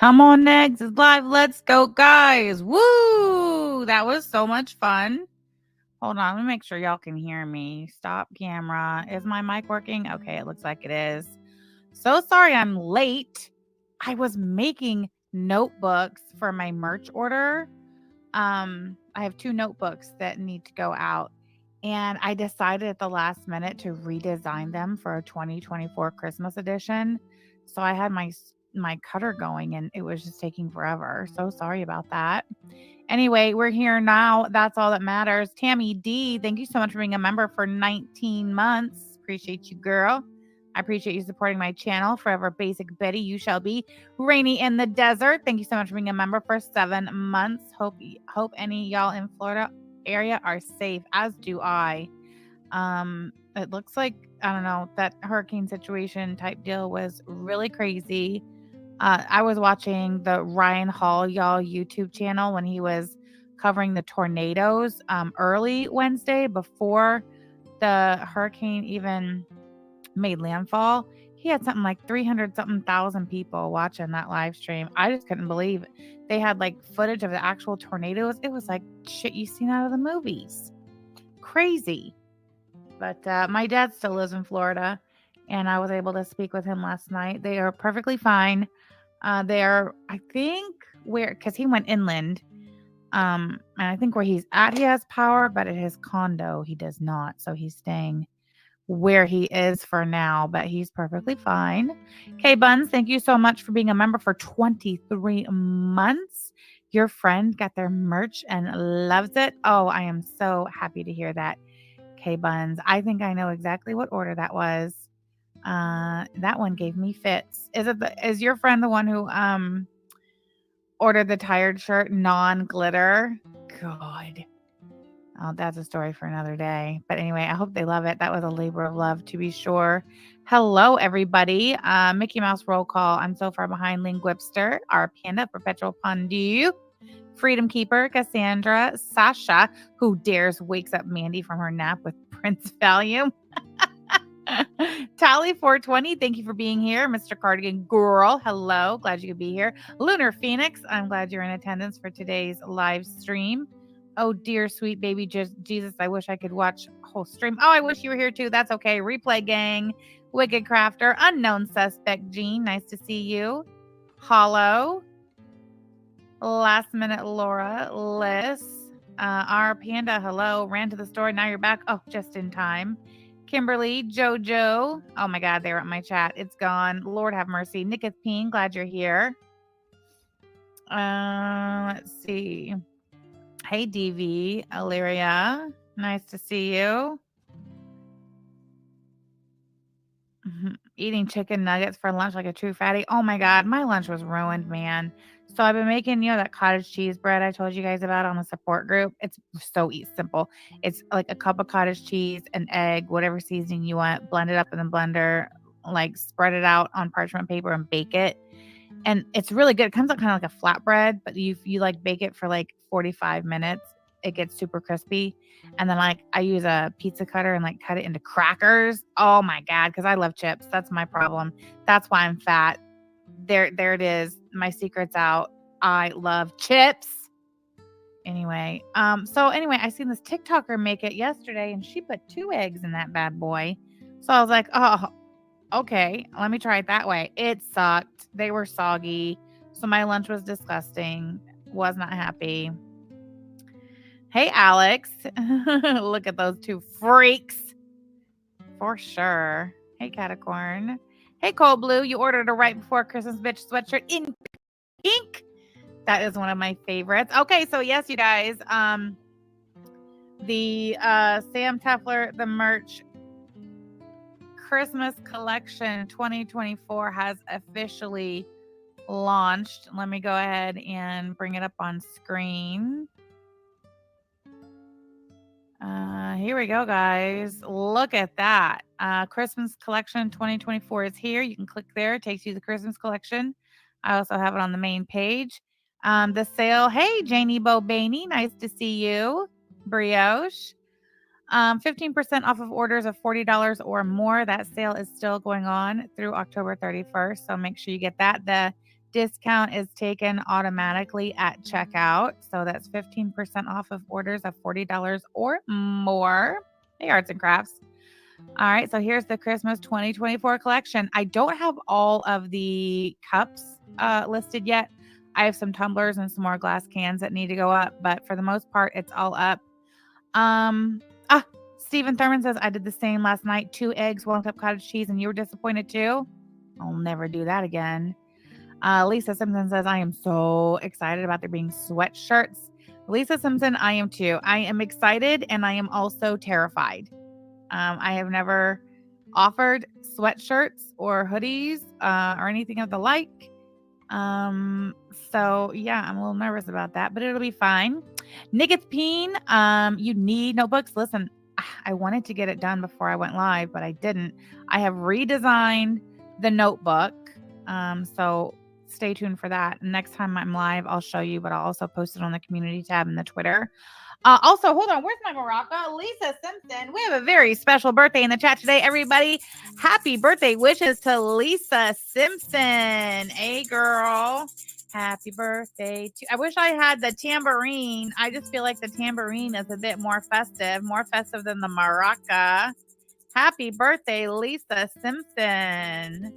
Come on, next is live. Let's go, guys. Woo! That was so much fun. Hold on, let me make sure y'all can hear me. Stop camera. Is my mic working? Okay, it looks like it is. So sorry I'm late. I was making notebooks for my merch order. I have 2 notebooks that need to go out, and I decided at the last minute to redesign them for a 2024 Christmas edition. So I had my cutter going and it was just taking forever. So sorry about that. Anyway, we're here now. That's all that matters. Tammy D, thank you so much for being a member for 19 months. Appreciate you, girl. I appreciate you supporting my channel. Forever Basic Betty, you shall be. Rainy in the Desert, thank you so much for being a member for 7 months. Hope any y'all in Florida area are safe, as do I. It looks like, I don't know, that hurricane situation type deal was really crazy. I was watching the Ryan Hall y'all YouTube channel when he was covering the tornadoes early Wednesday before the hurricane even made landfall. He had something like 300 something thousand people watching that live stream. I just couldn't believe it. They had like footage of the actual tornadoes. It was like shit you seen out of the movies. Crazy. But my dad still lives in Florida, and I was able to speak with him last night. They are perfectly fine. They are, I think, because he went inland. And I think where he's at, he has power, but at his condo, he does not. So he's staying where he is for now, but he's perfectly fine. K Buns, thank you so much for being a member for 23 months. Your friend got their merch and loves it. Oh, I am so happy to hear that. K Buns, I think I know exactly what order that was. That one gave me fits. Is your friend the one who ordered the tired shirt non-glitter? God. Oh, that's a story for another day. But anyway, I hope they love it. That was a labor of love, to be sure. Hello, everybody. Mickey Mouse roll call. I'm so far behind. Linguipster, our panda, Perpetual Pondu, Freedom Keeper, Cassandra, Sasha, who dares wakes up Mandy from her nap with Prince Valium. Tally 420, thank you for being here. Mr. Cardigan Girl, hello. Glad you could be here. Lunar Phoenix, I'm glad you're in attendance for today's live stream. Oh, dear, sweet baby Jesus, I wish I could watch a whole stream. Oh, I wish you were here too. That's okay. Replay gang, Wicked Crafter, Unknown Suspect Jean, nice to see you. Hollow, Last Minute Laura, Liz, our panda, hello. Ran to the store, now you're back. Oh, just in time. Kimberly, Jojo. Oh my God, they were at my chat. It's gone. Lord have mercy. Nicotine, glad you're here. Let's see. Hey, DV, Illyria. Nice to see you. Eating chicken nuggets for lunch like a true fatty. Oh my God, my lunch was ruined, man. So I've been making, that cottage cheese bread I told you guys about on the support group. It's so simple. It's like a cup of cottage cheese, an egg, whatever seasoning you want, blend it up in the blender, like spread it out on parchment paper and bake it. And it's really good. It comes out kind of like a flatbread, but you like bake it for like 45 minutes. It gets super crispy. And then like I use a pizza cutter and like cut it into crackers. Oh my God, because I love chips. That's my problem. That's why I'm fat. There it is. My secret's out. I love chips. Anyway, I seen this TikToker make it yesterday and she put 2 eggs in that bad boy. So I was like, oh, okay, let me try it that way. It sucked. They were soggy. So my lunch was disgusting. Was not happy. Hey, Alex. Look at those 2 freaks. For sure. Hey, Catacorn. Hey, Cold Blue. You ordered a right before Christmas bitch sweatshirt in pink. That is one of my favorites. Okay, so yes, you guys. The Sam Tefler, the merch Christmas collection 2024 has officially launched. Let me go ahead and bring it up on screen. Here we go, guys. Look at that. Christmas collection 2024 is here. You can click there. It takes you to the Christmas collection. I also have it on the main page. The sale. Hey, Janie Bobaney. Nice to see you. Brioche. 15% off of orders of $40 or more. That sale is still going on through October 31st. So make sure you get that. The discount is taken automatically at checkout. So that's 15% off of orders of $40 or more. Hey, arts and crafts. All right, so here's the Christmas 2024 collection. I don't have all of the cups listed yet. I have some tumblers and some more glass cans that need to go up, but for the most part, it's all up. Stephen Thurman says, I did the same last night. 2 eggs, 1 cup cottage cheese, and you were disappointed too? I'll never do that again. Lisa Simpson says, I am so excited about there being sweatshirts. Lisa Simpson, I am too. I am excited and I am also terrified. I have never offered sweatshirts or hoodies or anything of the like. So yeah, I'm a little nervous about that, but it'll be fine. Nicketh Peen, you need notebooks. Listen, I wanted to get it done before I went live, but I didn't. I have redesigned the notebook. So stay tuned for that. Next time I'm live, I'll show you, but I'll also post it on the community tab in the Twitter. Also, hold on. Where's my maraca? Lisa Simpson. We have a very special birthday in the chat today, everybody. Happy birthday wishes to Lisa Simpson. Hey, girl. Happy birthday to... I wish I had the tambourine. I just feel like the tambourine is a bit more festive than the maraca. Happy birthday, Lisa Simpson.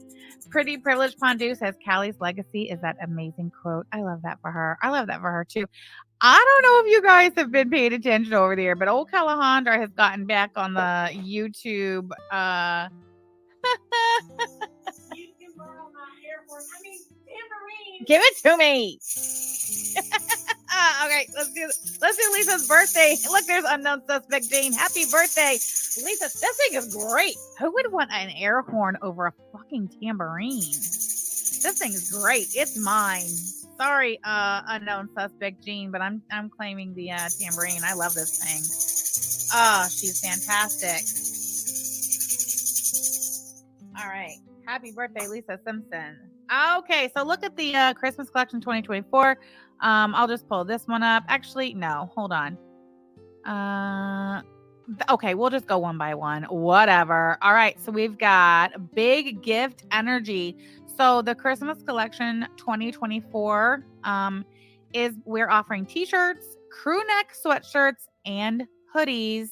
Pretty Privileged Pondu says, Callie's legacy is that amazing quote. I love that for her. I love that for her, too. I don't know if you guys have been paying attention over there, but old Callahandra has gotten back on the YouTube. You can borrow my tambourine. Give it to me. Okay, let's do Lisa's birthday. Look, there's unknown suspect Jane. Happy birthday, Lisa. This thing is great. Who would want an air horn over a fucking tambourine? This thing is great. It's mine. Sorry, unknown suspect Jean, but I'm claiming the tambourine. I love this thing. Oh, she's fantastic. All right. Happy birthday, Lisa Simpson. Okay, so look at the Christmas collection 2024. I'll just pull this one up. Actually, no, hold on. Okay, we'll just go one by one. Whatever. All right, so we've got Big Gift Energy. So the Christmas collection 2024 is we're offering t-shirts, crew neck sweatshirts, and hoodies.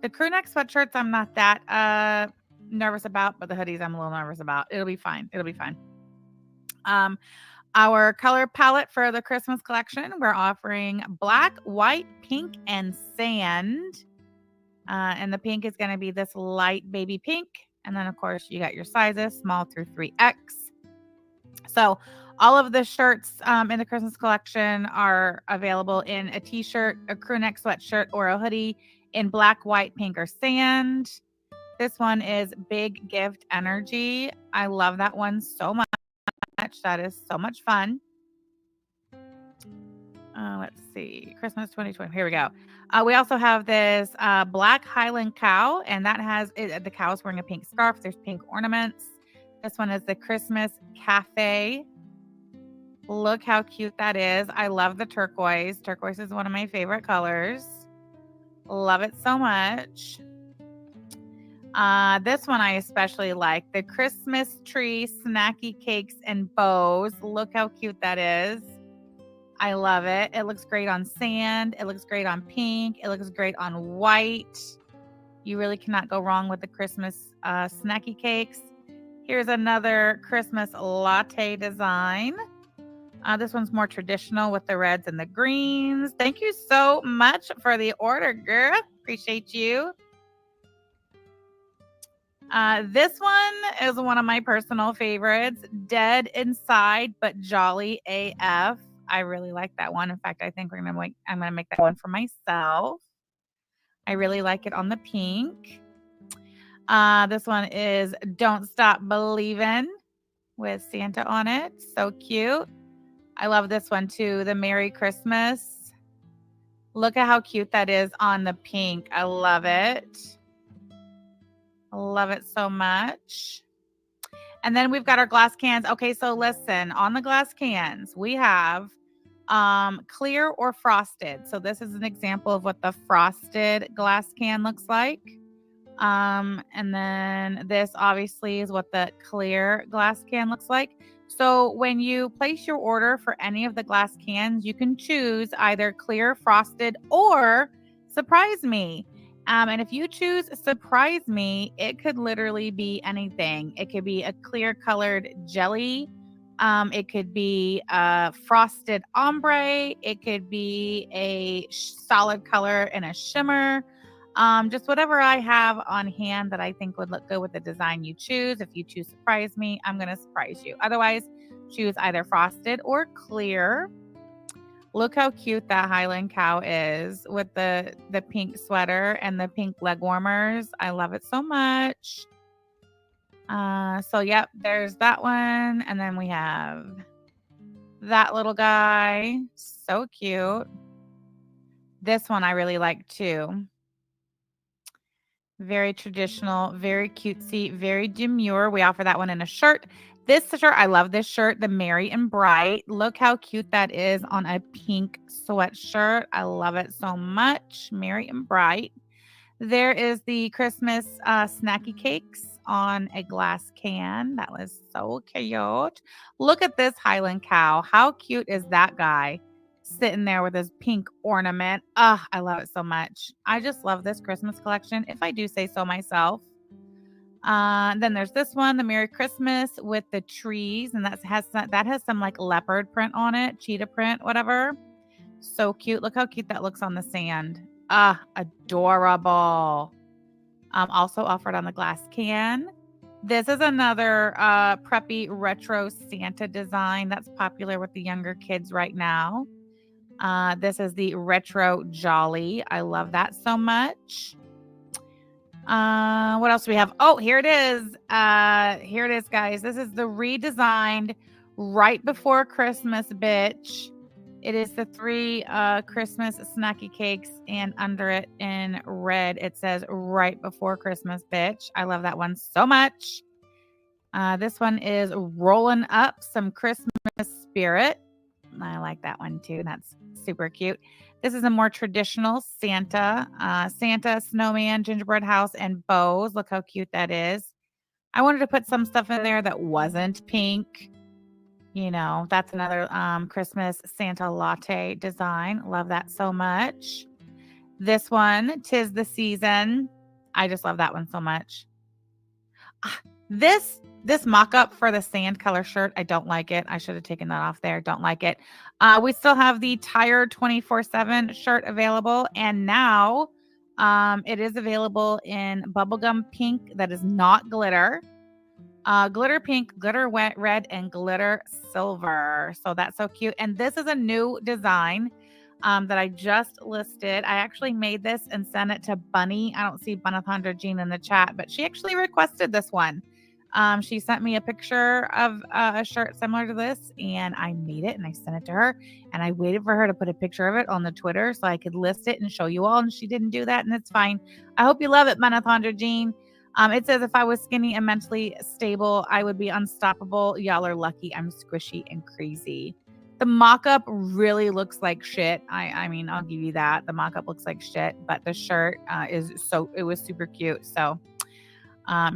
The crew neck sweatshirts I'm not that nervous about, but the hoodies I'm a little nervous about. It'll be fine. It'll be fine. Our color palette for the Christmas collection, we're offering black, white, pink, and sand. And the pink is going to be this light baby pink. And then, of course, you got your sizes, small through 3X. So all of the shirts in the Christmas collection are available in a t-shirt, a crew neck sweatshirt, or a hoodie in black, white, pink, or sand. This one is Big Gift Energy. I love that one so much. That is so much fun. Let's see. Christmas 2020. Here we go. We also have this black Highland cow, and that has the cow is wearing a pink scarf. There's pink ornaments. This one is the Christmas Cafe. Look how cute that is. I love the turquoise. Turquoise is one of my favorite colors. Love it so much. This one I especially like. The Christmas tree snacky cakes and bows. Look how cute that is. I love it. It looks great on sand. It looks great on pink. It looks great on white. You really cannot go wrong with the Christmas snacky cakes. Here's another Christmas latte design. This one's more traditional with the reds and the greens. Thank you so much for the order, girl. Appreciate you. This one is one of my personal favorites. Dead Inside, but Jolly AF. I really like that one. In fact, I think I'm gonna make that one for myself. I really like it on the pink. This one is Don't Stop Believin' with Santa on it. So cute. I love this one too. The Merry Christmas. Look at how cute that is on the pink. I love it. I love it so much. And then we've got our glass cans. Okay, so listen, on the glass cans, we have clear or frosted. So this is an example of what the frosted glass can looks like. And then this obviously is what the clear glass can looks like. So when you place your order for any of the glass cans, you can choose either clear, frosted, or surprise me. And if you choose surprise me, it could literally be anything. It could be a clear colored jelly. It could be a frosted ombre. It could be a solid color and a shimmer. Just whatever I have on hand that I think would look good with the design you choose. If you choose surprise me, I'm going to surprise you. Otherwise, choose either frosted or clear. Look how cute that Highland cow is with the pink sweater and the pink leg warmers. I love it so much. So yep, there's that one. And then we have that little guy. So cute. This one I really like too. Very traditional, very cutesy, very demure. We offer that one in a shirt. This shirt, I love this shirt, the Merry and Bright. Look how cute that is on a pink sweatshirt. I love it so much. Merry and Bright. There is the Christmas snacky cakes on a glass can. That was so cute. Look at this Highland cow. How cute is that guy? Sitting there with his pink ornament. I love it so much. I just love this Christmas collection, if I do say so myself. Then there's this one, the Merry Christmas with the trees, and that has some like leopard print on it, cheetah print, whatever. So cute. Look how cute that looks on the sand. Adorable. Also offered on the glass can. This is another preppy retro Santa design that's popular with the younger kids right now. This is the retro jolly. I love that so much. What else do we have? Oh, here it is. Here it is, guys. This is the redesigned right before Christmas bitch. It is the 3 Christmas snacky cakes, and under it in red, it says right before Christmas bitch. I love that one so much. This one is rolling up some Christmas spirit. I like that one too. That's super cute. This is a more traditional Santa, Santa, snowman, gingerbread house, and bows. Look how cute that is. I wanted to put some stuff in there that wasn't pink. You know, that's another Christmas Santa latte design. Love that so much. This one, 'Tis the Season. I just love that one so much. This mock-up for the sand color shirt, I don't like it. I should have taken that off there. Don't like it. We still have the Tired 24/7 shirt available, and now it is available in bubblegum pink that is not glitter. Glitter pink, glitter red, and glitter silver. So that's so cute. And this is a new design that I just listed. I actually made this and sent it to Bunny. I don't see Bunathandra Jean in the chat, but she actually requested this one. She sent me a picture of a shirt similar to this, and I made it and I sent it to her, and I waited for her to put a picture of it on the Twitter so I could list it and show you all, and she didn't do that, and it's fine. I hope you love it, Bunathandra Jean. It says, if I was skinny and mentally stable, I would be unstoppable. Y'all are lucky. I'm squishy and crazy. The mock-up really looks like shit. I mean, I'll give you that. The mock-up looks like shit, but the shirt it was super cute. So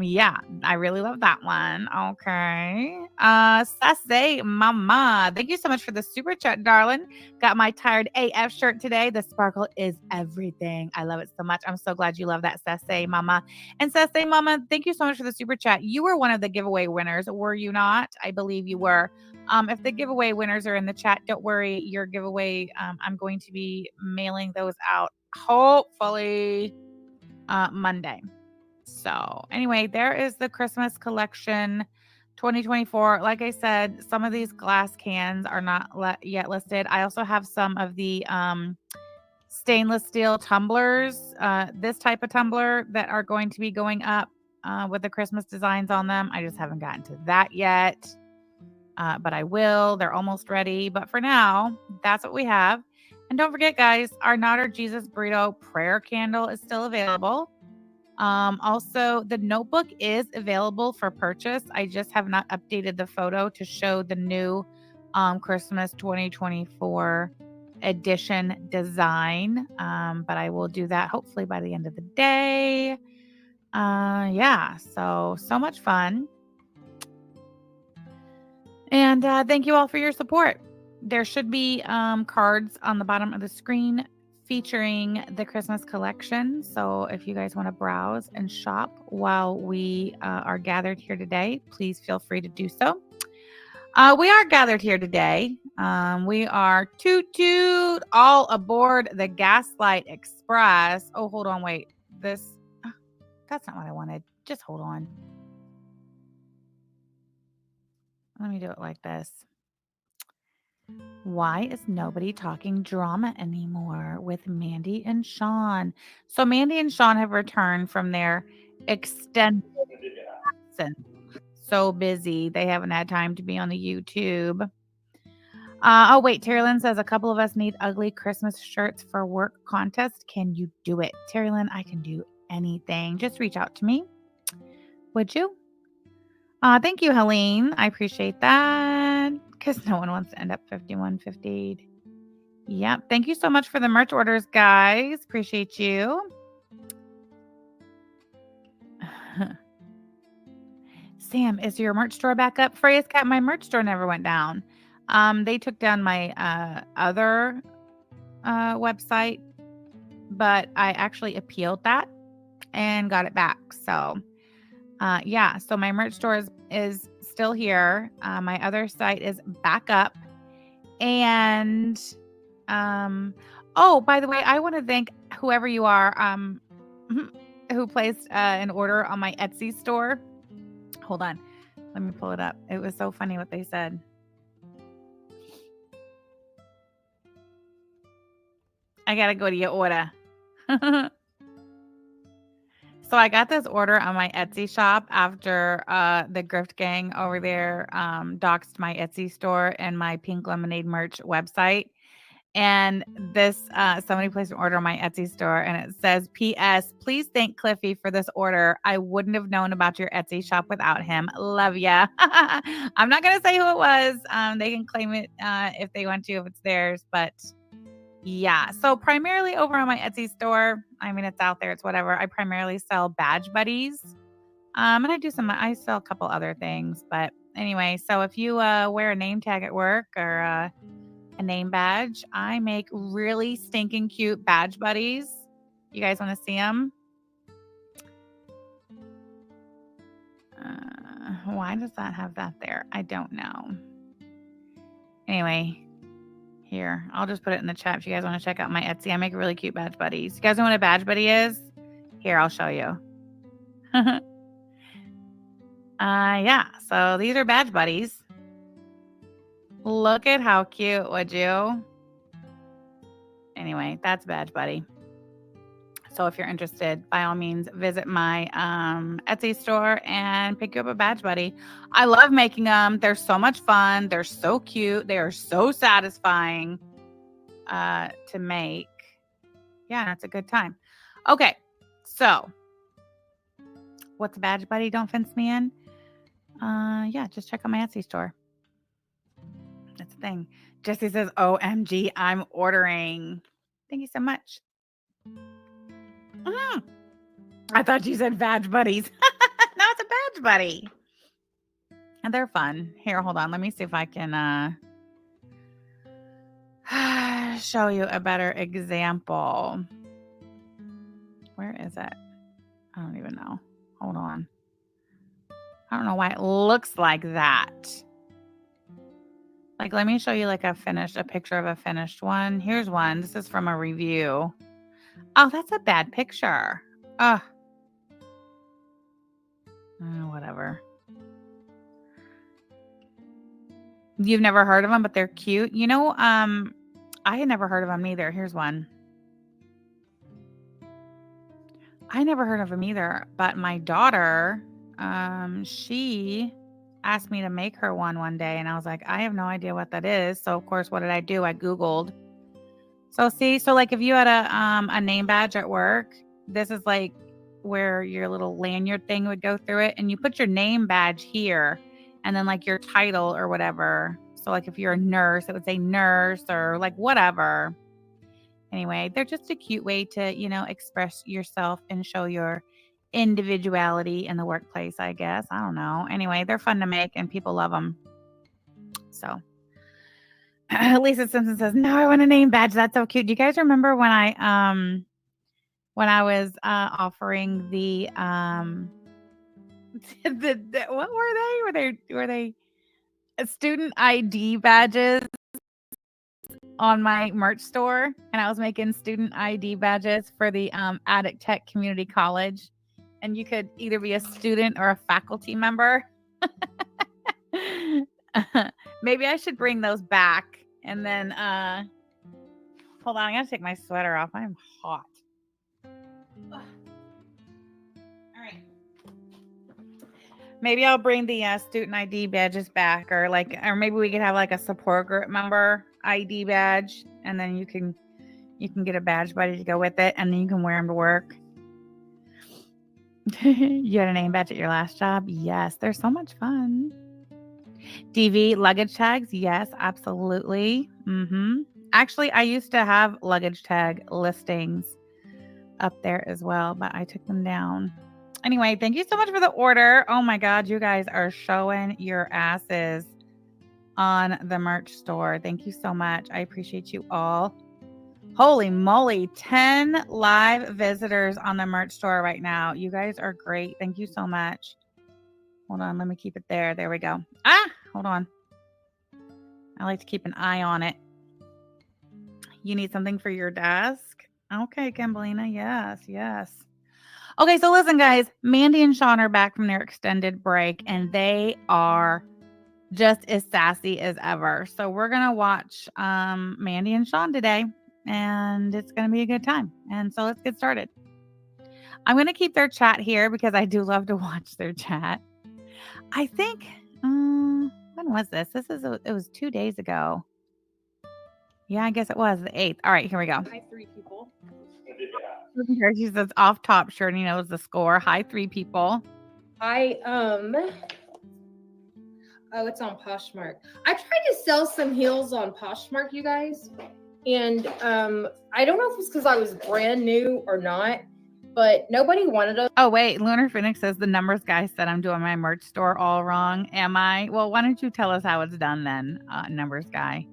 yeah, I really love that one. Okay. Sassy Mama. Thank you so much for the super chat, darling. Got my Tired AF shirt today. The sparkle is everything. I love it so much. I'm so glad you love that, Sassy Mama. And Sassy Mama, thank you so much for the super chat. You were one of the giveaway winners, were you not? I believe you were. If the giveaway winners are in the chat, don't worry. Your giveaway, I'm going to be mailing those out hopefully Monday. So anyway, there is the Christmas collection 2024. Like I said, some of these glass cans are not yet listed. I also have some of the stainless steel tumblers, this type of tumbler that are going to be going up with the Christmas designs on them. I just haven't gotten to that yet, but I will. They're almost ready. But for now, that's what we have. And don't forget, guys, our Not Jesus Burrito prayer candle is still available. Also, the notebook is available for purchase. I just have not updated the photo to show the new Christmas 2024 edition design. But I will do that hopefully by the end of the day. Yeah, so much fun. And thank you all for your support. There should be cards on the bottom of the screen featuring the Christmas collection. So if you guys want to browse and shop while we are gathered here today, please feel free to do so. We are gathered here today. We are toot all aboard the GasLight Express. Oh, hold on, wait. That's not what I wanted. Just hold on. Let me do it like this. Why is nobody talking drama anymore with Mandy and Sean? So Mandy and Sean have returned from their extended absence. So busy. They haven't had time to be on the YouTube. Oh, wait. Terry Lynn says a couple of us need ugly Christmas shirts for work contest. Can you do it? Terry Lynn, I can do anything. Just reach out to me. Would you? Thank you, Helene. I appreciate that because no one wants to end up 5150. Yep. Thank you so much for the merch orders, guys. Appreciate you. Sam, is your merch store back up? Freya's Cat, my merch store never went down. They took down my other website, but I actually appealed that and got it back. So, yeah. So my merch store is still here. My other site is back up. And, oh, by the way, I want to thank whoever you are, who placed an order on my Etsy store. Hold on. Let me pull it up. It was so funny what they said. I got to go to your order. So I got this order on my Etsy shop after the Grift Gang over there doxed my Etsy store and my Pink Lemonade merch website. And this somebody placed an order on my Etsy store and it says, P.S. Please thank Cliffy for this order. I wouldn't have known about your Etsy shop without him. Love ya. I'm not going to say who it was. They can claim it if they want to, if it's theirs. But yeah, so primarily over on my Etsy store, I mean, it's out there, it's whatever. I primarily sell badge buddies. And I sell a couple other things. But anyway, so if you wear a name tag at work or a name badge, I make really stinking cute badge buddies. You guys want to see them? Why does that have that there? I don't know. Anyway, here, I'll just put it in the chat if you guys want to check out my Etsy. I make really cute badge buddies. You guys know what a badge buddy is? Here, I'll show you. Yeah, so these are badge buddies. Look at how cute, would you? Anyway, that's badge buddy. So if you're interested, by all means, visit my Etsy store and pick you up a badge buddy. I love making them. They're so much fun. They're so cute. They are so satisfying to make. Yeah, that's a good time. Okay, so what's a badge buddy? Don't fence me in. Yeah, just check out my Etsy store. That's the thing. Jesse says, OMG, I'm ordering. Thank you so much. I thought you said badge buddies. No, it's a badge buddy. And they're fun. Here, hold on. Let me see if I can show you a better example. Where is it? I don't even know. Hold on. I don't know why it looks like that. Like, let me show you like a picture of a finished one. Here's one. This is from a review. Oh, that's a bad picture. Whatever. You've never heard of them, but they're cute. You know, I had never heard of them either. Here's one. I never heard of them either, but my daughter, she asked me to make her one day, and I was like, I have no idea what that is. So of course, what did I do? I Googled. So see, so like if you had a name badge at work, this is like where your little lanyard thing would go through it, and you put your name badge here, and then like your title or whatever. So like if you're a nurse, it would say nurse or like whatever. Anyway, they're just a cute way to, you know, express yourself and show your individuality in the workplace, I guess. I don't know. Anyway, they're fun to make and people love them. So Lisa Simpson says, "No, I want a name badge. That's so cute." Do you guys remember when I was offering the the what were they? Were they student ID badges on my merch store, and I was making student ID badges for the Addict Tech Community College, and you could either be a student or a faculty member. Maybe I should bring those back. And then hold on, I gotta take my sweater off. I'm hot. All right. Maybe I'll bring the student ID badges back, or maybe we could have like a support group member ID badge, and then you can get a badge buddy to go with it, and then you can wear them to work. You had a name badge at your last job? Yes, they're so much fun. DV luggage tags? Yes, absolutely. Actually, I used to have luggage tag listings up there as well, but I took them down. Anyway, thank you so much for the order. Oh my God, you guys are showing your asses on the merch store. Thank you so much. I appreciate you all. Holy moly, 10 live visitors on the merch store right now. You guys are great. Thank you so much. Hold on, let me keep it there. There we go. Hold on. I like to keep an eye on it. You need something for your desk? Okay, Kimbalina. Yes. Okay, so listen, guys. Mandy and Sean are back from their extended break, and they are just as sassy as ever. So we're going to watch Mandy and Sean today, and it's going to be a good time. And so let's get started. I'm going to keep their chat here because I do love to watch their chat. I think, when was this? It was 2 days ago. Yeah, I guess it was the 8th. All right, here we go. Hi, 3 people. She says off top, Shirley knows the score. Hi, 3 people. Oh, it's on Poshmark. I tried to sell some heels on Poshmark, you guys. And I don't know if it's because I was brand new or not, but nobody wanted them. Oh, wait. Lunar Phoenix says the numbers guy said I'm doing my merch store all wrong. Am I? Well, why don't you tell us how it's done then, numbers guy?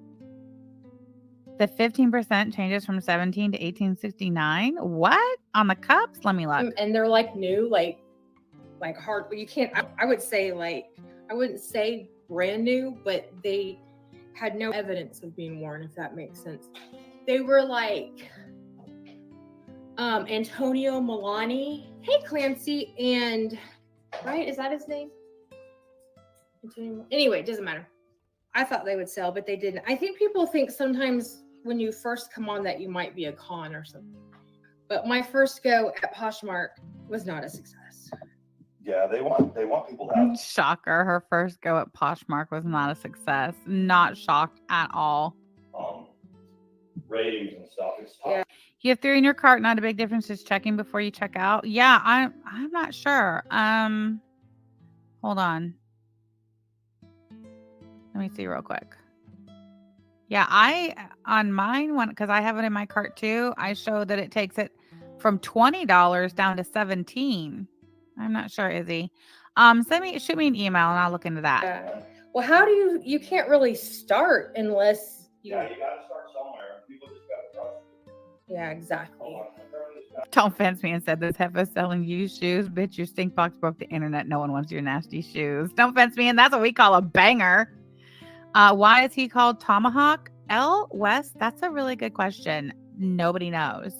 The 15% changes from 17 to 1869. What? On the cups? Let me look. And they're like new, like hard. You can't, I would say I wouldn't say brand new, but they had no evidence of being worn, if that makes sense. They were like Antonio Milani. Hey, Clancy. And, right? Is that his name? Anyway, it doesn't matter. I thought they would sell, but they didn't. I think people think sometimes when you first come on that you might be a con or something. But my first go at Poshmark was not a success. Yeah, they want people to have. Shocker. Her first go at Poshmark was not a success. Not shocked at all. Ratings and stuff. It's tough. Yeah. You have 3 in your cart. Not a big difference. Just checking before you check out. Yeah, I'm not sure. Hold on. Let me see real quick. Yeah, on mine, because I have it in my cart too, I show that it takes it from $20 down to $17. I'm not sure, Izzy. Shoot me an email and I'll look into that. Well, how do you can't really start unless you. Yeah, you gotta start somewhere. People just gotta trust you. Yeah, exactly. Don't fence me and said this heifer selling used shoes. Bitch, your stink box broke the internet. No one wants your nasty shoes. Don't fence me, and that's what we call a banger. Why is he called Tomahawk? L. West? That's a really good question. Nobody knows.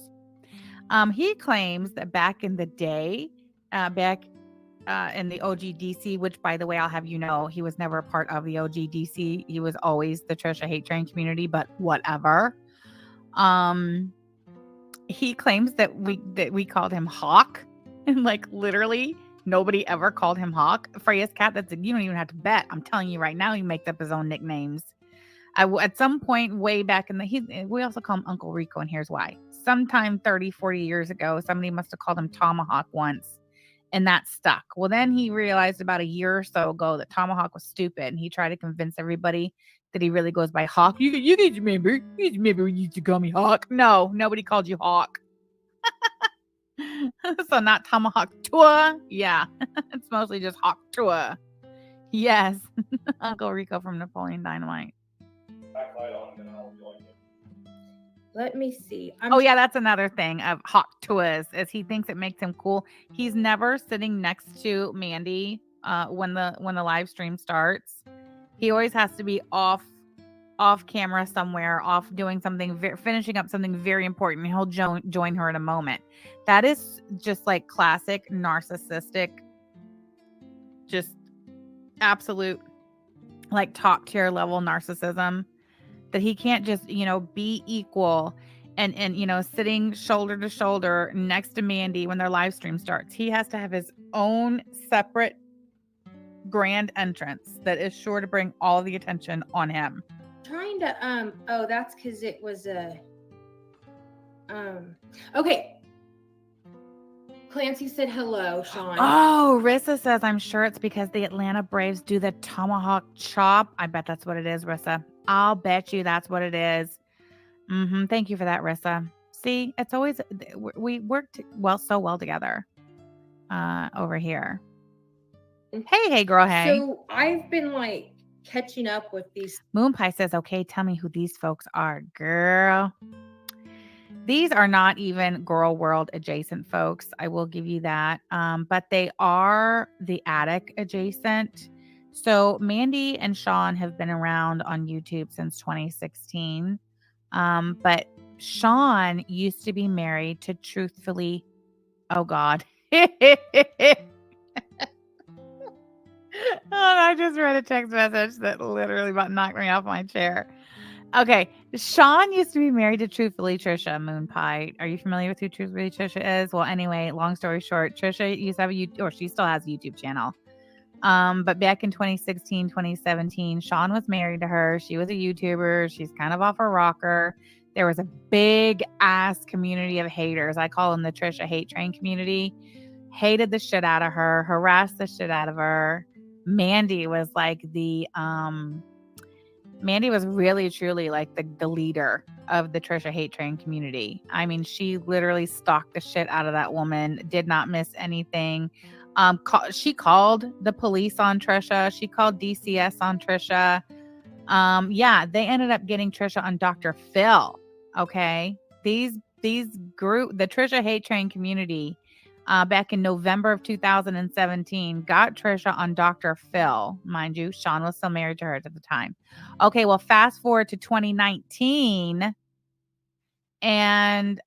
He claims that back in the day, in the OGDC, which, by the way, I'll have you know, he was never a part of the OGDC. He was always the Trisha Hate Train community, but whatever. He claims that we called him Hawk, and literally nobody ever called him Hawk. Freya's cat, you don't even have to bet. I'm telling you right now, he makes up his own nicknames. At some point way back we also call him Uncle Rico, and here's why. Sometime 30, 40 years ago, somebody must have called him Tomahawk once, and that stuck. Well, then he realized about a year or so ago that Tomahawk was stupid, and he tried to convince everybody that he really goes by Hawk. You guys remember when you used to call me Hawk? No, nobody called you Hawk. So not tomahawk tour. Yeah. It's mostly just hawk tour. Yes. Uncle Rico from Napoleon Dynamite. Backlight on, then I'll join you. Let me see. Oh yeah, that's another thing of hawk tours is he thinks it makes him cool. He's never sitting next to Mandy when the live stream starts. He always has to be off camera somewhere, off doing something, finishing up something very important. He'll join her in a moment. That is just like classic narcissistic, just absolute like top tier level narcissism, that he can't just, be equal and sitting shoulder to shoulder next to Mandy when their live stream starts. He has to have his own separate grand entrance that is sure to bring all the attention on him. Trying to oh, that's because it was a okay. Clancy said hello, Sean. Oh, Rissa says, I'm sure it's because the Atlanta Braves do the tomahawk chop. I bet that's what it is, Rissa. I'll bet you that's what it is. Thank you for that, Rissa. See, it's always, we worked so well together over here. Hey, girl, hey. So I've been like catching up with these. Moon Pie says, okay, tell me who these folks are, girl. These are not even Girl World adjacent folks. I will give you that. But they are the attic adjacent. So Mandy and Sean have been around on YouTube since 2016. But Sean used to be married to truthfully, oh God. I just read a text message that literally about knocked me off my chair. Okay, Sean used to be married to Truthfully Trisha Moon Pie. Are you familiar with who Truthfully Trisha is? Well, anyway, long story short, Trisha used to have or she still has a YouTube channel. But back in 2016, 2017, Sean was married to her. She was a YouTuber. She's kind of off her rocker. There was a big ass community of haters. I call them the Trisha hate train community. Hated the shit out of her, harassed the shit out of her. Mandy was like Mandy was really, truly like the leader of the Trisha hate train community. I mean, she literally stalked the shit out of that woman, did not miss anything. She called the police on Trisha. She called DCS on Trisha. Yeah, they ended up getting Trisha on Dr. Phil. Okay. These group, the Trisha hate train community, back in November of 2017, got Trisha on Dr. Phil. Mind you, Sean was still married to her at the time. Okay, well, fast forward to 2019. And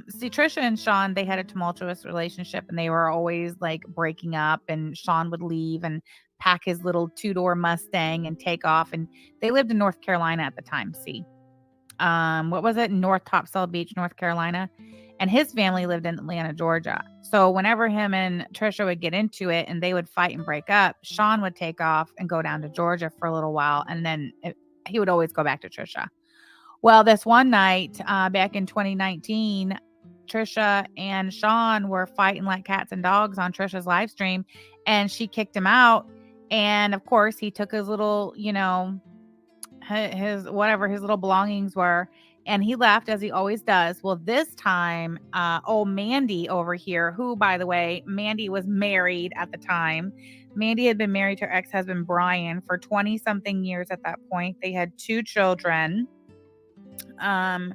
see, Trisha and Sean, they had a tumultuous relationship and they were always like breaking up, and Sean would leave and pack his little 2-door Mustang and take off. And they lived in North Carolina at the time. See, what was it? North Topsail Beach, North Carolina. And his family lived in Atlanta, Georgia. So whenever him and Trisha would get into it and they would fight and break up, Sean would take off and go down to Georgia for a little while. And then he would always go back to Trisha. Well, this one night back in 2019, Trisha and Sean were fighting like cats and dogs on Trisha's live stream, and she kicked him out. And of course, he took his little, his whatever his little belongings were, and he left, as he always does. Well, this time, Mandy over here, who, by the way, Mandy was married at the time. Mandy had been married to her ex-husband, Brian, for 20-something years at that point. They had 2 children. And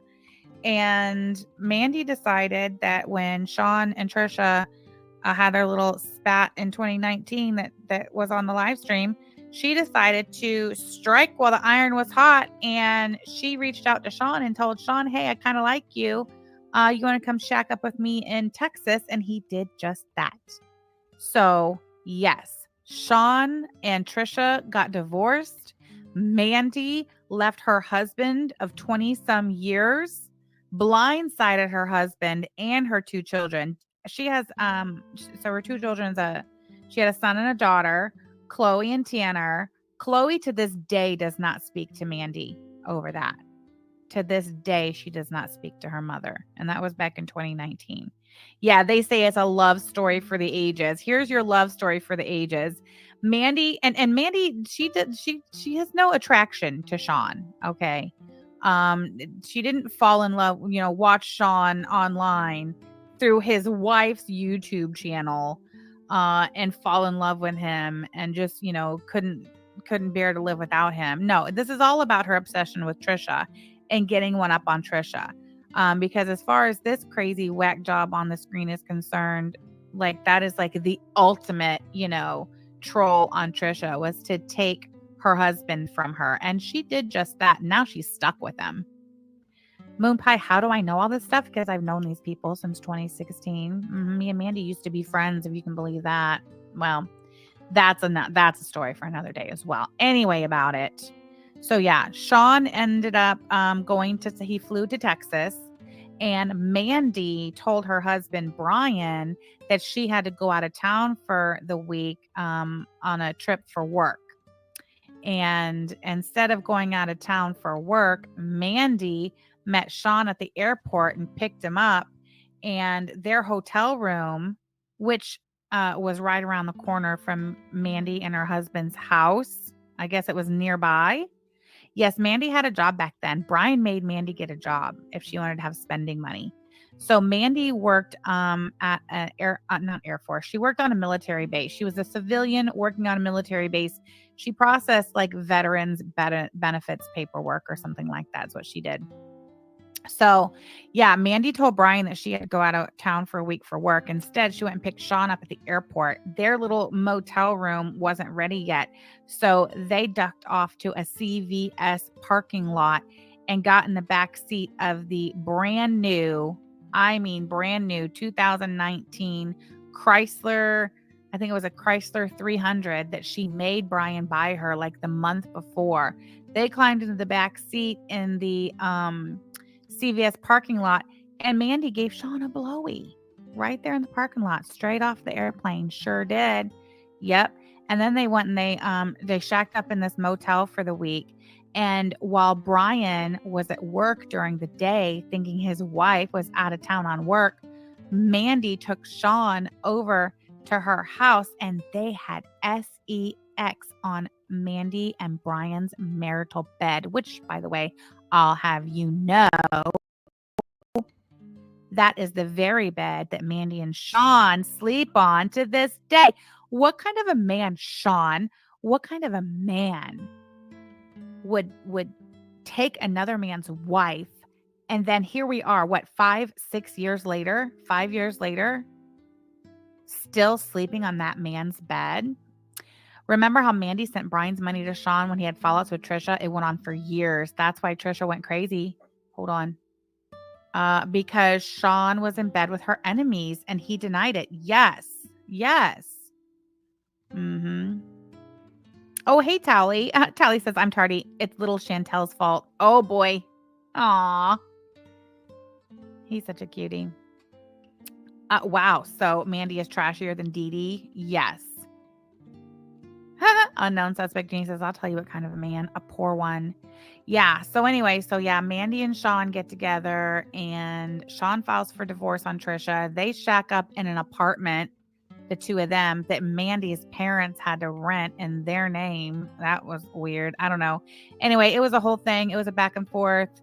Mandy decided that when Sean and Trisha had their little spat in 2019 that was on the live stream, she decided to strike while the iron was hot, and she reached out to Sean and told Sean, hey, I kind of like you. You want to come shack up with me in Texas? And he did just that. So yes, Sean and Trisha got divorced. Mandy left her husband of 20-some years, blindsided her husband and her 2 children. She has, so her 2 children, she had a son and a daughter, Chloe and Tanner. Chloe to this day does not speak to Mandy over that. To this day, she does not speak to her mother. And that was back in 2019. Yeah, they say it's a love story for the ages. Here's your love story for the ages. Mandy and Mandy, she has no attraction to Sean. Okay. She didn't fall in love, watch Sean online, through his wife's YouTube channel and fall in love with him and just, couldn't bear to live without him. No, this is all about her obsession with Trisha and getting one up on Trisha. Because as far as this crazy whack job on the screen is concerned, like that is like the ultimate, troll on Trisha, was to take her husband from her. And she did just that. Now she's stuck with him. Moon Pie, how do I know all this stuff? Because I've known these people since 2016. Me and Mandy used to be friends, if you can believe that. Well, that's a story for another day as well. Anyway, about it. So yeah, Sean ended up he flew to Texas, and Mandy told her husband Brian that she had to go out of town for the week on a trip for work. And instead of going out of town for work, Mandy met Sean at the airport and picked him up, and their hotel room, which was right around the corner from Mandy and her husband's house. I guess it was nearby. Yes, Mandy had a job back then. Brian made Mandy get a job if she wanted to have spending money. So Mandy worked at not Air Force. She worked on a military base. She was a civilian working on a military base. She processed like veterans benefits paperwork or something like that. That's what she did. So, yeah, Mandy told Brian that she had to go out of town for a week for work. Instead, she went and picked Sean up at the airport. Their little motel room wasn't ready yet. So they ducked off to a CVS parking lot and got in the back seat of the brand new 2019 Chrysler. I think it was a Chrysler 300 that she made Brian buy her like the month before. They climbed into the back seat in the CVS parking lot, and Mandy gave Sean a blowy right there in the parking lot, straight off the airplane. Sure did. Yep. And then they went and they shacked up in this motel for the week. And while Brian was at work during the day, thinking his wife was out of town on work, Mandy took Sean over to her house, and they had sex on Mandy and Brian's marital bed, which, by the way, I'll have you know, that is the very bed that Mandy and Sean sleep on to this day. What kind of a man, Sean, what kind of a man would take another man's wife, and then here we are, 5 years later, still sleeping on that man's bed? Remember how Mandy sent Brian's money to Sean when he had fallouts with Trisha? It went on for years. That's why Trisha went crazy. Hold on. Because Sean was in bed with her enemies and he denied it. Yes. Oh, hey, Tally. Tally says, I'm tardy. It's little Chantel's fault. Oh, boy. Aw. He's such a cutie. Wow. So Mandy is trashier than Dee Dee? Yes. Unknown suspect. Jenny says, I'll tell you what kind of a man. A poor one. Yeah. So anyway, Mandy and Sean get together and Sean files for divorce on Trisha. They shack up in an apartment, the two of them, that Mandy's parents had to rent in their name. That was weird. I don't know. Anyway, it was a whole thing. It was a back and forth.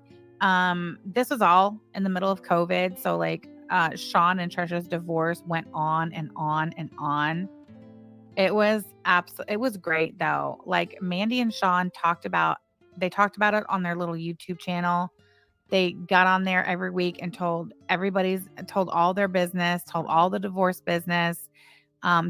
This was all in the middle of COVID. So Sean and Trisha's divorce went on and on and on. It was great though. Like Mandy and Sean talked about it on their little YouTube channel. They got on there every week and told all their business, told all the divorce business.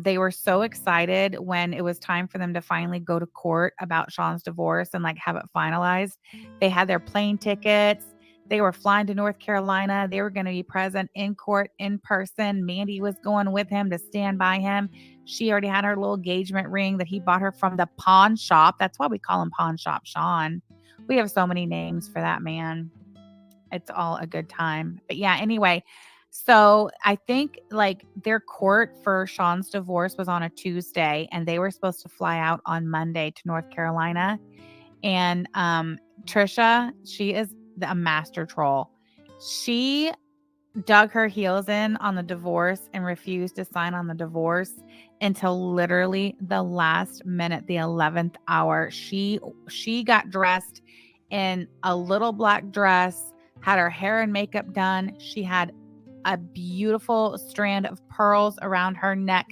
They were so excited when it was time for them to finally go to court about Sean's divorce and have it finalized. They had their plane tickets. They were flying to North Carolina. They were going to be present in court in person. Mandy was going with him to stand by him. She already had her little engagement ring that he bought her from the pawn shop. That's why we call him Pawn Shop Sean. We have so many names for that man. It's all a good time. But yeah, anyway, so I think their court for Sean's divorce was on a Tuesday, and they were supposed to fly out on Monday to North Carolina. And Trisha, she is a master troll. She dug her heels in on the divorce and refused to sign on the divorce until literally the last minute, the 11th hour. She got dressed in a little black dress, had her hair and makeup done. She had a beautiful strand of pearls around her neck.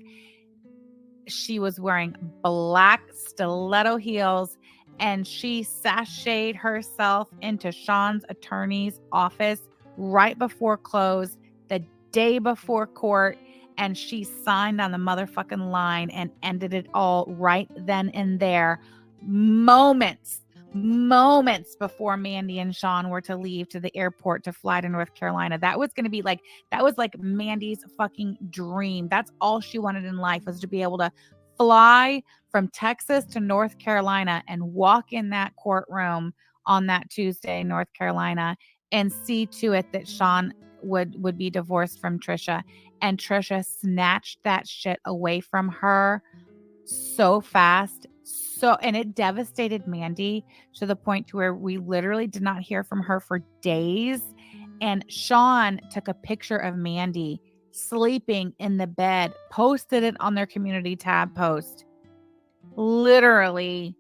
She was wearing black stiletto heels, and she sashayed herself into Sean's attorney's office right before close, the day before court, and she signed on the motherfucking line and ended it all right then and there. Moments before Mandy and Sean were to leave to the airport to fly to North Carolina. That was going to be like, that was like Mandy's fucking dream. That's all she wanted in life, was to be able to fly from Texas to North Carolina and walk in that courtroom on that Tuesday in North Carolina and see to it that Sean would be divorced from Trisha. And Trisha snatched that shit away from her so fast. And it devastated Mandy to the point to where we literally did not hear from her for days. And Sean took a picture of Mandy sleeping in the bed, posted it on their community tab post, literally,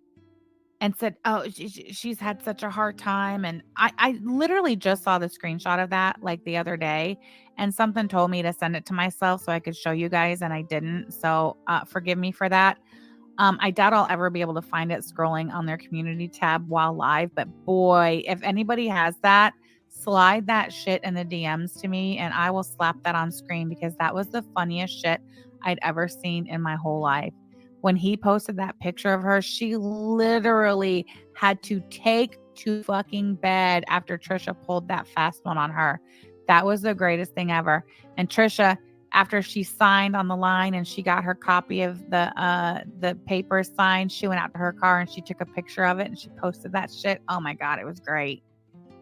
and said, oh, she's had such a hard time. And I literally just saw the screenshot of that like the other day, and something told me to send it to myself so I could show you guys, and I didn't. So forgive me for that. I doubt I'll ever be able to find it scrolling on their community tab while live, but boy, if anybody has that, slide that shit in the DMs to me and I will slap that on screen, because that was the funniest shit I'd ever seen in my whole life. When he posted that picture of her, she literally had to take to fucking bed after Trisha pulled that fast one on her. That was the greatest thing ever. And Trisha, after she signed on the line and she got her copy of the paper signed, she went out to her car and she took a picture of it and she posted that shit. Oh my God, it was great.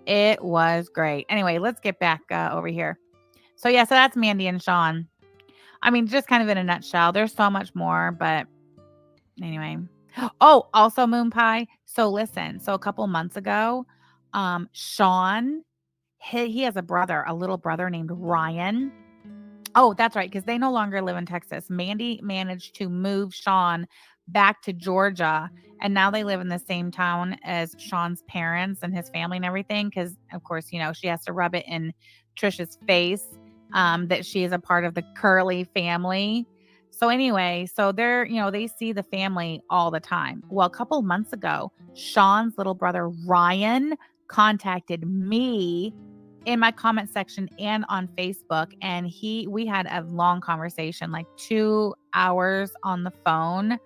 It was great. Anyway, let's get back over here. So yeah, so that's Mandy and Sean. I mean, just kind of in a nutshell. There's so much more, but anyway. Oh, also Moon Pie. So listen, so a couple months ago, Sean, he has a brother, a little brother named Ryan. Oh, that's right, because they no longer live in Texas. Mandy managed to move Sean back to Georgia, and now they live in the same town as Sean's parents and his family and everything, because, of course, you know, she has to rub it in Trisha's face that she is a part of the Curly family. So anyway, so they're, you know, they see the family all the time. Well, a couple months ago, Sean's little brother, Ryan, contacted me in my comment section and on Facebook. And we had a long conversation, like 2 hours on the phone,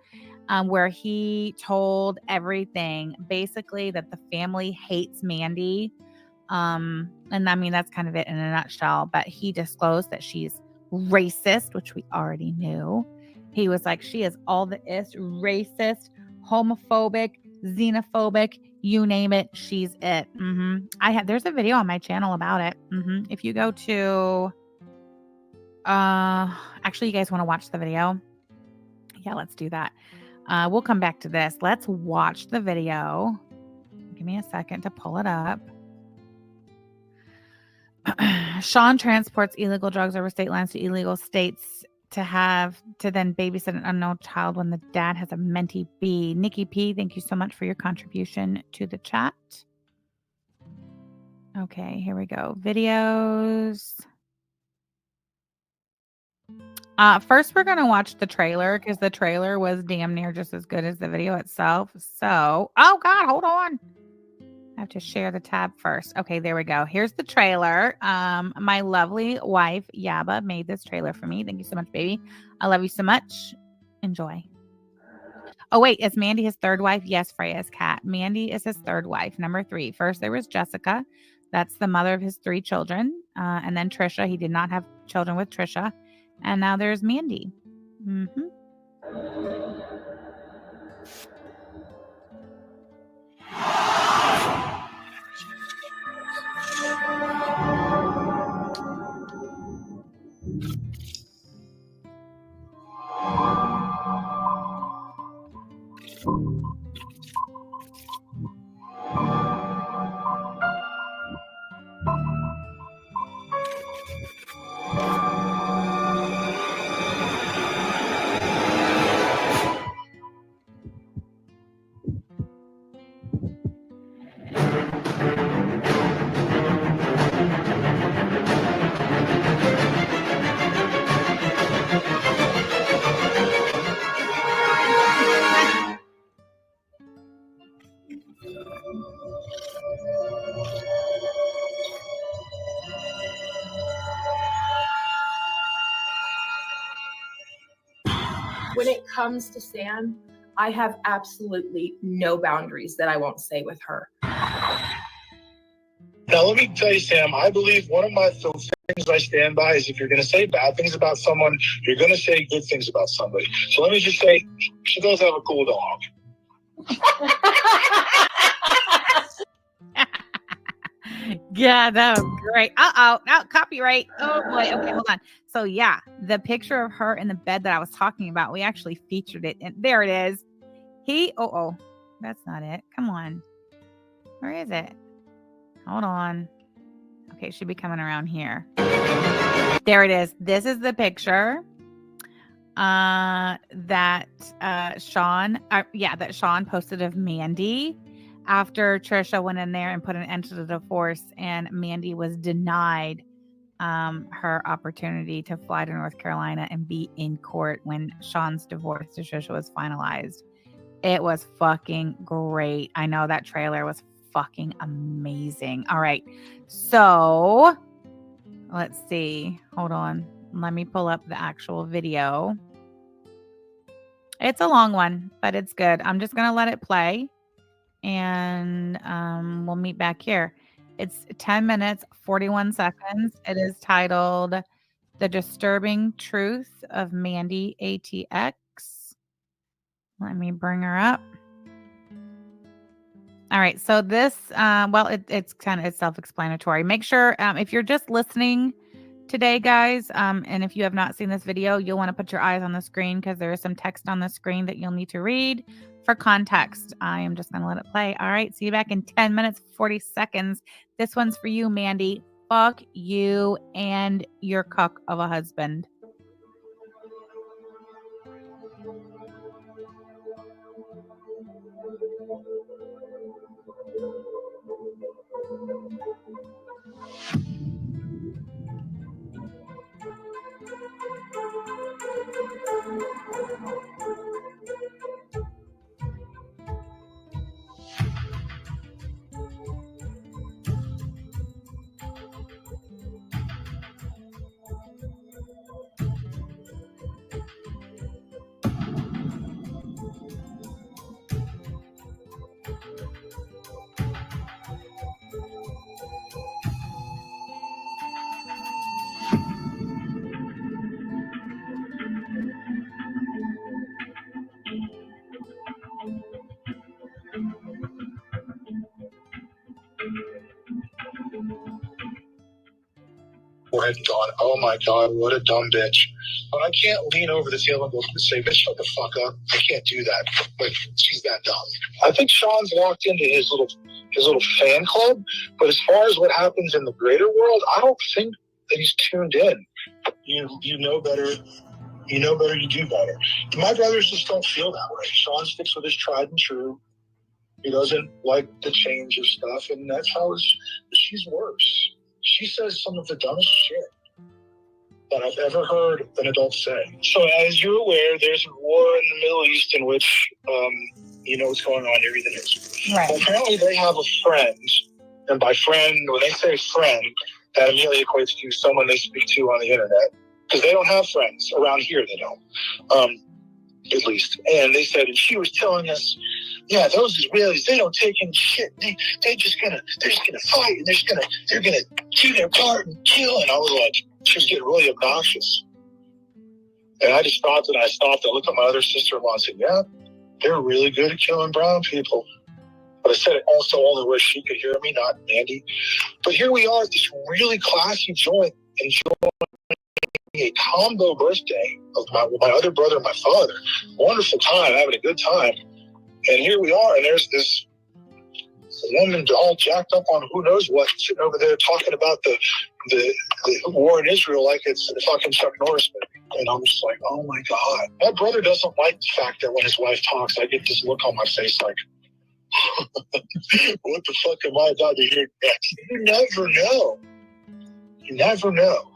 where he told everything, basically that the family hates Mandy. And I mean, that's kind of it in a nutshell, but he disclosed that she's racist, which we already knew. He was like, she is all the racist, homophobic, xenophobic, you name it, she's it. There's a video on my channel about it. If you go to, actually, you guys want to watch the video? Yeah, let's do that. We'll come back to this. Let's watch the video. Give me a second to pull it up. Sean transports illegal drugs over state lines to illegal states to then babysit an unknown child when the dad has a mentee B. Nikki P, thank you so much for your contribution to the chat. Okay, here we go. Videos. First, we're going to watch the trailer, because the trailer was damn near just as good as the video itself. So, oh God, hold on. I have to share the tab first. Okay, there we go. Here's the trailer. My lovely wife, Yaba, made this trailer for me. Thank you so much, baby. I love you so much. Enjoy. Oh, wait. Is Mandy his third wife? Yes, Freya's cat. Mandy is his third wife. Number 3. First, there was Jessica. That's the mother of his 3 children. And then Trisha. He did not have children with Trisha. And now there's Mandy. When it comes to Sam, I have absolutely no boundaries that I won't say with her. Now, let me tell you, Sam, I believe one of my things I stand by is if you're going to say bad things about someone, you're going to say good things about somebody. So let me just say, she does have a cool dog. Yeah, that was great. No, copyright. Oh boy. Okay, hold on. So yeah, the picture of her in the bed that I was talking about, we actually featured it. And there it is. That's not it. Come on. Where is it? Hold on. Okay, it should be coming around here. There it is. This is the picture that Sean posted of Mandy after Trisha went in there and put an end to the divorce, and Mandy was denied her opportunity to fly to North Carolina and be in court when Sean's divorce to Trisha was finalized. It was fucking great. I know that trailer was fucking amazing. All right. So let's see. Hold on. Let me pull up the actual video. It's a long one, but it's good. I'm just going to let it play and we'll meet back here. It's 10 minutes, 41 seconds. It is titled The Disturbing Truth of Mandy ATX. Let me bring her up. All right. So this, it's self-explanatory. Make sure if you're just listening today, guys, and if you have not seen this video, you'll want to put your eyes on the screen because there is some text on the screen that you'll need to read for context. I am just going to let it play. All right. See you back in 10 minutes, 40 seconds. This one's for you, Mandy. Fuck you and your cuck of a husband. Had gone, oh my God, what a dumb bitch. But I can't lean over the table and say, bitch, shut the fuck up. I can't do that. But she's that dumb. I think Sean's walked into his little fan club, but as far as what happens in the greater world, I don't think that he's tuned in. You know better. You know better, you do better. My brothers just don't feel that way. Sean sticks with his tried and true. He doesn't like the change of stuff, and that's how she's worse. She says some of the dumbest shit that I've ever heard an adult say. So as you're aware, there's a war in the Middle East in which, you know what's going on here, the news. Right. Well, apparently they have a friend, and by friend, when they say friend, that immediately equates to someone they speak to on the internet. Because they don't have friends. Around here, they don't. At least. And they said, and she was telling us, yeah, those Israelis, they don't take in shit. They're just gonna fight, and they're gonna do their part and kill. And I was like, she was getting really obnoxious. And I just stopped and looked at my other sister-in-law and said, yeah, they're really good at killing brown people. But I said it also only where she could hear me, not Mandy. But here we are at this really classy joint, enjoying a combo birthday of my other brother and my father. Wonderful time, having a good time. And here we are, and there's this woman all jacked up on who knows what, sitting over there talking about the war in Israel like it's a fucking Chuck Norris movie. And I'm just like, oh my God. My brother doesn't like the fact that when his wife talks, I get this look on my face like, what the fuck am I about to hear next? You never know. You never know.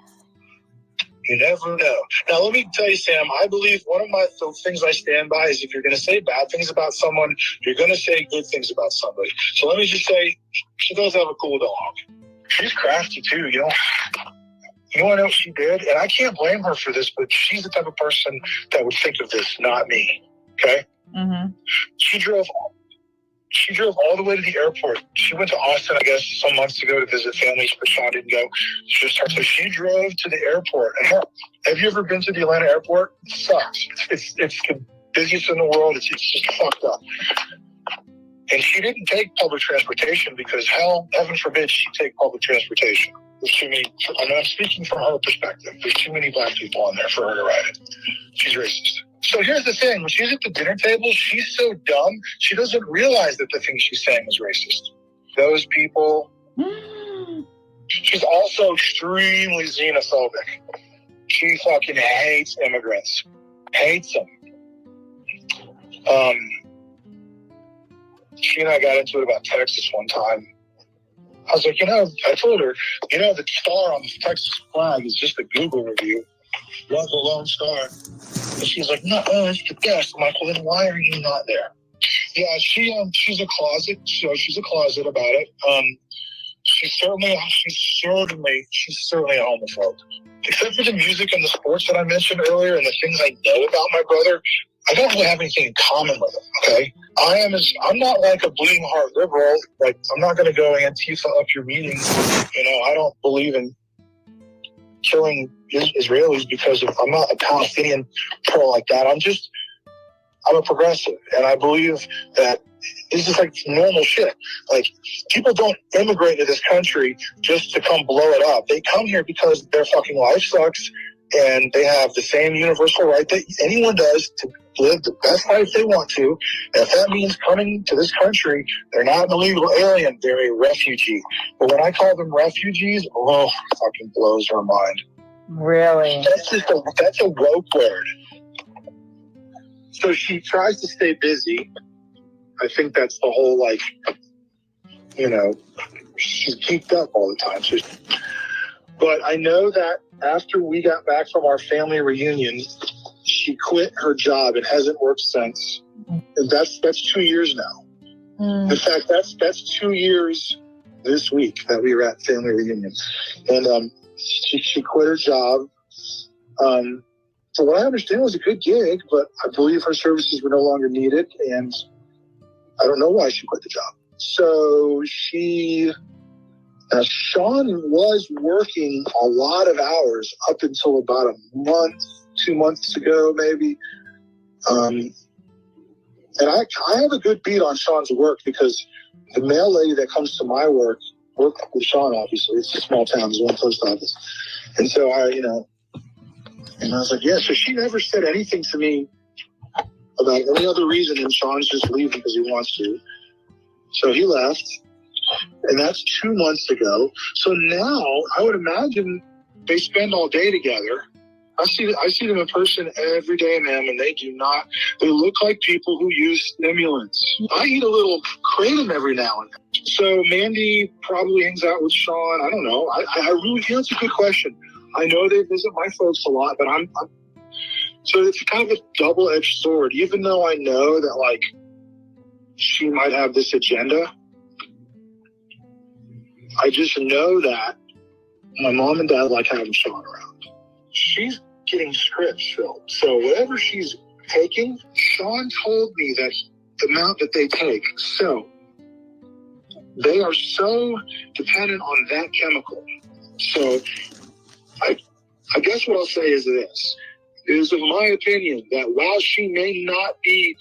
You never know. Now, let me tell you, Sam, I believe one of the things I stand by is if you're going to say bad things about someone, you're going to say good things about somebody. So let me just say, she does have a cool dog. She's crafty, too. You want to know what she did? And I can't blame her for this, but she's the type of person that would think of this, not me. Okay? Mm-hmm. She drove all the way to the airport. She went to Austin, I guess, some months ago to visit families, but Sean didn't go. So she drove to the airport. And have you ever been to the Atlanta airport? It sucks. It's the busiest in the world. It's just fucked up. And she didn't take public transportation because, heaven forbid, she take public transportation. There's too many. I'm speaking from her perspective. There's too many black people on there for her to ride it. She's racist. So here's the thing. When she's at the dinner table, she's so dumb, she doesn't realize that the thing she's saying is racist. Those people. She's also extremely xenophobic. She fucking hates immigrants. Hates them. She and I got into it about Texas one time. I was like, I told her, the star on the Texas flag is just a Google review. Love the Lone Star. And she's like, no, it's the best. I'm like, well, then why are you not there? Yeah, she's a closet. So she's a closet about it. She's certainly a homophobe. Except for the music and the sports that I mentioned earlier and the things I know about my brother, I don't really have anything in common with him, okay? I'm not like a bleeding heart liberal. Like, I'm not going to go Antifa up your meetings. I don't believe in killing Israelis because I'm not a Palestinian pro like that. I'm a progressive, and I believe that this is like normal shit. Like, people don't immigrate to this country just to come blow it up. They come here because their fucking life sucks, and they have the same universal right that anyone does to live the best life they want to. And if that means coming to this country, they're not an illegal alien, they're a refugee. But when I call them refugees, fucking blows her mind. Really? That's a woke word. So she tries to stay busy. I think that's the whole, she's geeked up all the time. But I know that after we got back from our family reunion, she quit her job and hasn't worked since. And that's 2 years now. In fact, that's 2 years this week that we were at family reunion. And she quit her job. So what I understand was a good gig, but I believe her services were no longer needed, and I don't know why she quit the job. So Sean was working a lot of hours up until about a month, 2 months ago, maybe. And I have a good beat on Sean's work because the mail lady that comes to my work with Sean, obviously. It's a small town. There's one post office. And so and I was like, yeah. So she never said anything to me about any other reason than Sean's just leaving because he wants to. So he left. And that's 2 months ago. So now I would imagine they spend all day together. I see them in person every day, ma'am, and they look like people who use stimulants. I eat a little kratom every now and then. So Mandy probably hangs out with Sean. I don't know. I really feel it's a good question. I know they visit my folks a lot, but so it's kind of a double-edged sword. Even though I know that, she might have this agenda, I just know that my mom and dad like having Sean around. She's getting scripts filled. So whatever she's taking, Sean told me that the amount that they take. So they are so dependent on that chemical. So I guess what I'll say is this. It is of my opinion that while she may not be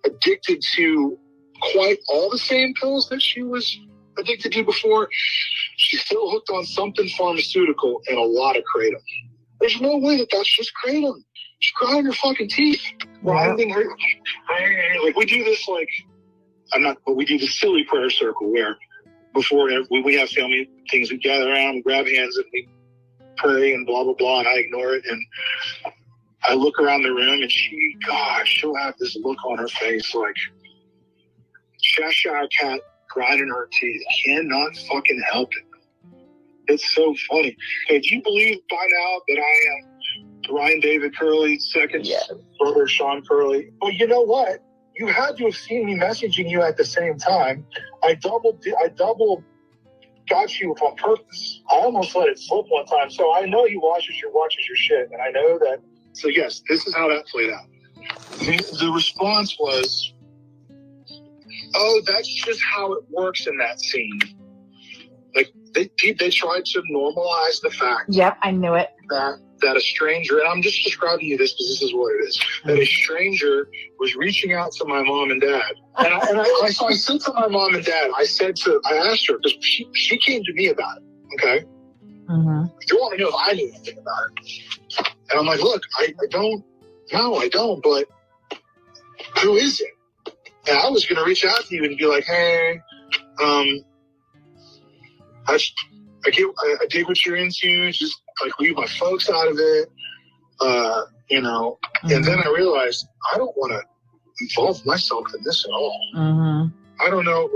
addicted to quite all the same pills that she was addicted to before, she's still hooked on something pharmaceutical and a lot of kratom. There's no way that's just kratom. She's grinding her fucking teeth, grinding her. We do this we do the silly prayer circle where before we have family things, we gather around, we grab hands, and we pray and blah blah blah, and I ignore it, and I look around the room, and she'll have this look on her face like Cheshire cat grinding her teeth. Cannot fucking help it. It's so funny. Okay, do you believe by now that I am Ryan David Curley's second brother, Sean Curley? Well, you know what? You had to have seen me messaging you at the same time. I double got you on purpose. I almost let it slip one time. So I know he watches your shit, and I know that. So yes, this is how that played out. The response was, "Oh, that's just how it works in that scene." Like they tried to normalize the fact. Yep, I knew it. That a stranger, and I'm just describing you this because this is what it is. That a stranger was reaching out to my mom and dad, so I said to my mom and dad, I asked her because she came to me about it. Okay, you want to know if I knew anything about it, and I'm like, look, I don't. No, I don't. But who is it? And I was gonna reach out to you and be like, hey, I dig what you're into. Just like leave my folks out of it, And then I realized I don't want to involve myself in this at all. I don't know.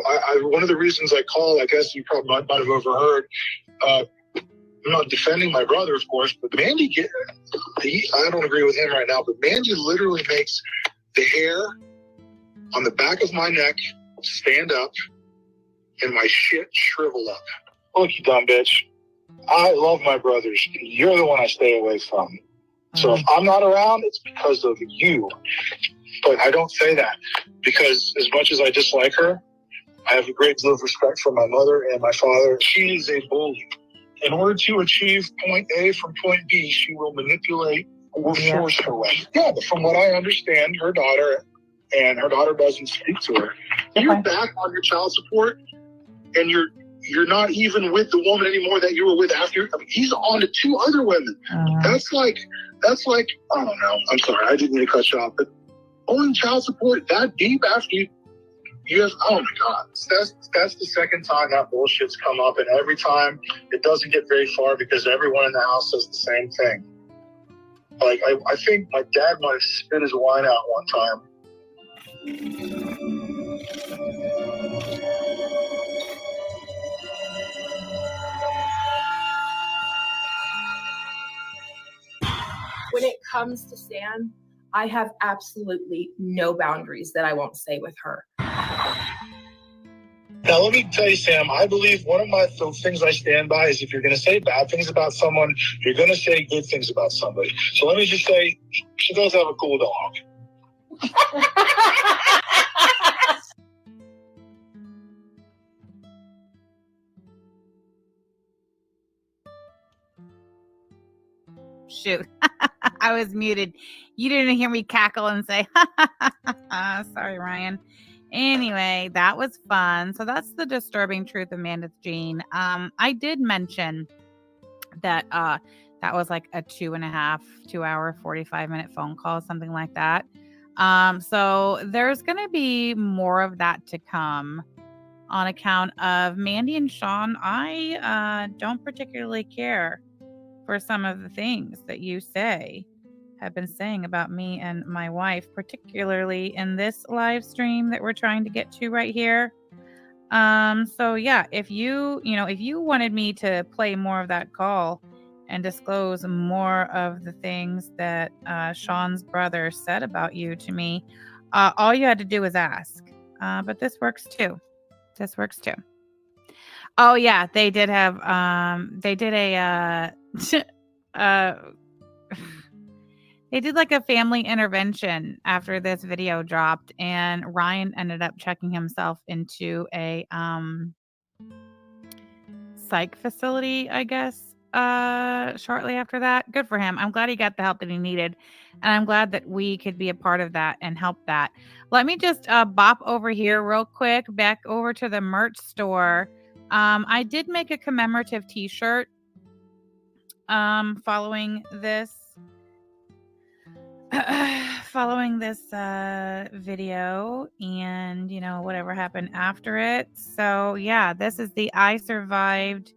One of the reasons I call, I guess you probably might have overheard. I'm not defending my brother, of course, but Mandy, I don't agree with him right now, but Mandy literally makes the hair on the back of my neck stand up and my shit shrivel up. Look, you dumb bitch. I love my brothers. You're the one I stay away from. So if I'm not around, it's because of you. But I don't say that because as much as I dislike her, I have a great deal of respect for my mother and my father. She is a bully. In order to achieve point A from point B, she will manipulate or force her way. Yeah, but from what I understand, her daughter doesn't speak to her. You're back on your child support, and you're not even with the woman anymore that you were with after. I mean, he's on to 2 other women. That's like, I don't know. I'm sorry, I didn't mean to cut you off, but owing child support that deep after you have, oh my God, that's the second time that bullshit's come up, and every time it doesn't get very far because everyone in the house says the same thing. Like, I think my dad might have spit his wine out one time. When it comes to Sam, I have absolutely no boundaries that I won't say with her. Now, let me tell you, Sam, I believe one of the things I stand by is if you're going to say bad things about someone, you're going to say good things about somebody. So let me just say, she does have a cool dog. Shoot. I was muted. You didn't hear me cackle and say, sorry, Ryan. Anyway, that was fun. So that's the disturbing truth of Meredith Jean. I did mention that that was like a 2 hour, 45-minute phone call, something like that. So there's going to be more of that to come on account of Mandy and Sean. I don't particularly care for some of the things that you have been saying about me and my wife, particularly in this live stream that we're trying to get to right here. So yeah, if you wanted me to play more of that call and disclose more of the things that Sean's brother said about you to me, all you had to do was ask. But this works too. Oh yeah, they did have they did like a family intervention after this video dropped, and Ryan ended up checking himself into a psych facility, I guess, shortly after that. Good for him. I'm glad he got the help that he needed, and I'm glad that we could be a part of that and help that. Let me just bop over here real quick, back over to the merch store. I did make a commemorative t-shirt following this video and whatever happened after it. So yeah, this is the I Survived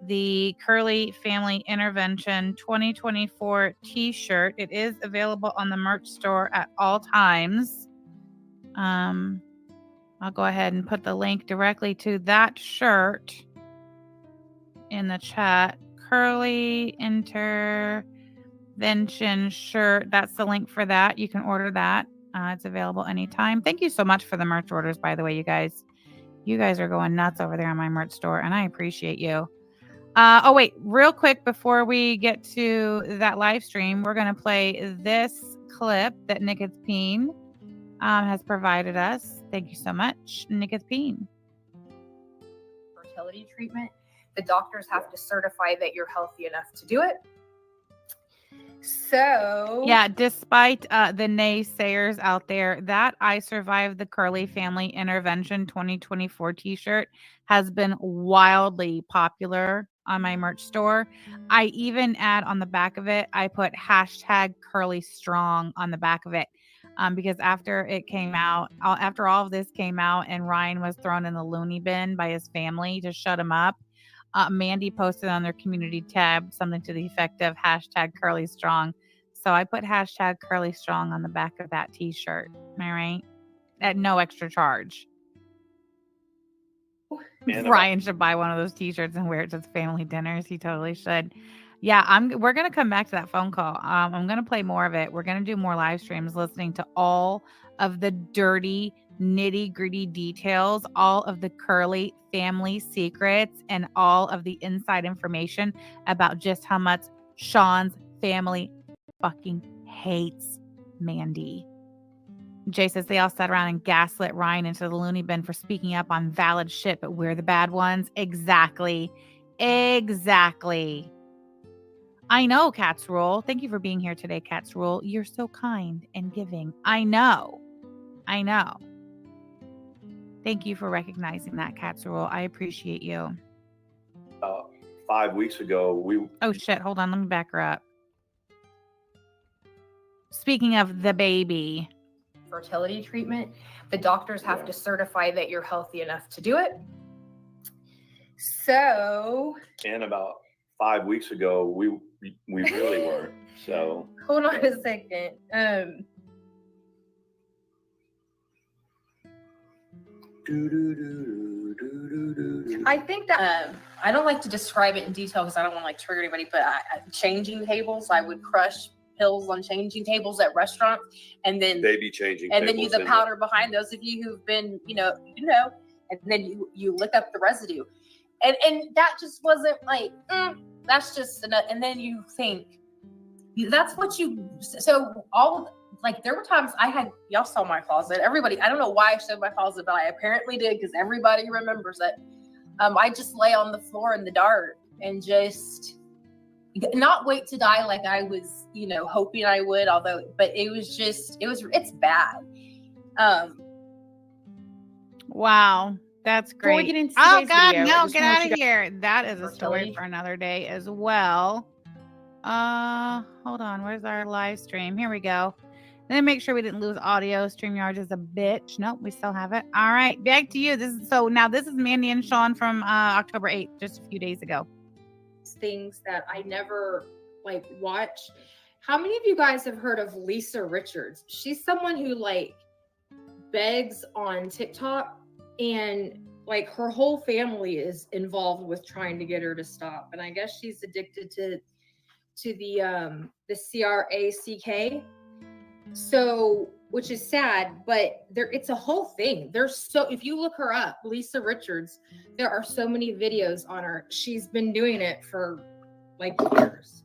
the Curley Family Intervention 2024 t-shirt. It is available on the merch store at all times. I'll go ahead and put the link directly to that shirt in the chat. Curly intervention shirt. That's the link for that. You can order that. It's available anytime. Thank you so much for the merch orders, by the way, you guys. You guys are going nuts over there on my merch store, and I appreciate you. Oh, wait, real quick before we get to that live stream, we're going to play this clip that Nicotine has provided us. Thank you so much, Nicotine. Fertility treatment. The doctors have to certify that you're healthy enough to do it. So yeah, despite the naysayers out there, that I Survived the Curly Family Intervention 2024 t-shirt has been wildly popular on my merch store. I even add on the back of it, I put hashtag Curly Strong on the back of it. Because after it came out, after all of this came out and Ryan was thrown in the loony bin by his family to shut him up, Mandy posted on their community tab something to the effect of hashtag Curly Strong. So I put hashtag Curly Strong on the back of that t-shirt. All right. At no extra charge. Ryan should buy one of those t-shirts and wear it to the family dinners. He totally should. Yeah, we're going to come back to that phone call. I'm going to play more of it. We're going to do more live streams listening to all of the dirty, nitty-gritty details, all of the Curly family secrets, and all of the inside information about just how much Sean's family fucking hates Mandy. Jay says they all sat around and gaslit Ryan into the loony bin for speaking up on valid shit, but we're the bad ones. Exactly. I know, Cats Rule. Thank you for being here today, Cats Rule. You're so kind and giving. I know. Thank you for recognizing that, Cats Rule. I appreciate you. 5 weeks ago, Oh, shit. Hold on. Let me back her up. Speaking of the baby. Fertility treatment. The doctors have to certify that you're healthy enough to do it. So. And about 5 weeks ago, we really weren't. So. Hold on a second. I think that I don't like to describe it in detail because I don't want to trigger anybody. But changing tables, I would crush pills on changing tables at restaurants, and then baby changing, and then use the powder behind. Those of you who've been, and then you lick up the residue, and that just wasn't like that's just enough. And then you think that's what you. So all like there were times I had, y'all saw my closet. Everybody, I don't know why I showed my closet, but I apparently did because everybody remembers it. I just lay on the floor in the dark and just not wait to die like I was, hoping I would, but it's bad. Wow. That's great. Before we get into God, video, no, get out of here. That is a story for another day as well. Hold on. Where's our live stream? Here we go. Then make sure we didn't lose audio. StreamYard is a bitch. Nope, we still have it. All right, back to you. This is Mandy and Sean from October 8th, just a few days ago. Things that I never watch. How many of you guys have heard of Lisa Richards? She's someone who begs on TikTok, and her whole family is involved with trying to get her to stop. And I guess she's addicted to the CRACK. So, which is sad, but it's a whole thing. If you look her up, Lisa Richards, there are so many videos on her. She's been doing it for years.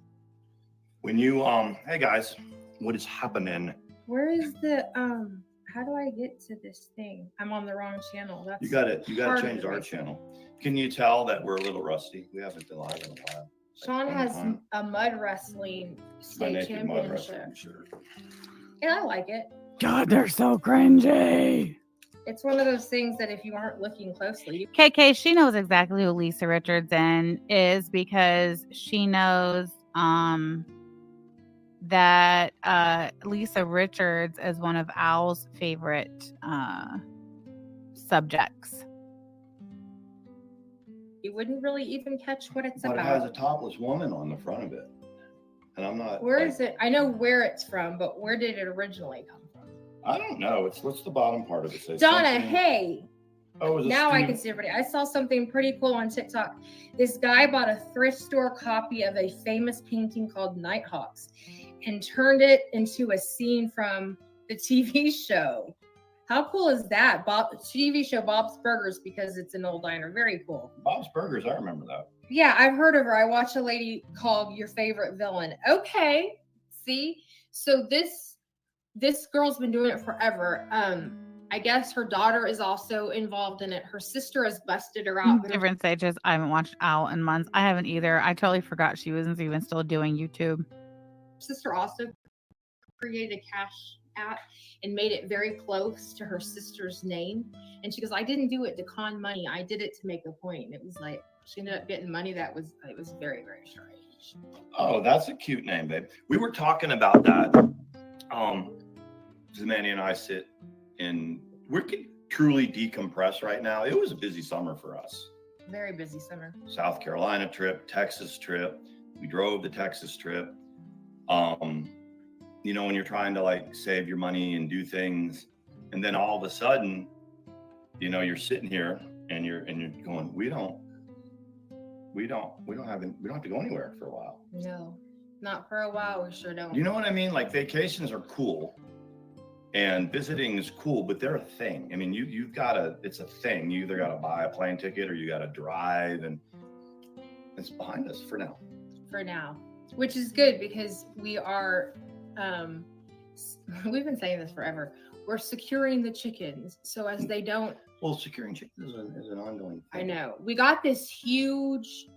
When you hey guys, what is happening? Where is the how do I get to this thing? I'm on the wrong channel. You gotta change our channel. Can you tell that we're a little rusty? We haven't been live in a while. Sean has a mud wrestling state championship. And I like it. God, they're so cringy. It's one of those things that if you aren't looking closely. KK, she knows exactly who Lisa Richards is because she knows that Lisa Richards is one of Al's favorite subjects. You wouldn't really even catch what it's about. But it has a topless woman on the front of it. And I'm not. Where is it? I know where it's from, but where did it originally come from? I don't know. What's the bottom part of it say? Donna, hey. Oh, it was a Now I student. can see everybody. I saw something pretty cool on TikTok. This guy bought a thrift store copy of a famous painting called Nighthawks and turned it into a scene from the TV show. How cool is that? TV show Bob's Burgers, because it's an old diner. Very cool. Bob's Burgers, I remember that. Yeah, I've heard of her. I watched a lady called Your Favorite Villain. Okay. See? So this girl's been doing it forever. I guess her daughter is also involved in it. Her sister has busted her out. Different stages. I haven't watched Owl in months. I haven't either. I totally forgot she wasn't even still doing YouTube. Her sister also created a cash app and made it very close to her sister's name. And she goes, I didn't do it to con money. I did it to make a point. And it was like, she ended up getting money it was very, very strange. Oh, that's a cute name, babe. We were talking about that. Mandy and I sit in, we could truly decompress right now. It was a busy summer for us. Very busy summer. South Carolina trip, Texas trip. We drove the Texas trip. You know, when you're trying to like save your money and do things, and then all of a sudden, you know, you're sitting here and you're going, we don't have to go anywhere for a while. No, not for a while. We sure don't. You know what I mean? Like vacations are cool and visiting is cool, but they're a thing. I mean, it's a thing. You either got to buy a plane ticket or you got to drive, and it's behind us for now. For now, which is good because we are, we've been saying this forever. We're securing the chickens. So as they don't. Well, securing chickens is an ongoing thing. I know. We got this huge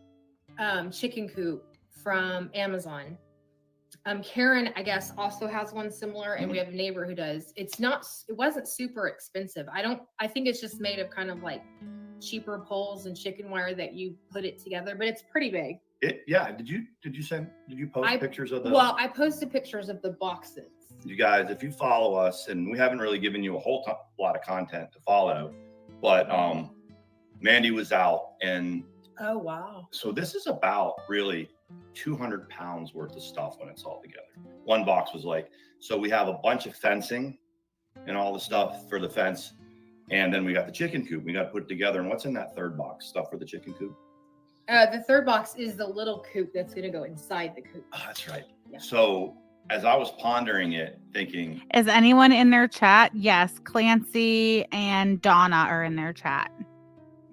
chicken coop from Amazon. Karen, I guess, also has one similar, and we have a neighbor who does. It wasn't super expensive. I think it's just made of kind of like cheaper poles and chicken wire that you put it together, but it's pretty big. Yeah. Did you post pictures of the? Well, I posted pictures of the boxes. You guys, if you follow us, and we haven't really given you a whole lot of content to follow, but Mandy was out, and oh wow. So this is about really 200 pounds worth of stuff when it's all together. One box was like, so we have a bunch of fencing and all the stuff for the fence, and then we got the chicken coop. We got to put it together. And what's in that third box? Stuff for the chicken coop? The third box is the little coop that's going to go inside the coop. Oh, that's right. Yeah. So as I was pondering it, thinking, is anyone in their chat? Yes, Clancy and Donna are in their chat.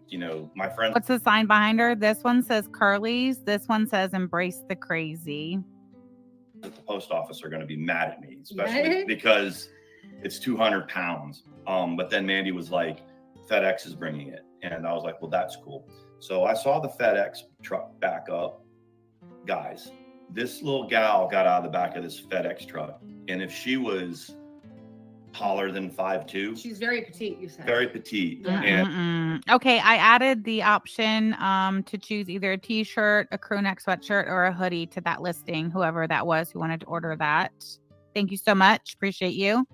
You know, my friend. What's the sign behind her? This one says Curly's. This one says Embrace the Crazy. The post office are going to be mad at me, especially because it's 200 pounds. But then Mandy was like, FedEx is bringing it. And I was like, well, that's cool. So I saw the FedEx truck back up. Guys, this little gal got out of the back of this FedEx truck. And if she was taller than 5'2", she's very petite, you said. Very petite. Yeah. And okay, I added the option to choose either a t-shirt, a crew neck sweatshirt, or a hoodie to that listing, whoever that was who wanted to order that. Thank you so much. Appreciate you.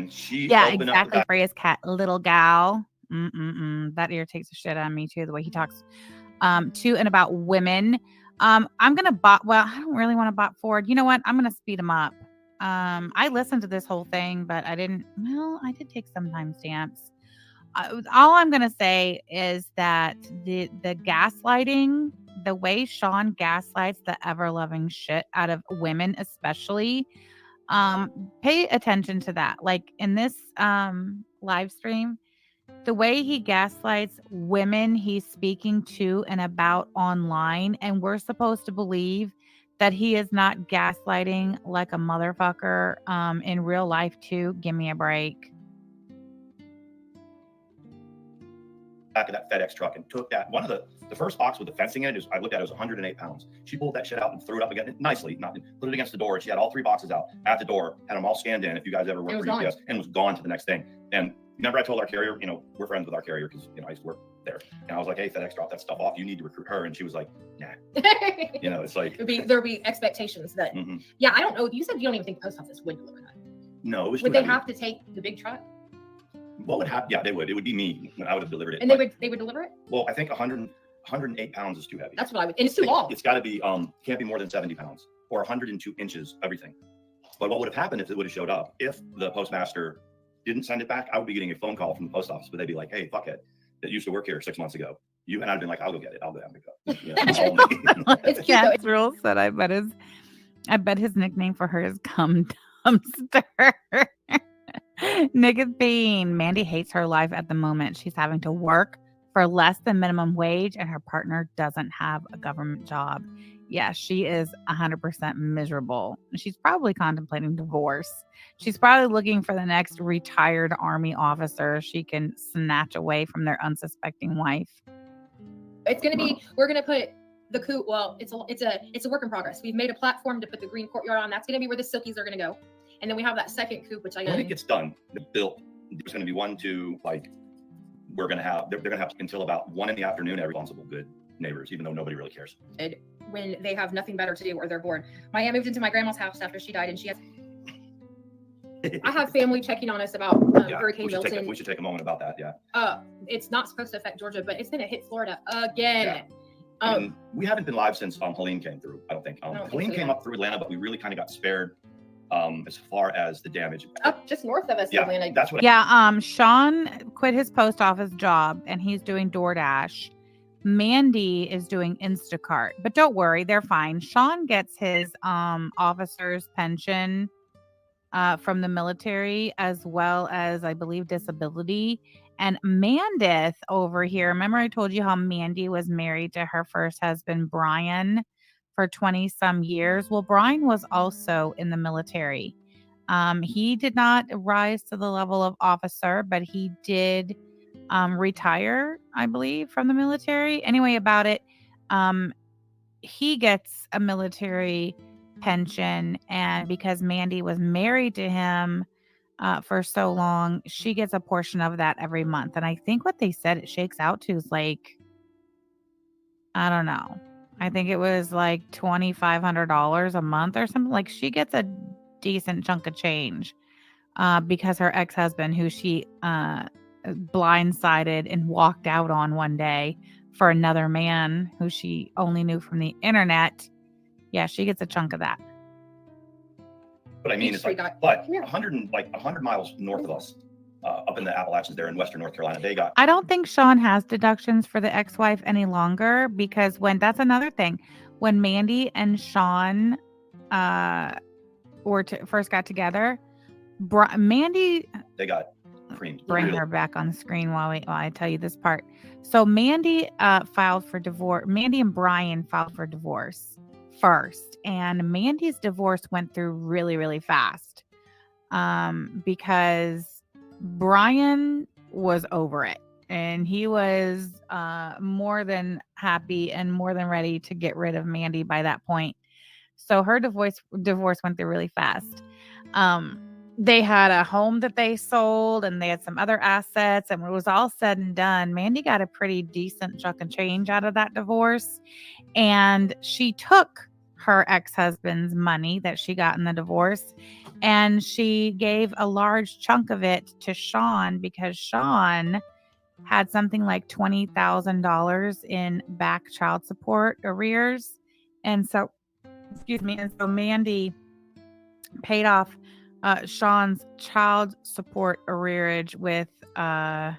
She exactly. Freya's cat, little gal. That irritates the shit out of me too, the way he talks to and about women. I'm gonna bot. Well, I don't really want to bot forward. You know what? I'm gonna speed him up. I listened to this whole thing, but I did take some timestamps. All I'm gonna say is that the gaslighting, the way Sean gaslights the ever-loving shit out of women, especially, pay attention to that. Like in this live stream, the way he gaslights women he's speaking to and about online, and we're supposed to believe that he is not gaslighting like a motherfucker in real life too. Give me a break. Back of that FedEx truck and took that one of the first box with the fencing in it. I looked at it, was 108 pounds. She pulled that shit out and threw it up again nicely, put it against the door. And she had all three boxes out at the door, had them all scanned in. If you guys ever worked for UPS, and was gone to the next thing. And remember, I told our carrier, you know, we're friends with our carrier because I used to work there. And I was like, hey, FedEx, drop that stuff off. You need to recruit her. And she was like, nah. You know, it's like there'd be expectations that. Yeah, I don't know. You said you don't even think the post office would deliver that. No, it was. Would they have to take the big truck? What would happen? Yeah, they would. It would be me. I would have delivered it. And they would deliver it? Well, I think 108 pounds is too heavy. That's what I would. And it's too long. It's got to be, can't be more than 70 pounds or 102 inches, everything. But what would have happened if it would have showed up? If the postmaster didn't send it back, I would be getting a phone call from the post office, but they'd be like, hey, fuck it. that used to work here 6 months ago. You and I'd been like, I'll go get it. I'll go have it go. You know, it's all me. It's cute though. Casserole said, I bet his nickname for her is Cum Dumpster. Nicotine. Mandy hates her life at the moment. She's having to work for less than minimum wage, and her partner doesn't have a government job. Yeah, she is 100% miserable. She's probably contemplating divorce. She's probably looking for the next retired Army officer she can snatch away from their unsuspecting wife. It's going to be, we're going to put the coop. Well, it's a work in progress. We've made a platform to put the green courtyard on. That's going to be where the silkies are going to go. And then we have that second coop, which when it gets done, built, there's going to be 1, 2, like they're going to have until about 1 PM every responsible, good neighbors, even though nobody really cares. When they have nothing better to do or they're bored. My aunt moved into my grandma's house after she died, and she has. I have family checking on us about Hurricane Milton. We should take a moment about that. Yeah. It's not supposed to affect Georgia, but it's going to hit Florida again. Yeah. And we haven't been live since Helene came through. I don't think. Helene came up through Atlanta, but we really kind of got spared as far as the damage. Up just north of us, yeah, Atlanta. That's what. Yeah. Sean quit his post office job and he's doing DoorDash. Mandy is doing Instacart, but don't worry, they're fine. Sean gets his officer's pension from the military, as well as, I believe, disability. And Mandith over here, remember I told you how Mandy was married to her first husband, Brian, for 20 some years? Well, Brian was also in the military. He did not rise to the level of officer, but he did retire, I believe, from the military. Anyway, about it, he gets a military pension, and because Mandy was married to him for so long, she gets a portion of that every month. And I think what they said it shakes out to is like, I don't know, I think it was like $2,500 a month or something. Like, she gets a decent chunk of change because her ex-husband, who she blindsided and walked out on one day for another man who she only knew from the internet. Yeah, she gets a chunk of that. But I mean, it's like, but 100 miles north of us, up in the Appalachians there in Western North Carolina, they got. I don't think Sean has deductions for the ex-wife any longer, because that's another thing. When Mandy and Sean first got together, Mandy. They got creamed. Bring her back on the screen while I tell you this part. So Mandy filed for divorce. Mandy and Brian filed for divorce first, and Mandy's divorce went through really, really fast because Brian was over it, and he was more than happy and more than ready to get rid of Mandy by that point. So her divorce went through really fast. They had a home that they sold, and they had some other assets. And when it was all said and done, Mandy got a pretty decent chunk of change out of that divorce. And she took her ex-husband's money that she got in the divorce, and she gave a large chunk of it to Sean, because Sean had something like $20,000 in back child support arrears. And so, Mandy paid off Sean's child support arrearage with her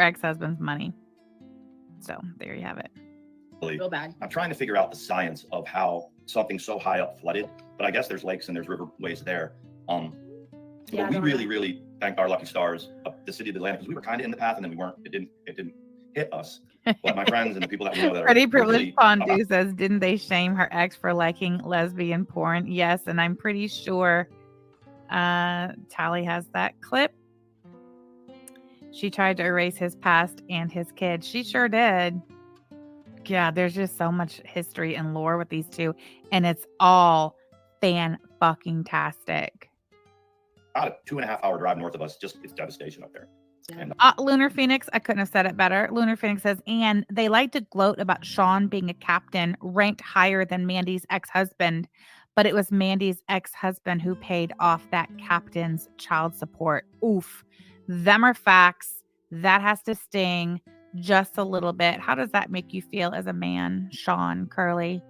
ex-husband's money. So there you have it. Real bad. I'm trying to figure out the science of how something so high up flooded, but I guess there's lakes and there's riverways there. But we really, really thank our lucky stars of the city of Atlanta, because we were kind of in the path and then we weren't. It didn't hit us. But my friends and the people that we know that Pretty are Privileged Fondue says, didn't they shame her ex for liking lesbian porn? Yes, and I'm pretty sure Tally has that clip. She tried to erase his past and his kids. She sure did. Yeah, there's just so much history and lore with these two, and it's all fan-fucking-tastic. About a 2.5 hour drive north of us, just it's devastation up there. And, Lunar Phoenix, I couldn't have said it better. Lunar Phoenix says, and they like to gloat about Sean being a captain ranked higher than Mandy's ex-husband, but it was Mandy's ex-husband who paid off that captain's child support. Oof. Them are facts. That has to sting just a little bit. How does that make you feel as a man, Sean Curley?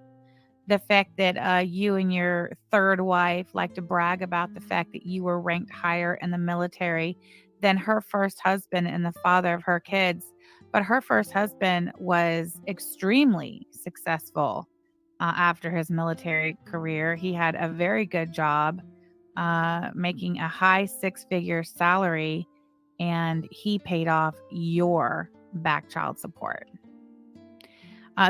The fact that you and your third wife like to brag about the fact that you were ranked higher in the military than her first husband and the father of her kids. But her first husband was extremely successful after his military career. He had a very good job, making a high six-figure salary, and he paid off your back child support.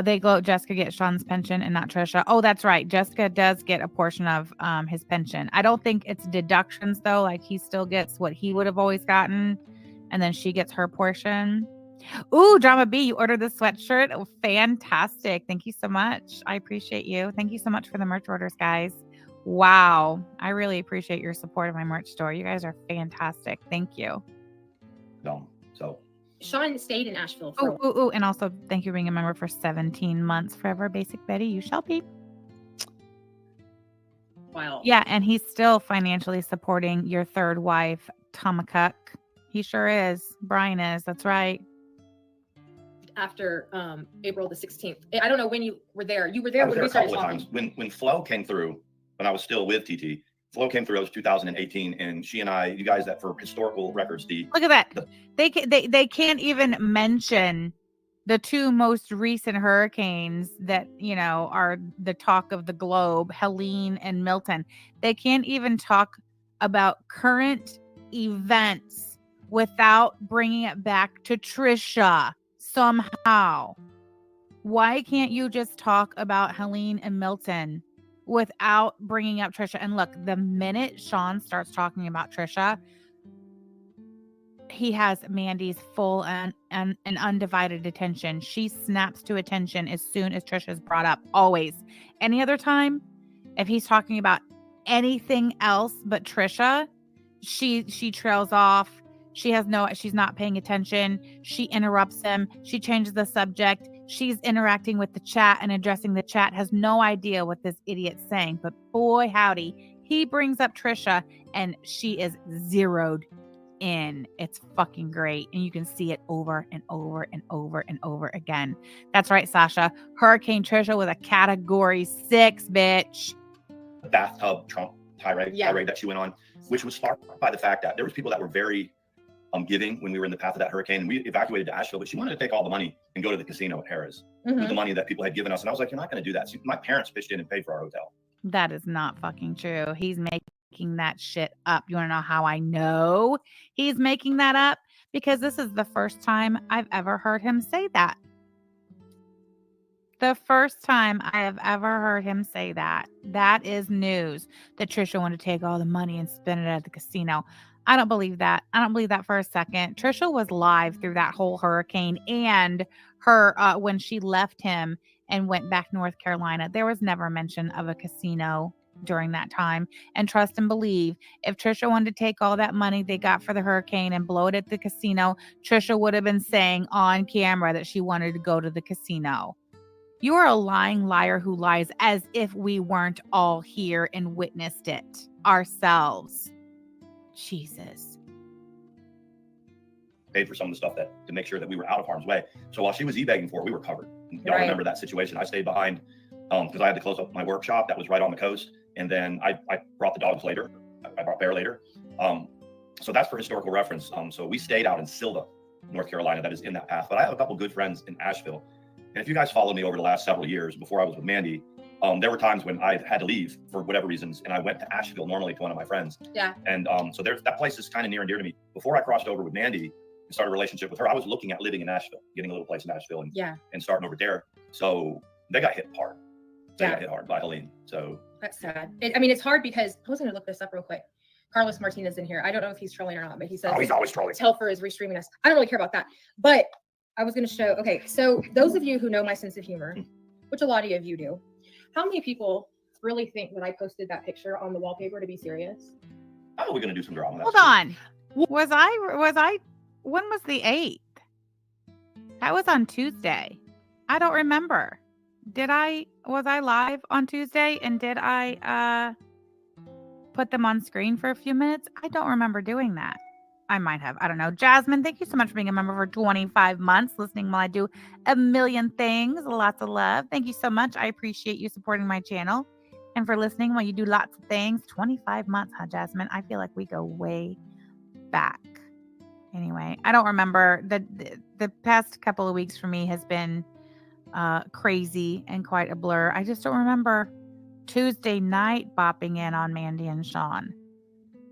They gloat Jessica gets Sean's pension and not Trisha. Oh, that's right. Jessica does get a portion of his pension. I don't think it's deductions, though. Like, he still gets what he would have always gotten, and then she gets her portion. Ooh, Drama B, you ordered this sweatshirt. Oh, fantastic. Thank you so much. I appreciate you. Thank you so much for the merch orders, guys. Wow. I really appreciate your support of my merch store. You guys are fantastic. Thank you. So Sean stayed in Asheville for Ooh. And also, thank you for being a member for 17 months. Forever Basic Betty, you shall be. Wow. Yeah, and he's still financially supporting your third wife, Tomakuk. He sure is. Brian is. That's right. After April the 16th. I don't know when you were there. You were there I was when there we a started couple of talking. times. When Flo came through, when I was still with TT, Flo came through. It was 2018, and she and I, you guys, that for historical records, look at that. They can't even mention the two most recent hurricanes that, you know, are the talk of the globe, Helene and Milton. They can't even talk about current events without bringing it back to Trisha somehow. Why can't you just talk about Helene and Milton without bringing up Trisha? And look, the minute Sean starts talking about Trisha, he has Mandy's full and undivided attention. She snaps to attention as soon as Trisha's brought up, always. Any other time, if he's talking about anything else but Trisha, she trails off. She's not paying attention. She interrupts him. She changes the subject. She's interacting with the chat and addressing the chat, has no idea what this idiot's saying. But boy, howdy, he brings up Trisha and she is zeroed in. It's fucking great. And you can see it over and over and over and over again. That's right, Sasha. Hurricane Trisha was a category 6, bitch. the bathtub Trump tirade that she went on, which was sparked by the fact that there was people that were very giving when we were in the path of that hurricane. And we evacuated to Asheville, but she wanted to take all the money and go to the casino at Harrah's with the money that people had given us. And I was like, you're not going to do that. So my parents pitched in and paid for our hotel. That is not fucking true. He's making that shit up. You want to know how I know he's making that up? Because this is the first time I've ever heard him say that. The first time I have ever heard him say that. That is news. That Trisha wanted to take all the money and spend it at the casino. I don't believe that. I don't believe that for a second. Trisha was live through that whole hurricane, and her when she left him and went back to North Carolina, there was never mention of a casino during that time. And trust and believe, if Trisha wanted to take all that money they got for the hurricane and blow it at the casino, Trisha would have been saying on camera that she wanted to go to the casino. You are a lying liar who lies as if we weren't all here and witnessed it ourselves. Jesus. Paid for some of the stuff to make sure that we were out of harm's way. So while she was e-begging for it, we were covered. Y'all remember that situation. I stayed behind because I had to close up my workshop that was right on the coast. And then I brought the dogs later. I brought Bear later. So that's for historical reference. So we stayed out in Silva, North Carolina, that is in that path. But I have a couple good friends in Asheville. And if you guys followed me over the last several years before I was with Mandy, there were times when I had to leave for whatever reasons, and I went to Asheville normally to one of my friends. Yeah. And so that place is kind of near and dear to me. Before I crossed over with Mandy and started a relationship with her, I was looking at living in Asheville, getting a little place in Asheville, and starting over there. So they got hit hard. They got hit hard by Helene. So that's sad. It's hard because I was going to look this up real quick. Carlos Martinez in here. I don't know if he's trolling or not, but he says he's always trolling. Telfer is restreaming us. I don't really care about that, but I was going to show. Okay, so those of you who know my sense of humor, which a lot of you do, how many people really think that I posted that picture on the wallpaper to be serious? How are we going to do some drama? Hold on. Was I? When was the 8th? That was on Tuesday. I don't remember. Was I live on Tuesday and did I put them on screen for a few minutes? I don't remember doing that. I might have. I don't know. Jasmine, thank you so much for being a member for 25 months, listening while I do a million things. Lots of love. Thank you so much. I appreciate you supporting my channel and for listening while you do lots of things. 25 months, huh, Jasmine? I feel like we go way back. Anyway, I don't remember. The past couple of weeks for me has been crazy and quite a blur. I just don't remember Tuesday night bopping in on Mandy and Sean.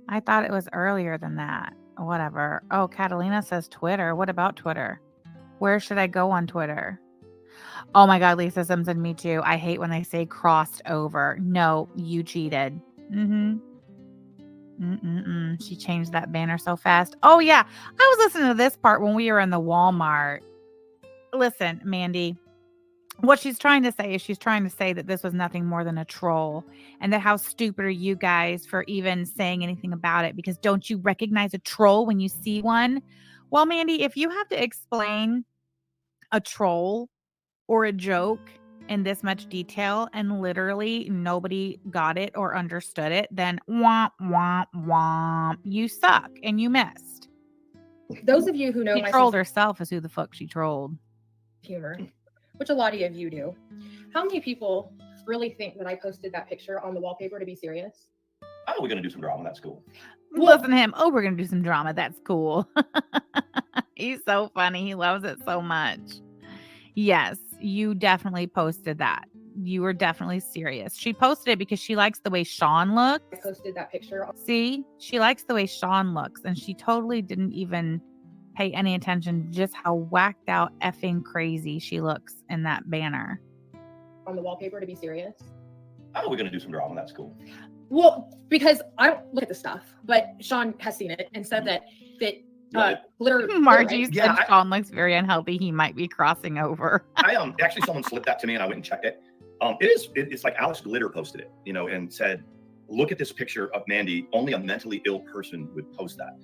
I thought it was earlier than that. Whatever. Oh, Catalina says Twitter. What about Twitter? Where should I go on Twitter? Oh my God, Lisa Simpson, me too. I hate when they say crossed over. No, you cheated. She changed that banner so fast. Oh yeah, I was listening to this part when we were in the Walmart. Listen, Mandy, what she's trying to say is she's trying to say that this was nothing more than a troll, and that how stupid are you guys for even saying anything about it, because don't you recognize a troll when you see one? Well, Mandy, if you have to explain a troll or a joke in this much detail and literally nobody got it or understood it, then womp, womp, womp. You suck and you missed. Those of you who know she my trolled herself is who the fuck she trolled. Humor, which a lot of you do. How many people really think that I posted that picture on the wallpaper to be serious? Oh, we're going to do some drama. That's cool. Listen to him. Oh, we're going to do some drama. That's cool. He's so funny. He loves it so much. Yes, you definitely posted that. You were definitely serious. She posted it because she likes the way Sean looks. I posted that picture. See, she likes the way Sean looks, and she totally didn't even pay any attention to just how whacked out effing crazy she looks in that banner. On the wallpaper to be serious. Oh, we're going to do some drama. That's cool. Well, because I don't look at the stuff, but Sean has seen it and said that glitter. Margie right? said Sean looks very unhealthy. He might be crossing over. I actually, someone slipped that to me and I went and checked it. It's like Alex Glitter posted it, and said, look at this picture of Mandy. Only a mentally ill person would post that.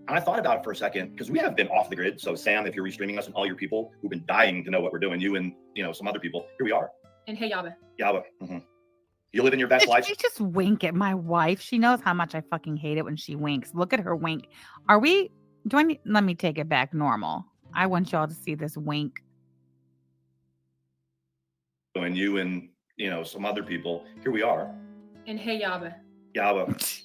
And I thought about it for a second, because we have been off the grid. So Sam, if you're restreaming us, and all your people who've been dying to know what we're doing, you and some other people, here we are. And hey, Yaba. Mm-hmm. You live in your best life. She just wink at my wife. She knows how much I fucking hate it when she winks. Look at her wink. Let me take it back normal. I want y'all to see this wink. And you and, some other people, here we are. And hey, Yaba. Yaba.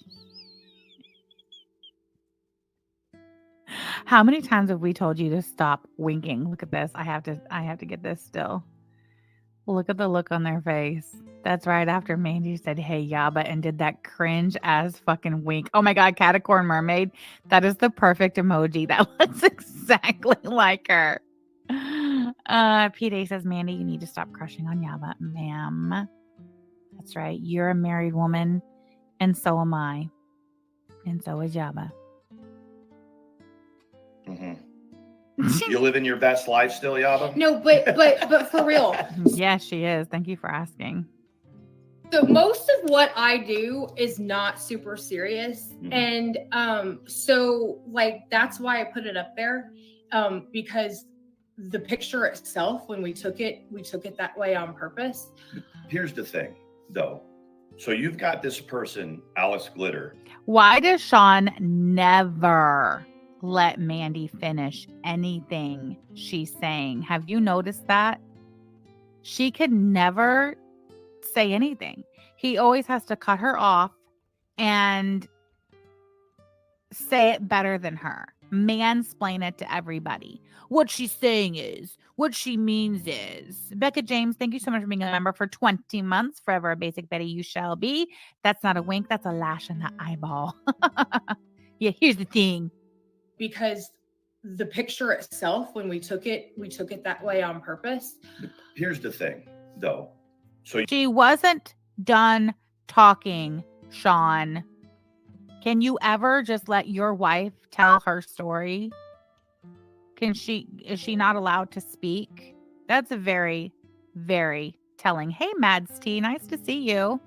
How many times have we told you to stop winking? Look at this. I have to get this still. Look at the look on their face. That's right after Mandy said, hey, Yaba, and did that cringe as fucking wink. Oh my God, Catacorn Mermaid. That is the perfect emoji. That looks exactly like her. P-Day says, Mandy, you need to stop crushing on Yaba. Ma'am. That's right. You're a married woman, and so am I. And so is Yaba. Mm-hmm. You live in your best life still, Yaba? No, but for real. Yeah, she is. Thank you for asking. So most of what I do is not super serious. Mm-hmm. And so like that's why I put it up there. Because the picture itself, when we took it that way on purpose. Here's the thing, though. So you've got this person, Alice Glitter. Why does Sean never let Mandy finish anything she's saying? Have you noticed that? She could never say anything. He always has to cut her off and say it better than her. Mansplain it to everybody. What she's saying is, what she means is. Becca James, thank you so much for being a member for 20 months. Forever a basic Betty you shall be. That's not a wink. That's a lash in the eyeball. Yeah, here's the thing. Because the picture itself, when we took it that way on purpose. Here's the thing, though. So she wasn't done talking, Sean. Can you ever just let your wife tell her story? Is she not allowed to speak? That's a very, very telling. Hey, Mads T, nice to see you.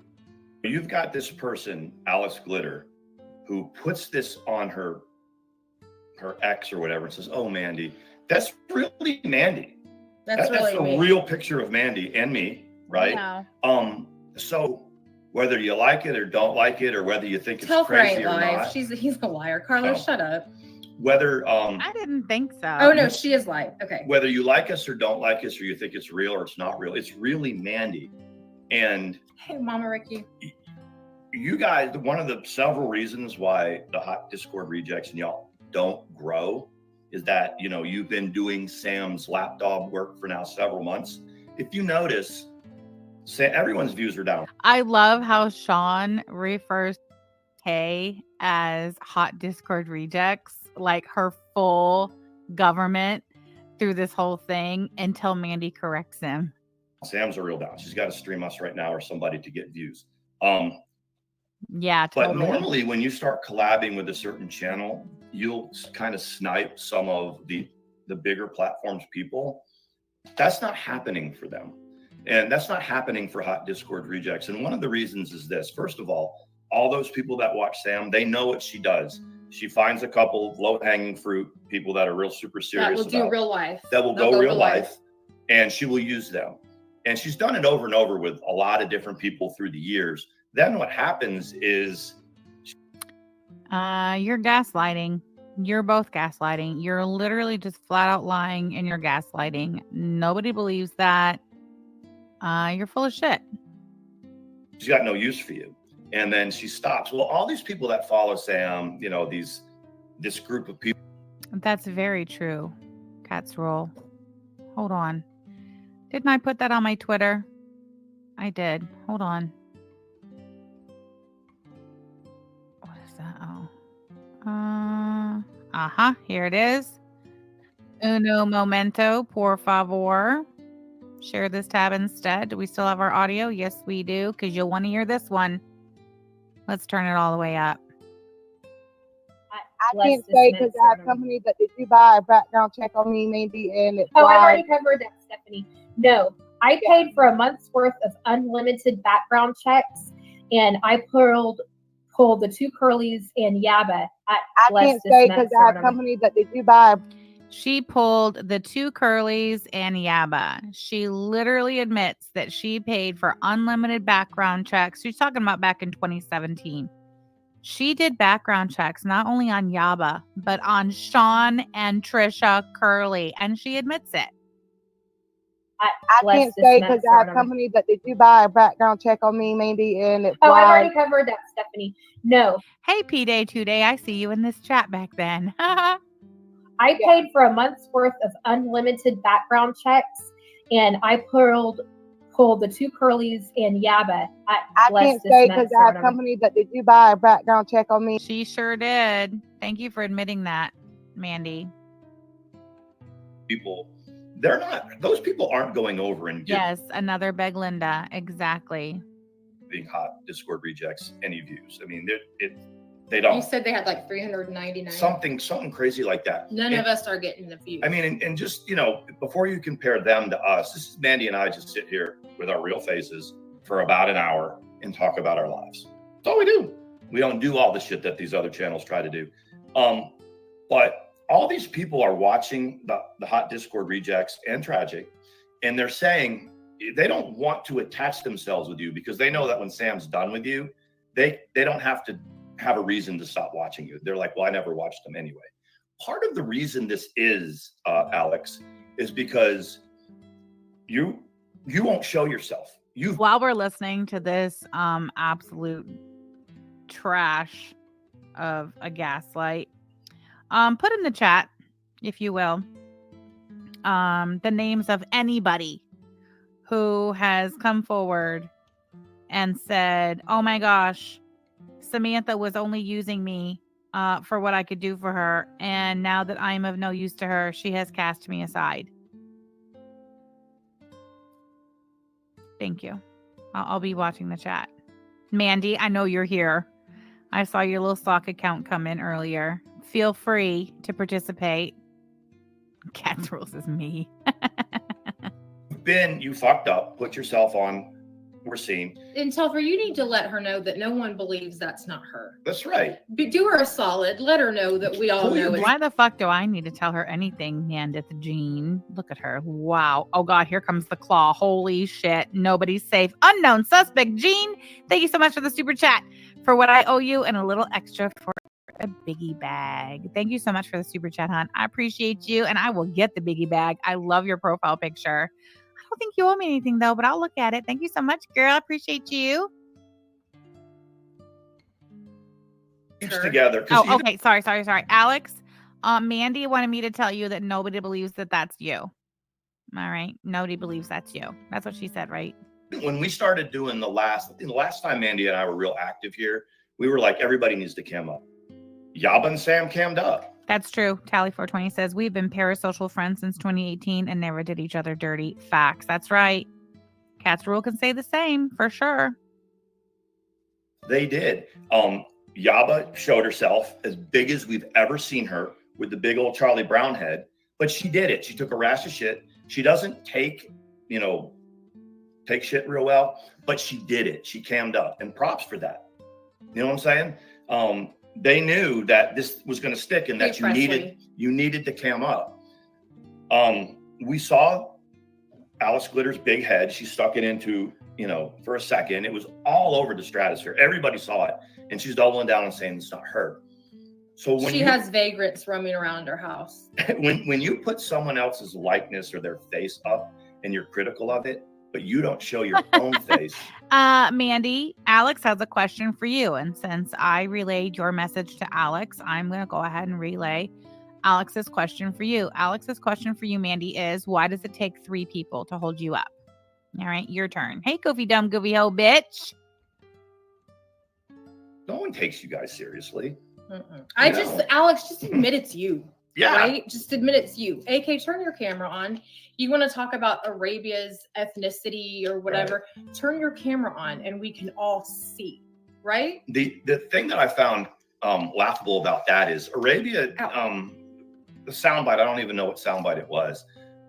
You've got this person, Alice Glitter, who puts this on her ex or whatever and says, oh, Mandy, that's really Mandy. That's a real picture of Mandy and me, right? Yeah. So whether you like it or don't like it, or whether you think it's crazy or not. He's a liar. Carlos, shut up. Whether I didn't think so. Oh no, she is lying. Okay. Whether you like us or don't like us, or you think it's real or it's not real, it's really Mandy. And hey, Mama Ricky. You guys, one of the several reasons why the Hot Discord rejects and y'all don't grow is that, you know, you've been doing Sam's lapdog work for now several months. If you notice, everyone's views are down. I love how Sean refers to Kay as hot Discord rejects, like her full government through this whole thing, until Mandy corrects him. Sam's a real down. She's got to stream us right now or somebody to get views. Yeah, totally. But normally when you start collabing with a certain channel, you'll kind of snipe some of the bigger platforms people. That's not happening for them. And that's not happening for hot Discord rejects. And one of the reasons is this. First of all those people that watch Sam, they know what she does. She finds a couple of low-hanging fruit people that are real super serious. That will do real life. That will go real life. And she will use them. And she's done it over and over with a lot of different people through the years. Then what happens is... You're gaslighting. You're both gaslighting. You're literally just flat out lying and you're gaslighting. Nobody believes that. You're full of shit. She's got no use for you. And then she stops. Well, all these people that follow Sam, you know, this group of people. That's very true. Cats roll. Hold on. Didn't I put that on my Twitter? I did. Hold on. What is that? Oh. Here it is. Uno momento, por favor. Share this tab instead. Do we still have our audio? Yes, we do, because you'll want to hear this one. Let's turn it all the way up. I can't say because I have companies that did you buy a background check on me, maybe, and it's I've already covered that, Stephanie. No, I paid for a month's worth of unlimited background checks, and I pulled the two curlies and Yaba. I can't say because I have companies that did you buy. She pulled the two curlies and Yaba. She literally admits that she paid for unlimited background checks. She's talking about back in 2017. She did background checks not only on Yaba, but on Sean and Trisha Curly, and she admits it. I can't say because I have companies that did you buy a background check on me, maybe, and it's I've already covered that, Stephanie. No. Hey, P-Day 2-Day, I see you in this chat back then. I paid for a month's worth of unlimited background checks, and I pulled the two curlies and Yaba. I can't say because I have companies that did you buy a background check on me. She sure did. Thank you for admitting that, Mandy. People, those people aren't going over and yes, another Beg Linda. Exactly. Being hot Discord rejects any views. I mean, they don't. You said they had like 399. Something crazy like that. None of us are getting the views. I mean, and just, you know, before you compare them to us, this is Mandy and I just sit here with our real faces for about an hour and talk about our lives. That's all we do. We don't do all the shit that these other channels try to do. But all these people are watching the hot Discord rejects and Tragic, and they're saying they don't want to attach themselves with you because they know that when Sam's done with you, they don't have to have a reason to stop watching you. They're like, well, I never watched them anyway. Part of the reason this is, Alex, is because you won't show yourself. While we're listening to this absolute trash of a gaslight, put in the chat, if you will, the names of anybody who has come forward and said, oh my gosh, Samantha was only using me for what I could do for her, and now that I'm of no use to her, she has cast me aside. Thank you. I'll be watching the chat. Mandy, I know you're here. I saw your little sock account come in earlier. Feel free to participate. Cats rules is me. Ben, you fucked up. Put yourself on. We're seeing. And Telfer, you need to let her know that no one believes that's not her. That's right. Do her a solid. Let her know that we all know it. Why the fuck do I need to tell her anything, Mandith Jean? Look at her. Wow. Oh God, here comes the claw. Holy shit. Nobody's safe. Unknown suspect. Jean, thank you so much for the super chat, for what I owe you, and a little extra for a biggie bag. Thank you so much for the super chat, hon. I appreciate you, and I will get the biggie bag. I love your profile picture. I don't think you owe me anything though, but I'll look at it. Thank you so much, girl. I appreciate you. Together. Oh, okay. Sorry. Alex, Mandy wanted me to tell you that nobody believes that that's you. All right. Nobody believes that's you. That's what she said, right? When we started doing the last time Mandy and I were real active here, we were like, everybody needs to cam up. Yaba and Sam cammed up. That's true. Tally420 says, we've been parasocial friends since 2018 and never did each other dirty. Facts. That's right. Cat's Rule can say the same for sure. They did. Yaba showed herself as big as we've ever seen her with the big old Charlie Brown head, but she did it. She took a rash of shit. She doesn't take shit real well, but she did it. She cammed up, and props for that. You know what I'm saying? They knew that this was going to stick and that you needed to cam up. We saw Alex Glitter's big head. She stuck it into, for a second. It was all over the stratosphere. Everybody saw it. And she's doubling down and saying it's not her. So when she has vagrants roaming around her house. When you put someone else's likeness or their face up and you're critical of it, but you don't show your own face. Mandy, Alex has a question for you. And since I relayed your message to Alex, I'm going to go ahead and relay Alex's question for you. Alex's question for you, Mandy, is why does it take 3 people to hold you up? All right, your turn. Hey, goofy, dumb, goofy, ho, bitch. No one takes you guys seriously. Alex, just admit it's you. Yeah. Right? Just admit it's you. AK, turn your camera on. You want to talk about Arabia's ethnicity or whatever, right. Turn your camera on and we can all see, right? The thing that I found laughable about that is Arabia, the soundbite, I don't even know what soundbite it was,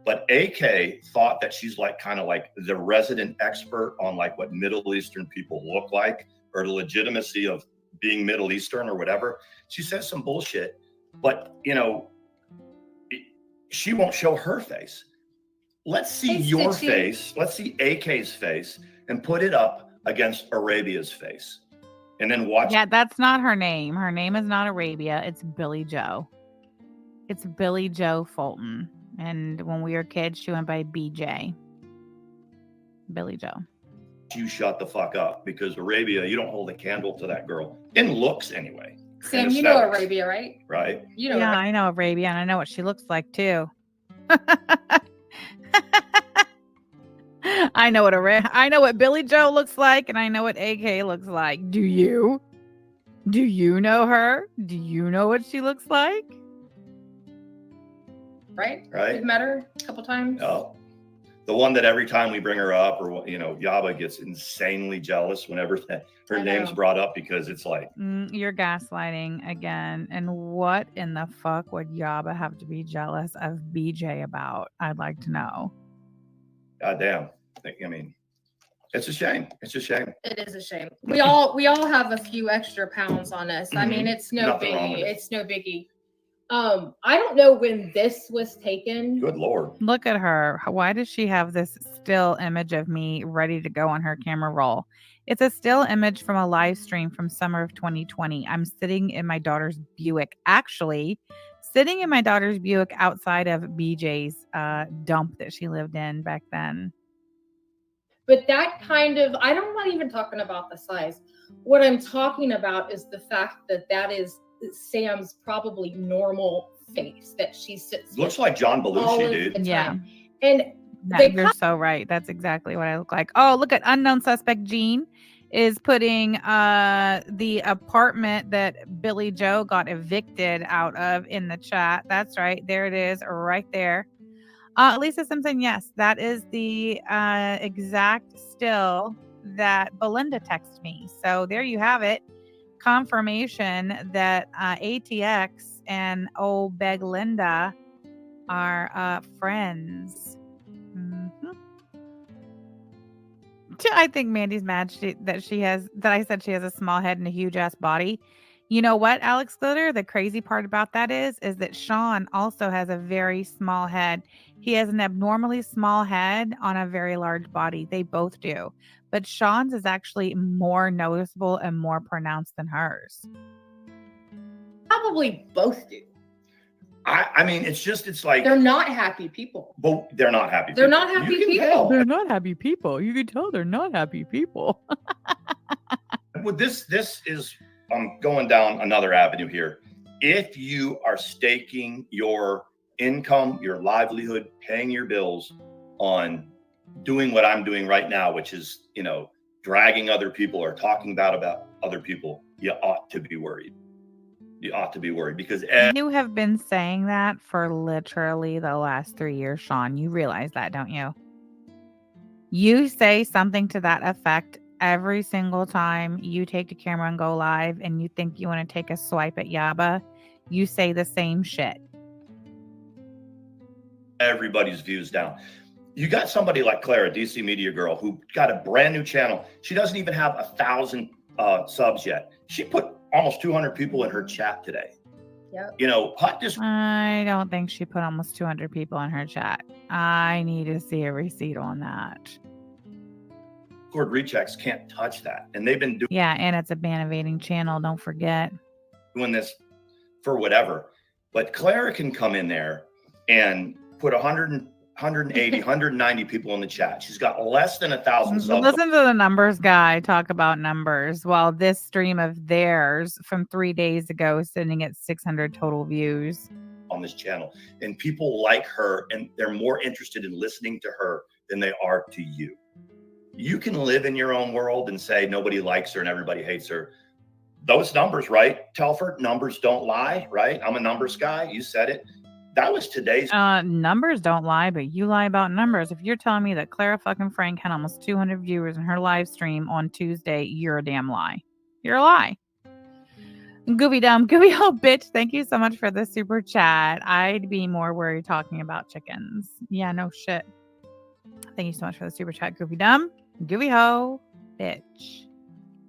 but AK thought that she's kind of like the resident expert on what Middle Eastern people look like, or the legitimacy of being Middle Eastern or whatever. She says some bullshit, but she won't show her face. Let's see your face. Let's see AK's face and put it up against Arabia's face. And then watch. Yeah, that's not her name. Her name is not Arabia. It's Billy Joe. It's Billy Joe Fulton. And when we were kids, she went by BJ. Billy Joe. You shut the fuck up, because Arabia, you don't hold a candle to that girl. In looks, anyway. Sam, you know Arabia, right? Right. You know. Yeah, I know Arabia, and I know what she looks like too. I know what Billy Joe looks like, and I know what AK looks like. Do you? Do you know her? Do you know what she looks like? Right. Right. You've met her a couple times. Oh. The one that every time we bring her up, or Yaba gets insanely jealous whenever her name's brought up, because it's like you're gaslighting again. And what in the fuck would Yaba have to be jealous of BJ about? I'd like to know. God damn. I mean, it's a shame. It's a shame. It is a shame. We all have a few extra pounds on us. I mean, it's no biggie. It's no biggie. I don't know when this was taken. Good Lord. Look at her. Why does she have this still image of me ready to go on her camera roll? It's a still image from a live stream from summer of 2020. I'm sitting in my daughter's Buick. Actually, sitting in my daughter's Buick outside of BJ's dump that she lived in back then. But that kind of, I'm not even talking about the size. What I'm talking about is the fact that is Sam's probably normal face that she sits. Looks like John Belushi, dude. Yeah. And you're so right. That's exactly what I look like. Oh, look at unknown suspect Gene is putting the apartment that Billy Joe got evicted out of in the chat. That's right. There it is right there. Lisa Simpson, yes, that is the exact still that Belinda texted me. So there you have it. Confirmation that ATX and old Beg Linda are friends. Mm-hmm. I think Mandy's mad that I said she has a small head and a huge ass body. You know what, Alex Glitter? The crazy part about that is that Sean also has a very small head. He has an abnormally small head on a very large body. They both do. But Sean's is actually more noticeable and more pronounced than hers. Probably both do. I mean, it's like they're not happy people. But they're not happy. They're not happy people. They're not happy people. You can tell they're not happy people. Well, this is going down another avenue here. if you are staking your income, your livelihood, paying your bills on doing what I'm doing right now, which is, dragging other people or talking about other people, you ought to be worried. You ought to be worried because you have been saying that for literally the last 3 years, Sean. You realize that, don't you? You say something to that effect every single time you take the camera and go live and you think you want to take a swipe at Yaba. You say the same shit. Everybody's views down. You got somebody like Clara, DC Media Girl, who got a brand new channel. She doesn't even have 1,000 subs yet. She put almost 200 people in her chat today. Yep. I don't think she put almost 200 people in her chat. I need to see a receipt on that. Discord rechecks can't touch that. And they've been doing and it's a ban evading channel, don't forget. Doing this for whatever. But Clara can come in there and put 180, 190 people in the chat. She's got less than 1,000 subs. Listen to the numbers guy talk about numbers while this stream of theirs from 3 days ago is sitting at 600 total views on this channel. And people like her, and they're more interested in listening to her than they are to you. You can live in your own world and say nobody likes her and everybody hates her. Those numbers, right, Telford? Numbers don't lie, right? I'm a numbers guy. You said it. That was today's. Numbers don't lie, but you lie about numbers. If you're telling me that Clara fucking Frank had almost 200 viewers in her live stream on Tuesday, you're a damn lie. You're a lie. Gooby ho bitch. Thank you so much for the super chat. I'd be more worried talking about chickens. Yeah, no shit. Thank you so much for the super chat, Gooby ho bitch.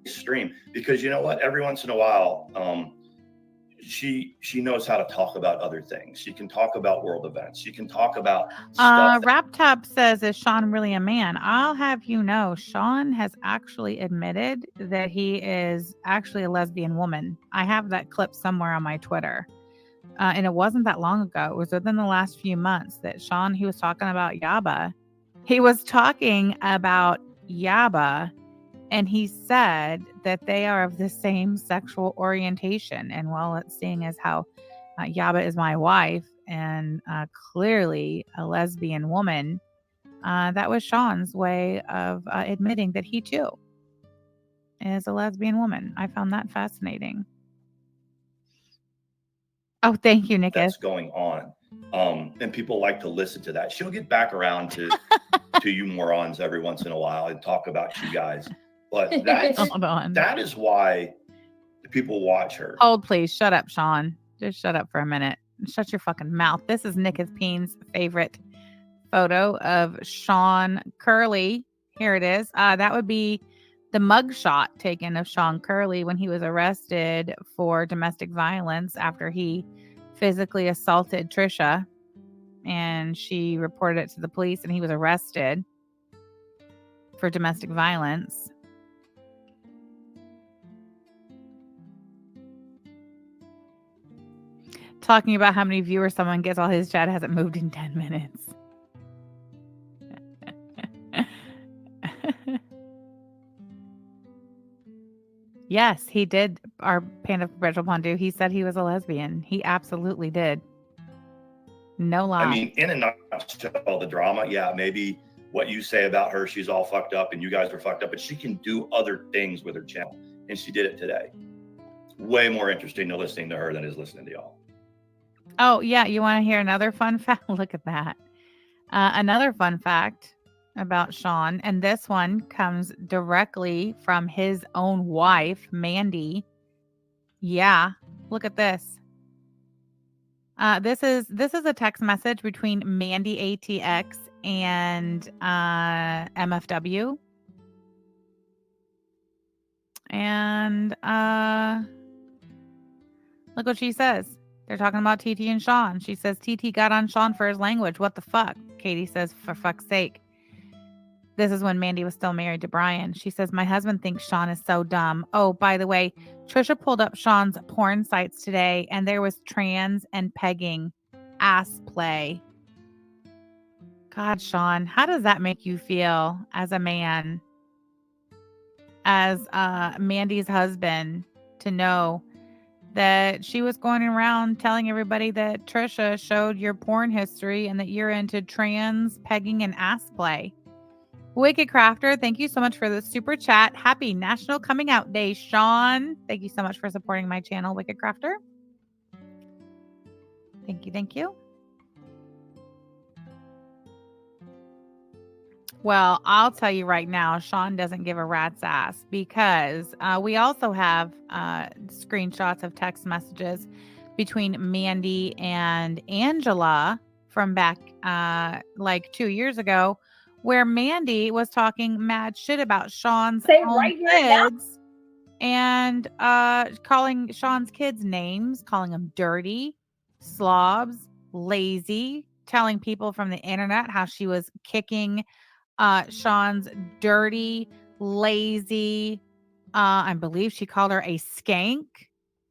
Stream, because you know what? Every once in a while, she knows how to talk about other things. She can talk about world events. She can talk about stuff. Raptop says, is Sean really a man? I'll have you know, Sean has actually admitted that he is actually a lesbian woman. I have that clip somewhere on my Twitter. And it wasn't that long ago. It was within the last few months that Sean, he was talking about Yaba. He was talking about Yaba. And he said that they are of the same sexual orientation. And while it's seeing as how Yaba is my wife and clearly a lesbian woman, that was Sean's way of admitting that he too is a lesbian woman. I found that fascinating. Oh, thank you, Nick. That's going on. And people like to listen to that. She'll get back around to you morons every once in a while and talk about you guys. But that is why people watch her. Hold, please. Shut up, Sean. Just shut up for a minute. Shut your fucking mouth. This is Nick Peen's favorite photo of Sean Curley. Here it is. That would be the mugshot taken of Sean Curley when he was arrested for domestic violence after he physically assaulted Trisha. And she reported it to the police and he was arrested for domestic violence. Talking about how many viewers someone gets while his chat hasn't moved in 10 minutes. Yes, he did. Our Panda Perpetual Pondu. He said he was a lesbian. He absolutely did. No lie. I mean, in a nutshell, the drama, yeah, maybe what you say about her, she's all fucked up and you guys are fucked up, but she can do other things with her channel. And she did it today. Way more interesting to listening to her than is listening to y'all. Oh, yeah. You want to hear another fun fact? Look at that. Another fun fact about Sean. And this one comes directly from his own wife, Mandy. Yeah. Look at this. This is a text message between Mandy ATX and MFW. And look what she says. They're talking about TT and Sean. She says, TT got on Sean for his language. What the fuck? Katie says, for fuck's sake. This is when Mandy was still married to Brian. She says, my husband thinks Sean is so dumb. Oh, by the way, Trisha pulled up Sean's porn sites today, and there was trans and pegging ass play. God, Sean, how does that make you feel as a man, as Mandy's husband, to know that she was going around telling everybody that Trisha showed your porn history and that you're into trans, pegging, and ass play. Wicked Crafter, thank you so much for the super chat. Happy National Coming Out Day, Sean. Thank you so much for supporting my channel, Wicked Crafter. Thank you, thank you. Well, I'll tell you right now, Sean doesn't give a rat's ass because we also have screenshots of text messages between Mandy and Angela from back like 2 years ago, where Mandy was talking mad shit about Sean's own kids and calling Sean's kids names, calling them dirty, slobs, lazy, telling people from the internet how she was kicking Sean's dirty, lazy, I believe she called her a skank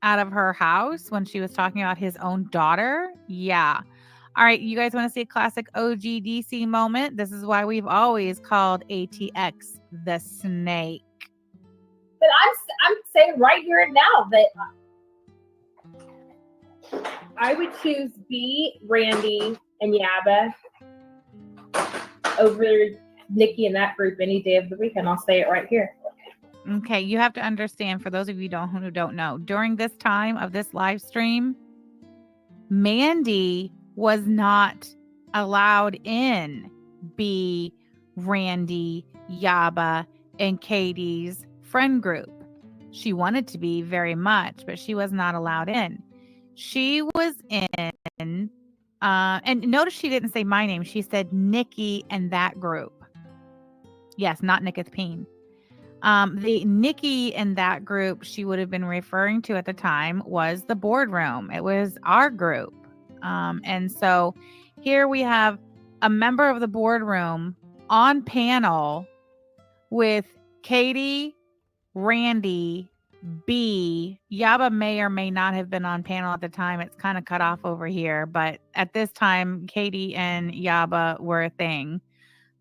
out of her house when she was talking about his own daughter. Yeah. All right, you guys want to see a classic OGDC moment? This is why we've always called ATX the snake. But I'm saying right here and now that I would choose B, Randy, and Yaba over Nikki and that group any day of the week, and I'll say it right here. Okay, you have to understand, for those of you who don't know, during this time of this live stream, Mandy was not allowed in B, Randy, Yaba, and Katie's friend group. She wanted to be very much, but she was not allowed in. She was in, and notice she didn't say my name. She said Nikki and that group. Yes, not Nicketh Peen. The Nikki in that group she would have been referring to at the time was the boardroom. It was our group. And so here we have a member of the boardroom on panel with Katie, Randy, B. Yaba may or may not have been on panel at the time. It's kind of cut off over here. But at this time, Katie and Yaba were a thing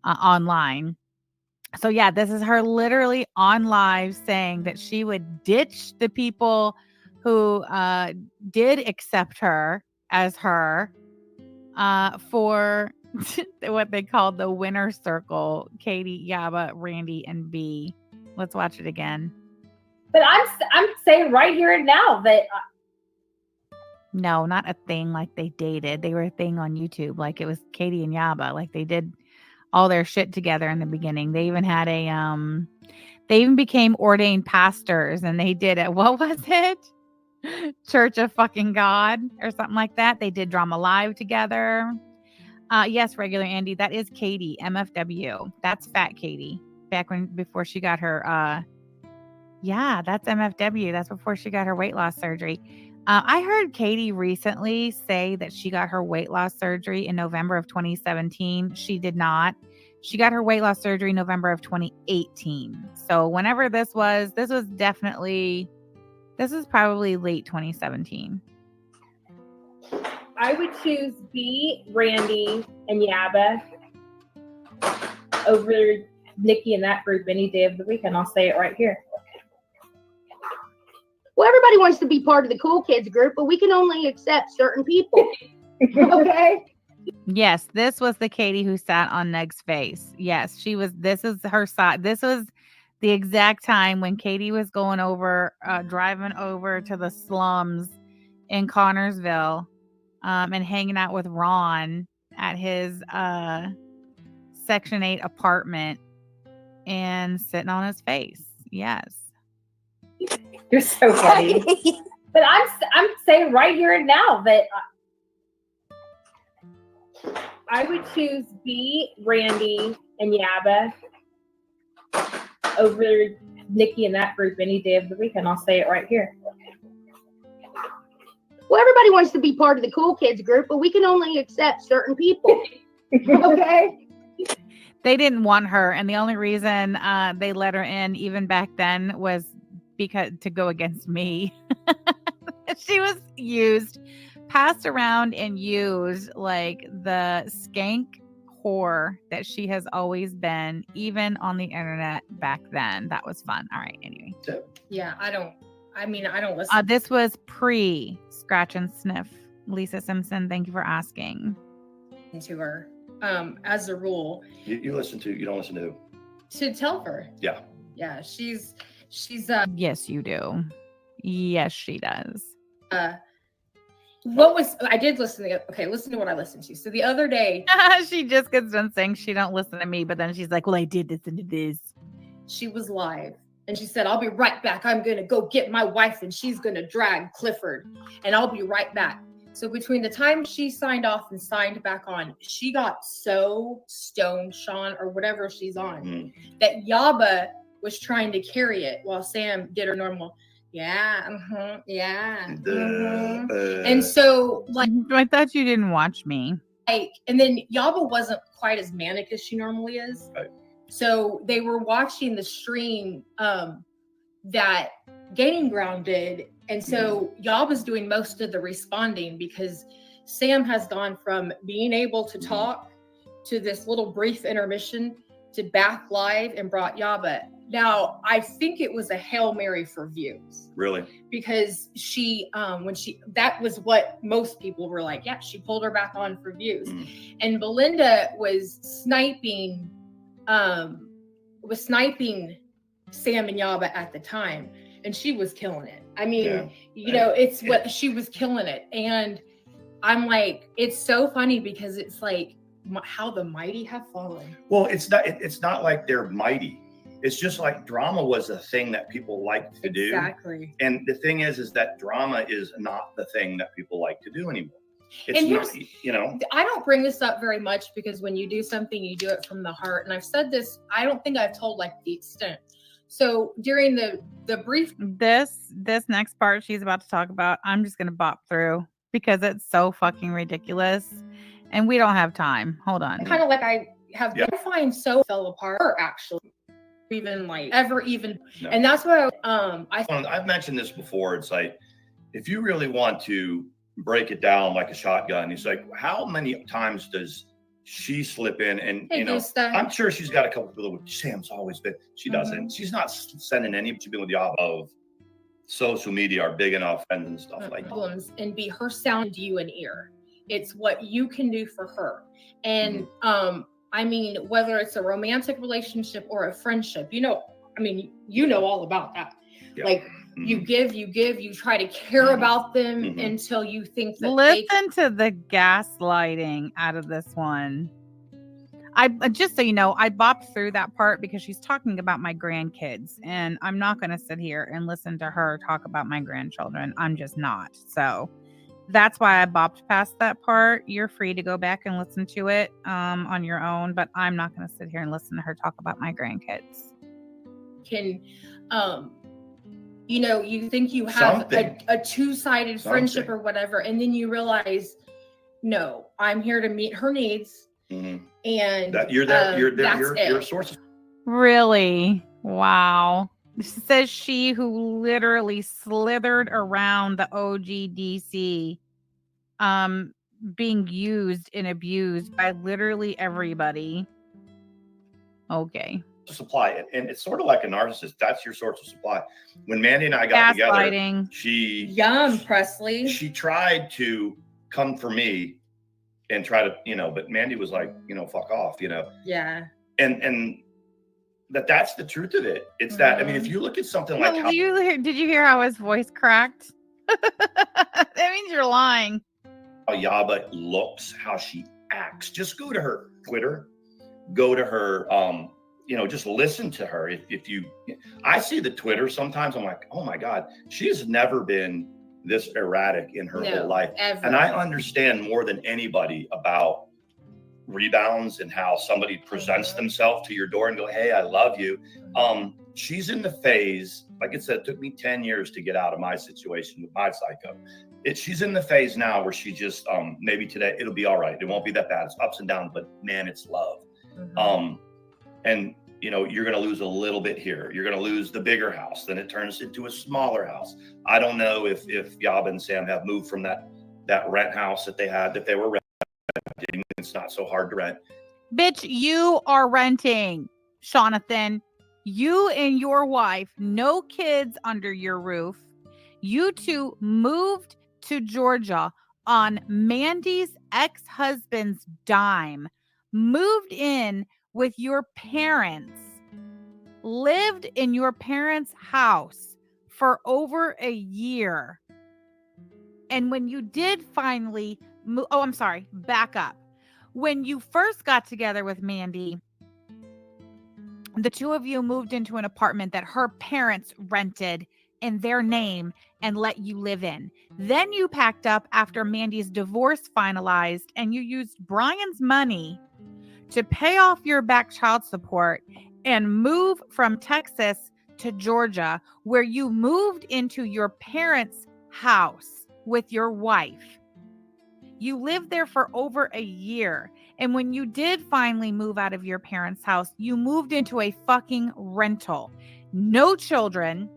online. So yeah, this is her literally on live saying that she would ditch the people who did accept her as her for what they called the winner circle: Katie, Yaba, Randy, and B. Let's watch it again. But I'm saying right here and now that no, not a thing like they dated. They were a thing on YouTube, like it was Katie and Yaba, like they did all their shit together in the beginning. They even had a they even became ordained pastors, and they did it. What was it? Church of fucking God or something like that. They did Drama Live together. Yes, regular Andy, that is Katie, MFW. That's Fat Katie. Before she got her yeah, that's MFW. That's before she got her weight loss surgery. I heard Katie recently say that she got her weight loss surgery in November of 2017. She did not. She got her weight loss surgery in November of 2018. So whenever this was probably late 2017. I would choose B, Randy, and Yaba over Nikki and that group any day of the week, and I'll say it right here. Well, everybody wants to be part of the cool kids group, but we can only accept certain people. Okay? Yes, this was the Katie who sat on Neg's face. Yes, she was. This is her side. This was the exact time when Katie was going over, driving over to the slums in Connorsville, and hanging out with Ron at his Section 8 apartment and sitting on his face. Yes. You're so funny. But I'm saying right here and now that I would choose B, Randy, and Yaba over Nikki and that group any day of the week, and I'll say it right here. Well, everybody wants to be part of the cool kids group, but we can only accept certain people. Okay? They didn't want her, and the only reason they let her in even back then was because to go against me. She was passed around and used like the skank whore that she has always been, even on the internet back then. That was fun. All right, anyway. Yeah, I I mean, I don't listen This was pre Scratch and Sniff. Lisa Simpson, thank you for asking. to her. As a rule. You don't listen to who? To tell her. Yeah. Yeah, she's Yes, you do. Yes, she does. I did listen to listen to what I listened to. So the other day She just gets done saying she don't listen to me, but then she's like, well, I did listen to this. She was live and she said, I'll be right back. I'm gonna go get my wife and she's gonna drag Clifford and I'll be right back. So between the time she signed off and signed back on, she got so stoned, Sean, or whatever she's on, that Yaba was trying to carry it while Sam did her normal, yeah. And so, like, I thought you didn't watch me. And then Yaba wasn't quite as manic as she normally is. Right. So they were watching the stream that Gaining Ground did. And so Yaba's doing most of the responding because Sam has gone from being able to talk to this little brief intermission to back live and brought Yaba. Now, I think it was a Hail Mary for views. Really? Because that was what most people were like, yeah, she pulled her back on for views. And Belinda was sniping Sam and Yaba at the time. And she was killing it. I mean, it's what she was killing it. And I'm like, it's so funny because it's like how the mighty have fallen. Well, it's not like they're mighty. It's just like drama was a thing that people like to do. Exactly. And the thing is that drama is not the thing that people like to do anymore. It's not, I don't bring this up very much because when you do something, you do it from the heart. And I've said this, I don't think I've told like the extent. So during the brief, this next part she's about to talk about, I'm just going to bop through because it's so fucking ridiculous and we don't have time. Hold on. Kind of like I have been fine so fell apart actually. Even like ever even no. And that's why I've mentioned this before. It's like if you really want to break it down like a shotgun, it's like how many times does she slip in and I'm sure she's got a couple of people with Sam's always been, she doesn't, she's not sending any, she's been with the of social media are big enough and stuff like problems that. And be her sound to you an ear. It's what you can do for her. And I mean, whether it's a romantic relationship or a friendship, you know all about that. Yeah. Like you give, you try to care about them until you think that listen to the gaslighting out of this one. I just so you know, I bopped through that part because she's talking about my grandkids and I'm not going to sit here and listen to her talk about my grandchildren. I'm just not. So that's why I bopped past that part. You're free to go back and listen to it on your own, but I'm not going to sit here and listen to her talk about my grandkids. You think you have a two-sided friendship or whatever, and then you realize, no, I'm here to meet her needs, and that you're a source. Really? Wow. Says she who literally slithered around the OGDC, being used and abused by literally everybody. Okay. Supply it, and it's sort of like a narcissist. That's your source of supply. When Mandy and I got together, Presley. She tried to come for me and try to, but Mandy was like, fuck off, Yeah. And that's the truth of it. It's that, I mean, if you look at something like did you hear how his voice cracked? That means you're lying. How Yaba looks, how she acts. Just go to her Twitter, go to her, just listen to her. I see the Twitter sometimes, I'm like, oh my God, she has never been this erratic in her whole life. Ever. And I understand more than anybody about rebounds and how somebody presents themselves to your door and go, hey, I love you. She's in the phase, like I said, it took me 10 years to get out of my situation with my psycho. She's in the phase now where she just, maybe today it'll be all right. It won't be that bad. It's ups and downs, but man, it's love. And you're going to lose a little bit here. You're going to lose the bigger house. Then it turns into a smaller house. I don't know if Yaba and Sam have moved from that rent house that they were renting. It's not so hard to rent. Bitch, you are renting, Jonathan. You and your wife, no kids under your roof. You two moved to Georgia on Mandy's ex-husband's dime, moved in with your parents, lived in your parents' house for over a year. And when you did finally move, oh, I'm sorry, back up. When you first got together with Mandy, the two of you moved into an apartment that her parents rented in their name and let you live in. Then you packed up after Mandy's divorce finalized, and you used Brian's money to pay off your back child support and move from Texas to Georgia, where you moved into your parents' house with your wife. You lived there for over a year. And when you did finally move out of your parents' house, you moved into a fucking rental. No children,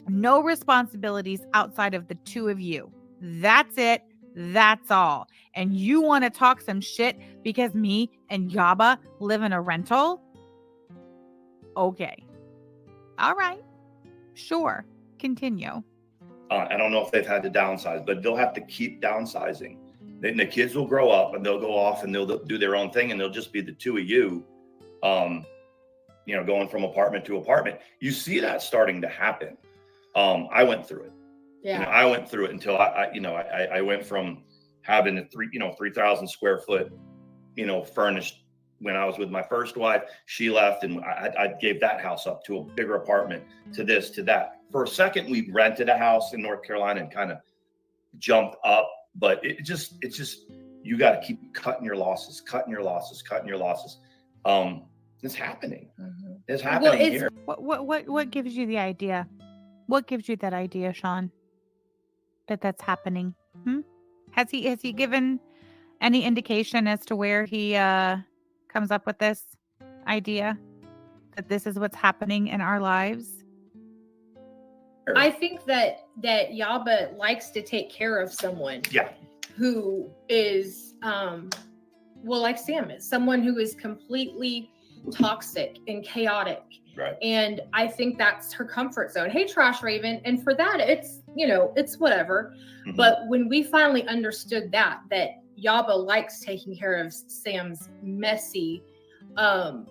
no responsibilities outside of the two of you. That's it. That's all. And you want to talk some shit because me and Yaba live in a rental? Okay. All right. Sure. Continue. I don't know if they've had to downsize, but they'll have to keep downsizing. Then the kids will grow up and they'll go off and they'll do their own thing, and they'll just be the two of you, going from apartment to apartment. You see that starting to happen. I went through it. Yeah. I went through it until I went from having a 3,000 square foot, furnished when I was with my first wife. She left, and I gave that house up to a bigger apartment, to this, to that. For a second, we rented a house in North Carolina and kind of jumped up, but it's just, you got to keep cutting your losses. It's happening. Mm-hmm. It's happening here. What gives you the idea? What gives you that idea, Sean? That's happening? Has he given any indication as to where he comes up with this idea that this is what's happening in our lives? I think that Yaba likes to take care of someone. Yeah. Who is like Sam is, someone who is completely toxic and chaotic. Right. And I think that's her comfort zone. Hey, Trash Raven. And for that, it's whatever. Mm-hmm. But when we finally understood that Yaba likes taking care of Sam's messy, I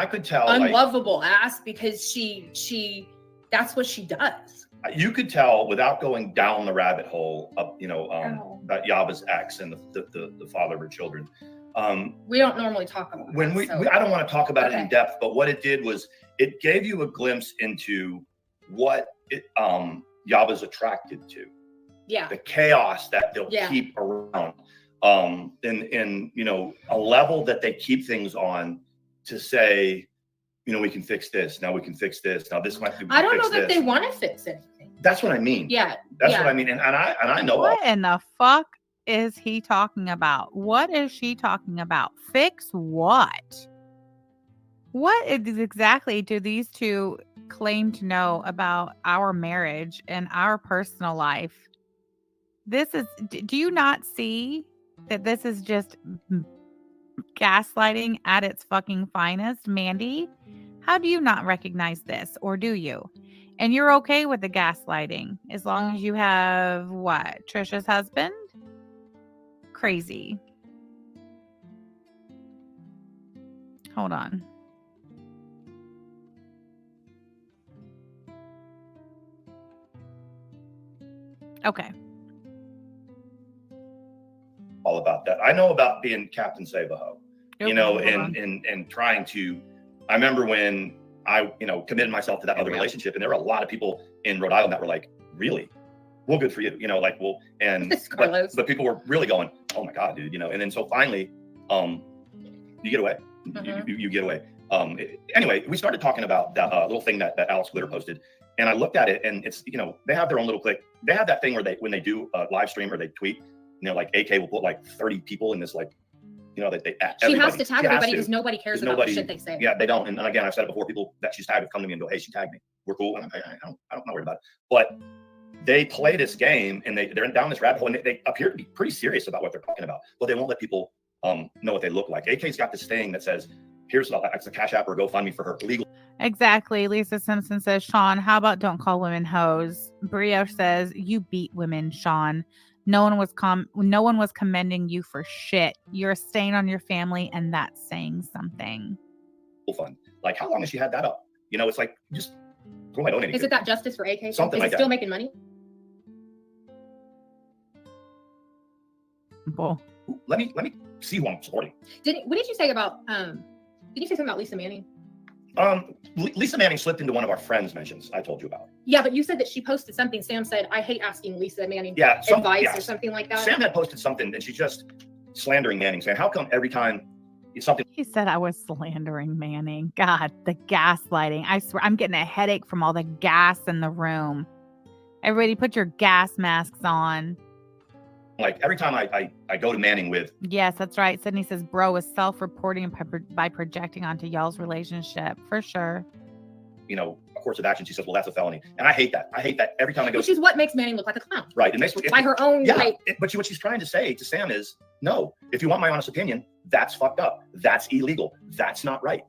could tell unlovable ass, because she that's what she does. You could tell without going down the rabbit hole of, about Yaba's ex and the father of her children. We don't normally talk about I don't want to talk about it in depth, but what it did was it gave you a glimpse into what Yaba's attracted to. Yeah. The chaos that they'll keep around. And a level that they keep things on to say, we can fix this. Now we can fix this. Now this might be. I don't know that they want to fix anything. That's what I mean. Yeah. That's what I mean. And I know. What in the fuck is he talking about? What is she talking about? Fix what? What exactly do these two claim to know about our marriage and our personal life? Do you not see that this is just gaslighting at its fucking finest? Mandy, how do you not recognize this, or do you? And you're okay with the gaslighting as long as you have Trisha's husband? Crazy. Hold on. Okay. All about that. I know about being Captain Save-A-Ho, and trying to. I remember when I, committed myself to that other relationship, and there were a lot of people in Rhode Island that were like, "Really? Well, good for you," but people were really going, "Oh my God, dude," And then so finally, you get away. Mm-hmm. You get away. Anyway, we started talking about that little thing that Alex Glitter posted, and I looked at it, and it's, they have their own little clique. They have that thing where when they do a live stream or they tweet. Like AK will put like 30 people in this, that they. She has to tag everybody because nobody cares about the shit they say. Yeah, they don't. And again, I've said it before. People that she's tagged have come to me and go, "Hey, she tagged me. We're cool." And I'm not worried about it. But they play this game and they're down this rabbit hole, and they appear to be pretty serious about what they're talking about. But they won't let people know what they look like. AK's got this thing that says, "Here's a Cash App or GoFundMe for her legal." Exactly. Lisa Simpson says, Sean, how about don't call women hoes? Brioche says, you beat women, Sean. No one was commending you for shit. You're a stain on your family, and that's saying something. Fun. Like, how long has she had that up? You know, it's like, just throw my donating. Is it that justice for AK? Something Is like it still that. making money? Well, let me see who I'm supporting. What did you say about did you say something about Lisa Manning? Lisa Manning slipped into one of our friends' mentions I told you about. Yeah, but you said that she posted something. Sam said, I hate asking Lisa Manning advice or something like that. Sam had posted something and she's just slandering Manning, saying, how come every time it's something? He said I was slandering Manning. God, the gaslighting. I swear I'm getting a headache from all the gas in the room. Everybody put your gas masks on. Like, every time I go to Manning with... Yes, that's right. Sydney says, bro is self-reporting by projecting onto y'all's relationship. For sure. You know, a course of action, she says, well, that's a felony. And I hate that. I hate that every time I go... Which is what makes Manning look like a clown. Right. It makes... By her own... Yeah, but what she's trying to say to Sam is, no, if you want my honest opinion, that's fucked up. That's illegal. That's not right.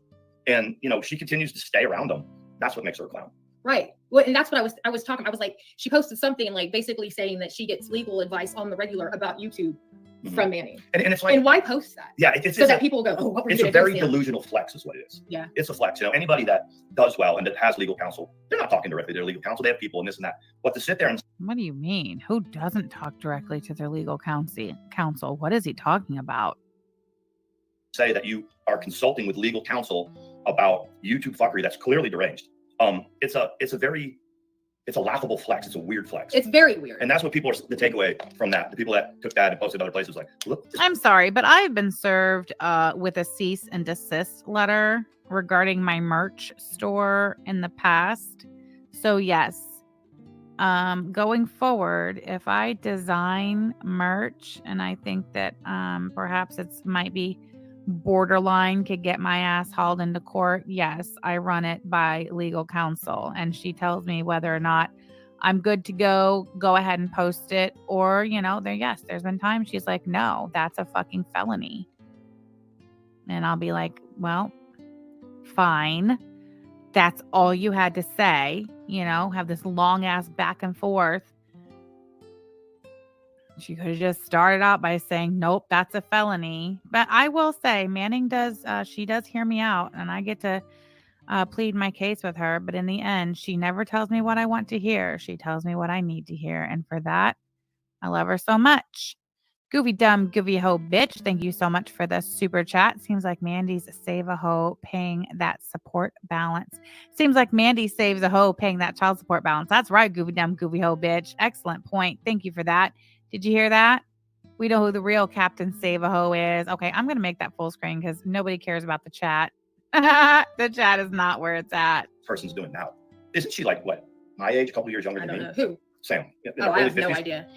And, you know, she continues to stay around them. That's what makes her a clown. Right. Well, and that's what I was talking. I was like, she posted something like basically saying that she gets legal advice on the regular about YouTube from Manning. And it's like, and why post that? Yeah, it's so that people go, oh, what were you It's a very delusional flex, is what it is. Yeah, it's a flex. You know, anybody that does well and that has legal counsel, they're not talking directly to their legal counsel. They have people and this and that. But to sit there and... What do you mean? Who doesn't talk directly to their legal counsel? What is he talking about? Say that you are consulting with legal counsel about YouTube fuckery that's clearly deranged. It's a laughable flex. It's a weird flex. It's very weird. And that's what people are the takeaway from that. The people that took that and posted other places like, look. I'm sorry, but I've been served with a cease and desist letter regarding my merch store in the past. So yes, going forward, if I design merch and I think that perhaps might be borderline could get my ass hauled into court, yes, I run it by legal counsel, and she tells me whether or not I'm good to go ahead and post it, or, you know, there's been times she's like, no, that's a fucking felony. And I'll be like, well, fine. That's all you had to say, you know, have this long ass back and forth. She could have just started out by saying, nope, that's a felony. But I will say Manning she does hear me out, and I get to plead my case with her. But in the end, she never tells me what I want to hear. She tells me what I need to hear. And for that, I love her so much. Goofy dumb, goofy hoe bitch. Thank you so much for the super chat. Seems like Mandy's save a hoe paying that support balance. Seems like Mandy saves a hoe paying that child support balance. That's right, goofy dumb, goofy hoe bitch. Excellent point. Thank you for that. Did you hear that? We know who the real Captain Save-A-Ho is. Okay, I'm going to make that full screen because nobody cares about the chat. The chat is not where it's at. Person's doing now. Isn't she like, what, my age, a couple years younger than me? I don't know. Who? Sam. Oh, I have no idea.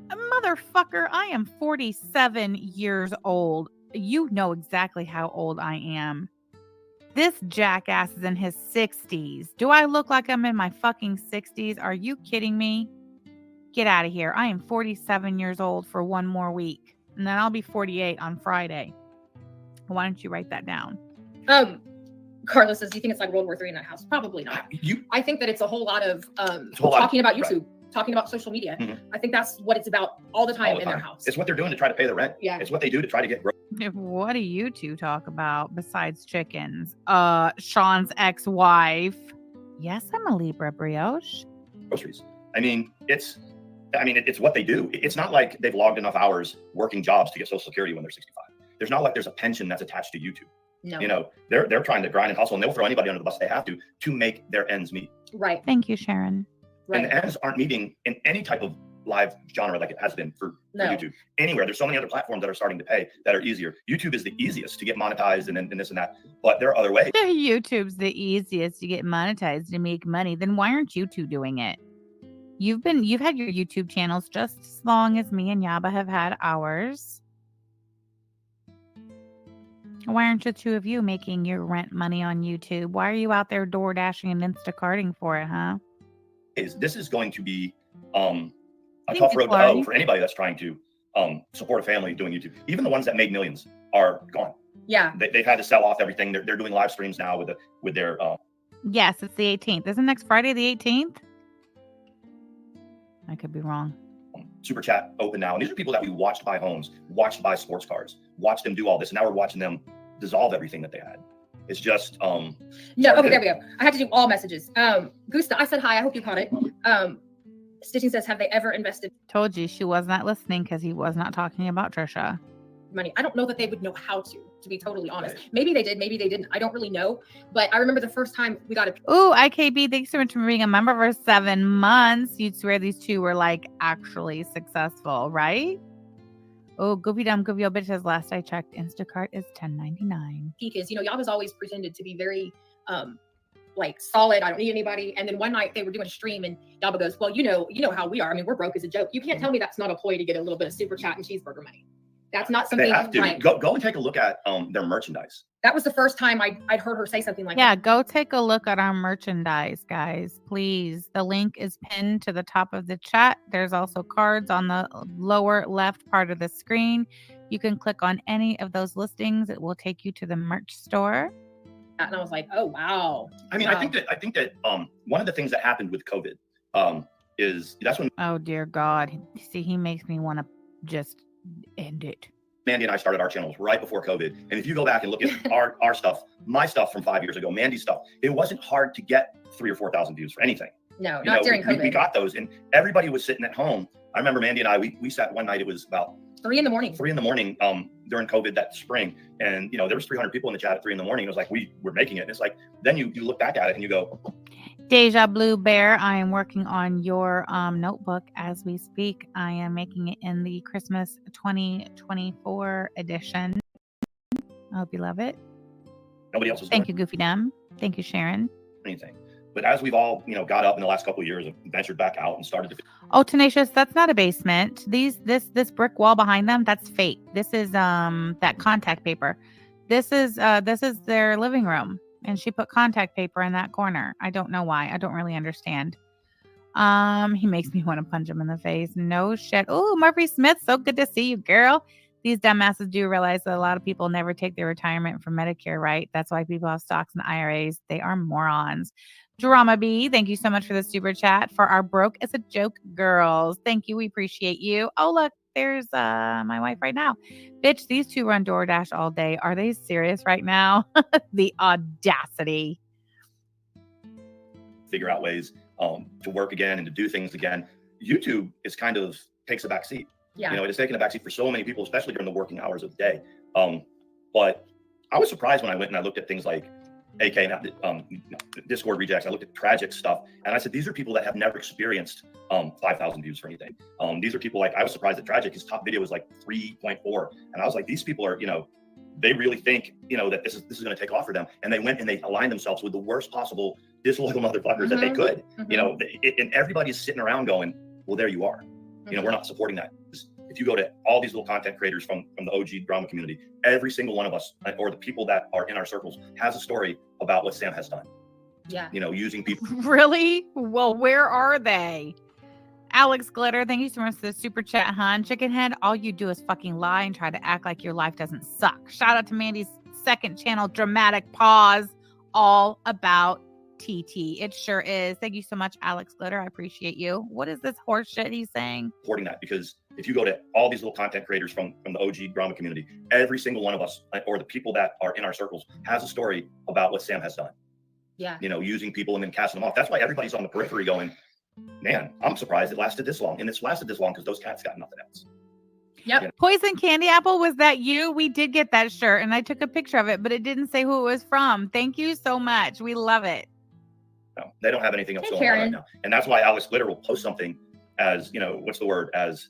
Motherfucker, I am 47 years old. You know exactly how old I am. This jackass is in his 60s. Do I look like I'm in my fucking 60s? Are you kidding me? Get out of here. I am 47 years old for one more week. And then I'll be 48 on Friday. Why don't you write that down? Carlos says, do you think it's like World War III in that house? Probably not. I think that it's a whole lot of talking about YouTube, talking about social media. I think that's what it's about all the time in their house. It's what they're doing to try to pay the rent. Yeah. It's what they do to try to get growth. What do you two talk about besides chickens? Sean's ex-wife. Yes, I'm a Libra, Brioche. Groceries. I mean, it's what they do. It's not like they've logged enough hours working jobs to get Social Security when they're 65. There's not like there's a pension that's attached to YouTube. No. You know, they're trying to grind and hustle, and they'll throw anybody under the bus they have to make their ends meet. Right. Thank you, Sharon. Right. And the ends aren't meeting in any type of live genre like it has been for YouTube. Anywhere. There's so many other platforms that are starting to pay that are easier. YouTube is the easiest to get monetized and this and that, but there are other ways. YouTube's the easiest to get monetized and make money. Then why aren't you two doing it? You've had your YouTube channels just as long as me and Yaba have had ours. Why aren't the two of you making your rent money on YouTube? Why are you out there door dashing and Instacarting for it, huh? This is going to be a tough road to hoe for anybody that's trying to support a family doing YouTube. Even the ones that made millions are gone. Yeah. They've had to sell off everything. They're doing live streams now with their Yes, it's the 18th. Isn't next Friday the 18th? I could be wrong. Super chat open now. And these are people that we watched buy homes, watched buy sports cars, watched them do all this. And now we're watching them dissolve everything that they had. It's just no, okay, there we go. I had to do all messages. Gusta, I said hi, I hope you caught it. Stitching says, have they ever invested Told you she was not listening because he was not talking about Trisha. money? I don't know that they would know how to be totally honest. Maybe they did, maybe they didn't. I don't really know. But I remember the first time we got a Ooh, IKB, thanks so much for being a member for 7 months. You'd swear these two were like actually successful, right? Oh, Goofy Dumb Goofy Old Bitch says, last I checked, Instacart is $10.99. peak is, y'all has always pretended to be very like solid. I don't need anybody. And then one night they were doing a stream and Yaba goes, well, you know how we are. I mean, we're broke as a joke. You can't tell me that's not a ploy to get a little bit of super chat and cheeseburger money. That's not something they have to. like, Go and take a look at their merchandise. that was the first time I'd heard her say something like Yeah, that. go take a look at our merchandise, guys, please. The link is pinned to the top of the chat. There's also cards on the lower left part of the screen. You can click on any of those listings. It will take you to the merch store. And I was like, oh wow. I mean, Wow. I think that one of the things that happened with COVID is that's when Oh, dear God. See, he makes me want to just end it. Mandy and I started our channels right before COVID. And if you go back and look at our stuff, my stuff from 5 years ago, Mandy's stuff, it wasn't hard to get 3,000 or 4,000 views for anything. No, not during COVID. We got those, and everybody was sitting at home. I remember Mandy and I, we sat one night, it was about 3 in the morning. 3 in the morning during COVID that spring. And, there was 300 people in the chat at 3 in the morning. It was like, we're making it. And it's like, then you look back at it and you go, Deja Blue Bear, I am working on your notebook as we speak. I am making it in the Christmas 2024 edition. I hope you love it. nobody else was Thank doing you, Goofy Dumb. Thank you, Sharon. anything. But as we've all, got up in the last couple of years and ventured back out and started to Oh, Tenacious, that's not a basement. This brick wall behind them, that's fake. This is that contact paper. This is their living room, and she put contact paper in that corner. I don't know why. I don't really understand. He makes me want to punch him in the face. No shit. Oh, Murphy Smith, so good to see you, girl. These dumbasses do realize that a lot of people never take their retirement from Medicare, right? That's why people have stocks and IRAs. They are morons. Drama B, thank you so much for the super chat for our broke as a joke girls. Thank you. We appreciate you. Oh, look, there's my wife right now. Bitch, these two run DoorDash all day. Are they serious right now? The audacity. figure out ways to work again and to do things again. YouTube is kind of takes a back seat. Yeah. It has taken a backseat for so many people, especially during the working hours of the day. But I was surprised when I went and I looked at things like AK, Discord rejects. I looked at tragic stuff, and I said, these are people that have never experienced 5,000 views for anything. These are people like, I was surprised that Tragic, his top video was like 3.4, and I was like, these people are, they really think, that this is going to take off for them, and they went and they aligned themselves with the worst possible disloyal motherfuckers that they could. And everybody's sitting around going, well, there you are. We're not supporting that. If you go to all these little content creators from the OG drama community, every single one of us, or the people that are in our circles, has a story about what Sam has done. Yeah. Using people. Really? Well, where are they? Alex Glitter, thank you so much for the super chat, hon. Chickenhead, all you do is fucking lie and try to act like your life doesn't suck. Shout out to Mandy's second channel, Dramatic Pause, all about TT. It sure is. Thank you so much, Alex Glitter. I appreciate you. What is this horse shit he's saying? Supporting that, because if you go to all these little content creators from the OG drama community, every single one of us, or the people that are in our circles, has a story about what Sam has done. Yeah. Using people and then casting them off. That's why everybody's on the periphery going, man, I'm surprised it lasted this long. And it's lasted this long because those cats got nothing else. Yep. Poison Candy Apple, was that you? We did get that shirt and I took a picture of it, but it didn't say who it was from. Thank you so much. We love it. No, they don't have anything else Hey, going Karen. on right now. And that's why Alex Glitter will post something as, as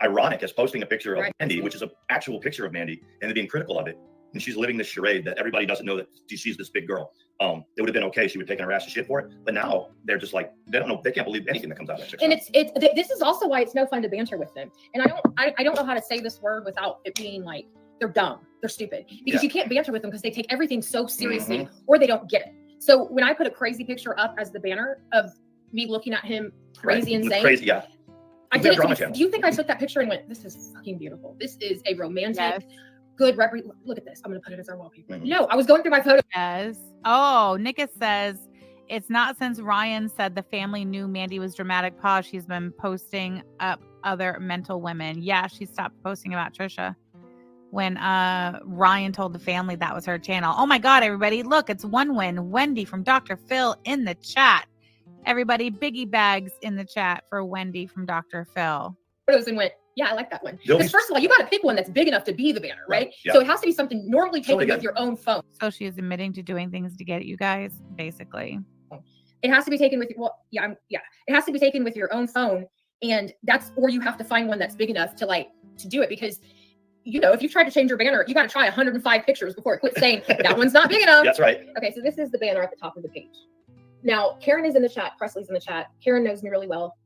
ironic as posting a picture of Mandy, which is an actual picture of Mandy, and then being critical of it. And she's living this charade that everybody doesn't know that she's this big girl. It would have been okay. She would take her ass to shit for it. But now they're just like, they don't know. They can't believe anything that comes out of that chick's And mouth. this is also why it's no fun to banter with them. And I don't know how to say this word without it being like, they're dumb, they're stupid, because you can't banter with them because they take everything so seriously, or they don't get it. So when I put a crazy picture up as the banner of me looking at him crazy and insane, crazy, yeah. I did it. Do you think I took that picture and went, this is fucking beautiful. This is a romantic, good look at this. I'm going to put it as our wallpaper. No, I was going through my photos. Yes. Oh, Nika says, It's not since Ryan said the family knew Mandy was dramatic pause. She's been posting up other mental women. Yeah, she stopped posting about Trisha when Ryan told the family that was her channel. Oh my God, everybody. Look, it's one win. Wendy from Dr. Phil in the chat. Everybody, biggie bags in the chat for Wendy from Dr. Phil. Photos and went, yeah, I like that one. Because first of all, you got to pick one that's big enough to be the banner, right? Yeah. So it has to be something normally taken with your own phone. So she is admitting to doing things to get at you guys, basically. It has to be taken with, it has to be taken with your own phone, and or you have to find one that's big enough to do it, because if you try to change your banner, you got to try 105 pictures before it quits saying that one's not big enough. That's right. Okay, so this is the banner at the top of the page. Now, Karen is in the chat. Presley's in the chat. Karen knows me really well.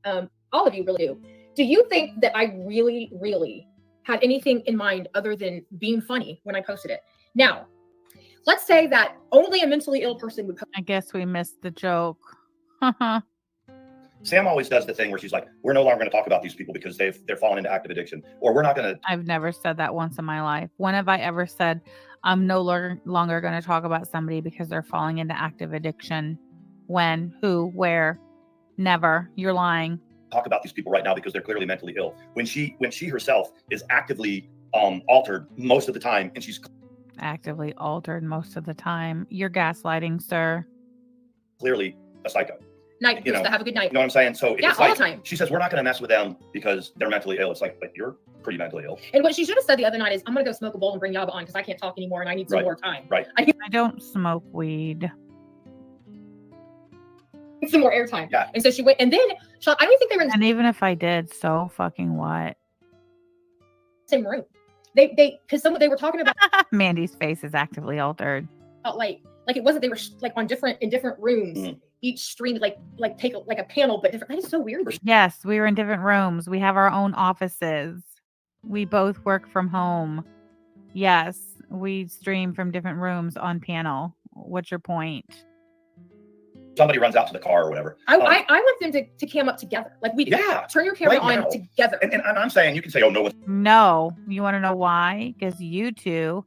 All of you really do. Do you think that I really, really had anything in mind other than being funny when I posted it? Now, let's say that only a mentally ill person would post. I guess we missed the joke. Sam always does the thing where she's like, we're no longer going to talk about these people because they're fallen into active addiction, or we're not going to. I've never said that once in my life. When have I ever said I'm no longer going to talk about somebody because they're falling into active addiction? When, who, where? Never. You're lying. Talk about these people right now because they're clearly mentally ill. When she herself is actively altered most of the time, and she's actively altered most of the time. You're gaslighting, sir. Clearly a psycho. Night. Have a good night. You know what I'm saying? So yeah, it's all like, the time. She says, we're not going to mess with them because they're mentally ill. It's like, but you're pretty mentally ill. And what she should have said the other night is, I'm going to go smoke a bowl and bring Yaba on because I can't talk anymore and I need some more time. Right. I don't smoke weed. Some more airtime. Yeah. And so she went, and then Sean, I don't think they were in and even if I did, so fucking what? Same room. They they were talking about Mandy's face is actively altered. Like it wasn't, they were like in different rooms. Mm-hmm. Each stream take a panel, but different. That is so weird. Yes, we were in different rooms. We have our own offices. We both work from home. Yes, we stream from different rooms on panel. What's your point? Somebody runs out to the car or whatever. I want them to cam up together. Like we do. Yeah. Turn your camera on together. And I'm saying, you can say, oh, no one. No. You want to know why? Because you two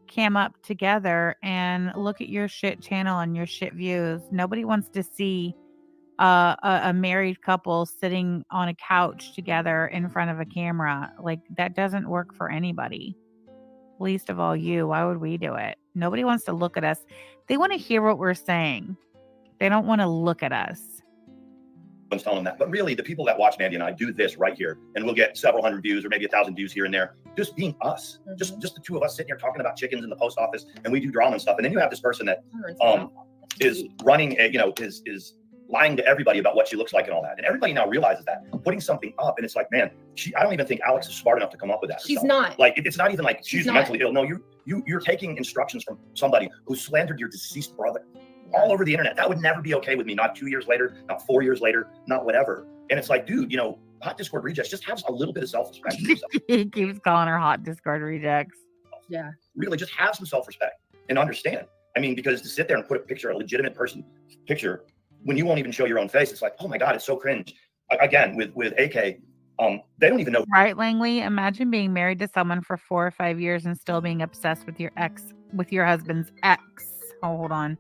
cam up together and look at your shit channel and your shit views. Nobody wants to see a married couple sitting on a couch together in front of a camera. Like, that doesn't work for anybody. Least of all you. Why would we do it? Nobody wants to look at us. They want to hear what we're saying. They don't want to look at us. One's telling them that. But really, the people that watch Mandy and I do this right here, and we'll get several hundred views or maybe 1,000 views here and there, just being us. Mm-hmm. Just the two of us sitting here talking about chickens in the post office, and we do drama and stuff. And then you have this person that is running, is lying to everybody about what she looks like and all that. And everybody now realizes that. Putting something up, and it's like, man, I don't even think Alex is smart enough to come up with that. She's not. Like, it's not even like she's mentally ill. No, you're taking instructions from somebody who slandered your deceased brother all over the internet. That would never be okay with me. Not 2 years later, not 4 years later, not whatever. And it's like, dude, hot Discord rejects, just have a little bit of self-respect. He keeps calling her hot Discord rejects. Yeah. Really, just have some self-respect and understand. I mean, because to sit there and put a legitimate person picture when you won't even show your own face, it's like, oh my God, it's so cringe. Again, with AK, they don't even know. Right, Langley? Imagine being married to someone for 4 or 5 years and still being obsessed with your husband's ex. Oh, hold on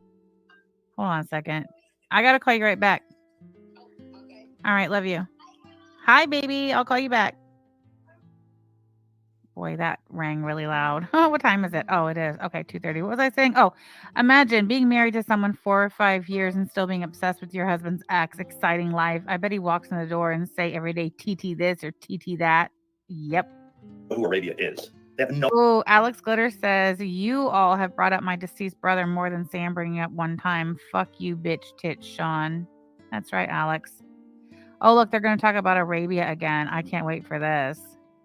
a second. I gotta call you right back. Okay. All right, love you. Hi, baby. I'll call you back. Boy, that rang really loud. Oh, what time is it? Oh, it is. Okay, 2:30. What was I saying? Oh, imagine being married to someone 4 or 5 years and still being obsessed with your husband's ex. Exciting life. I bet he walks in the door and say every day, TT this or TT that. Yep. Who Arabia is. They have no. Oh, Alex Glitter says, you all have brought up my deceased brother more than Sam bringing up one time. Fuck you, bitch tits, Sean. That's right, Alex. Oh, look, they're going to talk about Arabia again. I can't wait for this.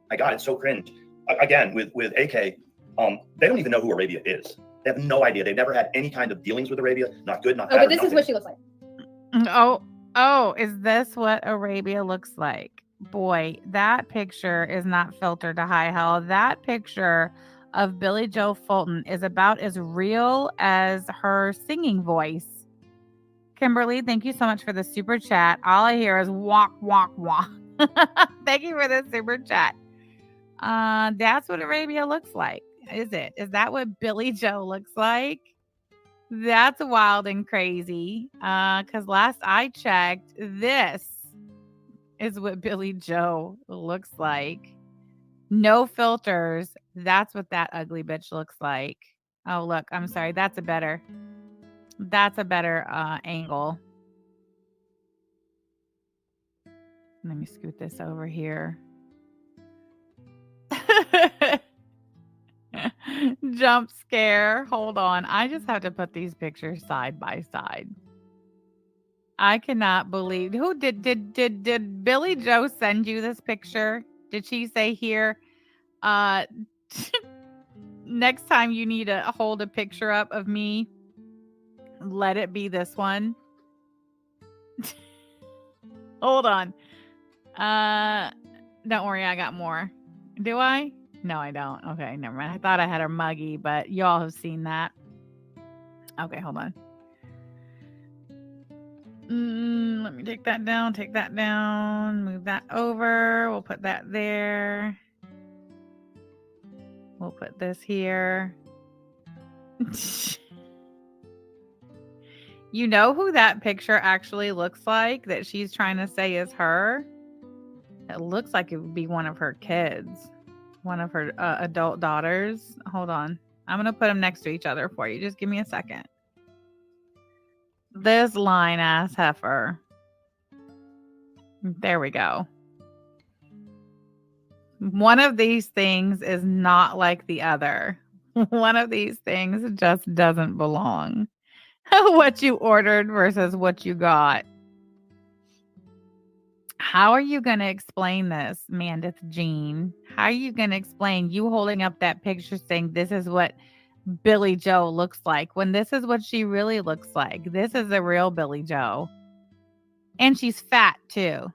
My God, it's so cringe. Again, with AK, they don't even know who Arabia is. They have no idea. They've never had any kind of dealings with Arabia. Not good, not bad. Oh, but this is what she looks like. Oh, is this what Arabia looks like? Boy, that picture is not filtered to high hell. That picture of Billy Joe Fulton is about as real as her singing voice. Kimberly, thank you so much for the super chat. All I hear is walk, walk, walk. Thank you for the super chat. That's what Arabia looks like. Is it? Is that what Billy Joe looks like? That's wild and crazy. Because last I checked, this is what Billy Joe looks like. No filters. That's what that ugly bitch looks like. Oh, look, I'm sorry. That's a better angle. Let me scoot this over here. Jump scare. Hold on. I just have to put these pictures side by side. I cannot believe who did Billy Joe send you this picture? Did she say here next time you need to hold a picture up of me, let it be this one? Hold on. Don't worry, I got more. Do I? No, I don't. Okay, never mind. I thought I had her muggy, but y'all have seen that. Okay, hold on. Let me take that down, move that over. We'll put that there. We'll put this here. You know who that picture actually looks like that she's trying to say is her? It looks like it would be one of her kids, one of her adult daughters. Hold on. I'm going to put them next to each other for you. Just give me a second. This line ass heifer. There we go. One of these things is not like the other. One of these things just doesn't belong. What you ordered versus what you got. How are you going to explain this, Mandith Jean? How are you going to explain you holding up that picture saying this is what Billy Joe looks like when this is what she really looks like? This is the real Billy Joe. And she's fat too.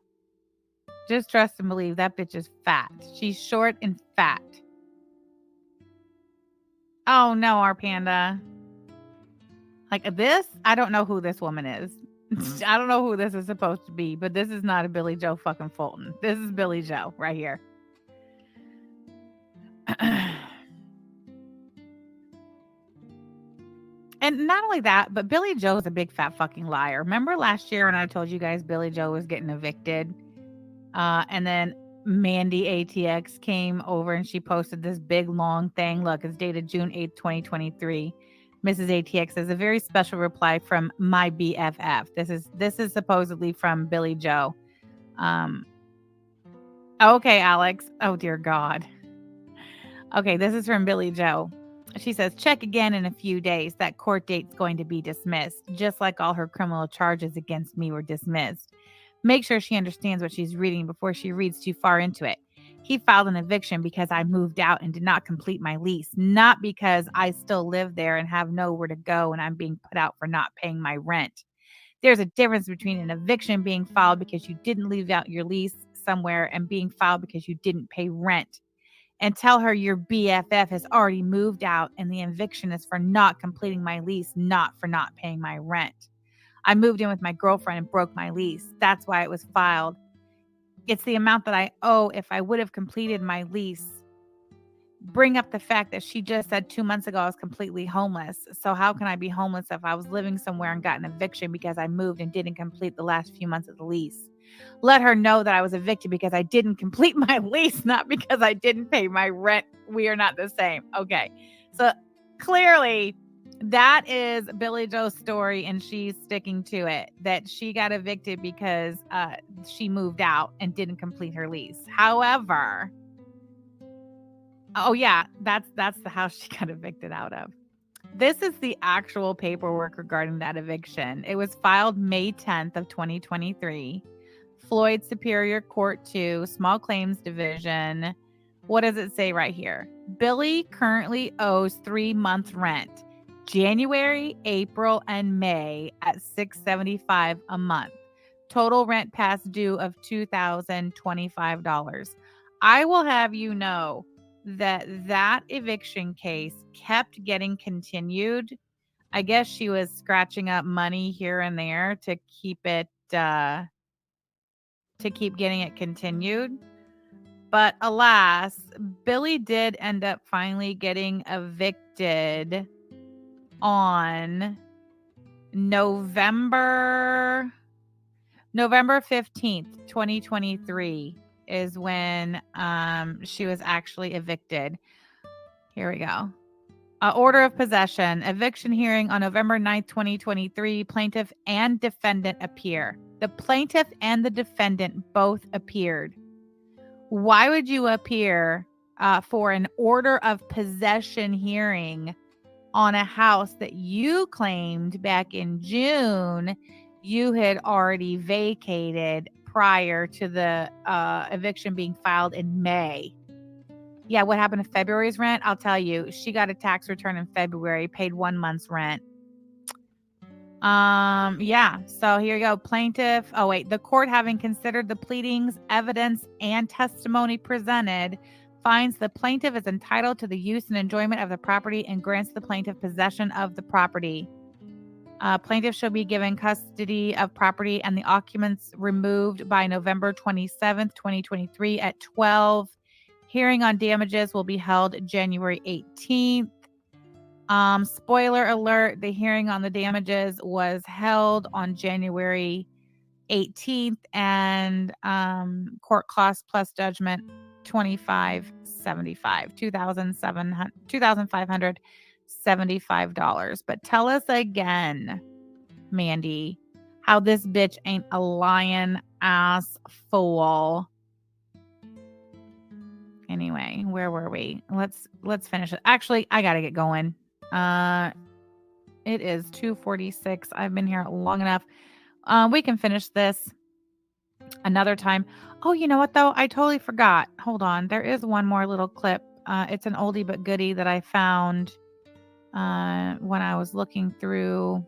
Just trust and believe that bitch is fat. She's short and fat. Oh no, our panda. Like this, I don't know who this woman is. I don't know who this is supposed to be, but this is not a Billy Joe fucking Fulton. This is Billy Joe right here. And not only that, but Billy Joe is a big fat fucking liar. Remember last year when I told you guys Billy Joe was getting evicted? And then Mandy ATX came over and she posted this big long thing. Look, it's dated June 8th, 2023. Mrs. ATX says a very special reply from my BFF. This is supposedly from Billy Joe. Okay, Alex. Oh dear God. Okay, this is from Billy Joe. She says, check again in a few days. That court date's going to be dismissed, just like all her criminal charges against me were dismissed. Make sure she understands what she's reading before she reads too far into it. He filed an eviction because I moved out and did not complete my lease, not because I still live there and have nowhere to go and I'm being put out for not paying my rent. There's a difference between an eviction being filed because you didn't leave out your lease somewhere and being filed because you didn't pay rent. And tell her your BFF has already moved out and the eviction is for not completing my lease, not for not paying my rent. I moved in with my girlfriend and broke my lease. That's why it was filed. It's the amount that I owe if I would have completed my lease. Bring up the fact that she just said 2 months ago I was completely homeless. So how can I be homeless if I was living somewhere and got an eviction because I moved and didn't complete the last few months of the lease? Let her know that I was evicted because I didn't complete my lease, not because I didn't pay my rent. We are not the same. Okay. So clearly that is Billy Joe's story and she's sticking to it, that she got evicted because she moved out and didn't complete her lease. However, oh yeah, that's the house she got evicted out of. This is the actual paperwork regarding that eviction. It was filed May 10th of 2023. Floyd Superior Court 2, Small Claims Division. What does it say right here? Billy currently owes 3-month rent. January, April, and May at $675 a month. Total rent past due of $2,025. I will have you know that eviction case kept getting continued. I guess she was scratching up money here and there to keep it to keep getting it continued. But alas, Billy did end up finally getting evicted on November 15th, 2023 is when she was actually evicted. Here we go. Order of possession. Eviction hearing on November 9th, 2023. Plaintiff and defendant appear. The plaintiff and the defendant both appeared. Why would you appear for an order of possession hearing on a house that you claimed back in June you had already vacated prior to the eviction being filed in May? Yeah, what happened to February's rent? I'll tell you. She got a tax return in February, paid 1 month's rent. Yeah, so here you go. Plaintiff. Oh, wait. The court, having considered the pleadings, evidence, and testimony presented, finds the plaintiff is entitled to the use and enjoyment of the property and grants the plaintiff possession of the property. Plaintiff shall be given custody of property and the occupants removed by November 27th, 2023 at 12. Hearing on damages will be held January 18th. Spoiler alert, the hearing on the damages was held on January 18th, and court costs plus judgment $2,575. But tell us again, Mandy, how this bitch ain't a lying ass fool. Anyway, where were we? Let's finish it. Actually, I gotta get going. It is 2:46. I've been here long enough. We can finish this another time. Oh, you know what though? I totally forgot. Hold on. There is one more little clip. It's an oldie but goodie that I found when I was looking through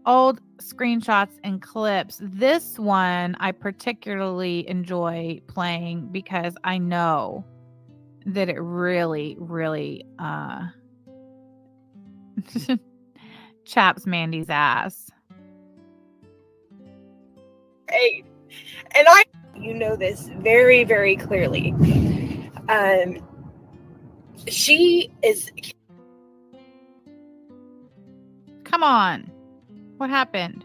old screenshots and clips. This one I particularly enjoy playing because I know that it really, really chaps Mandy's ass. Hey, and you know this very, very clearly. She is. Come on. What happened?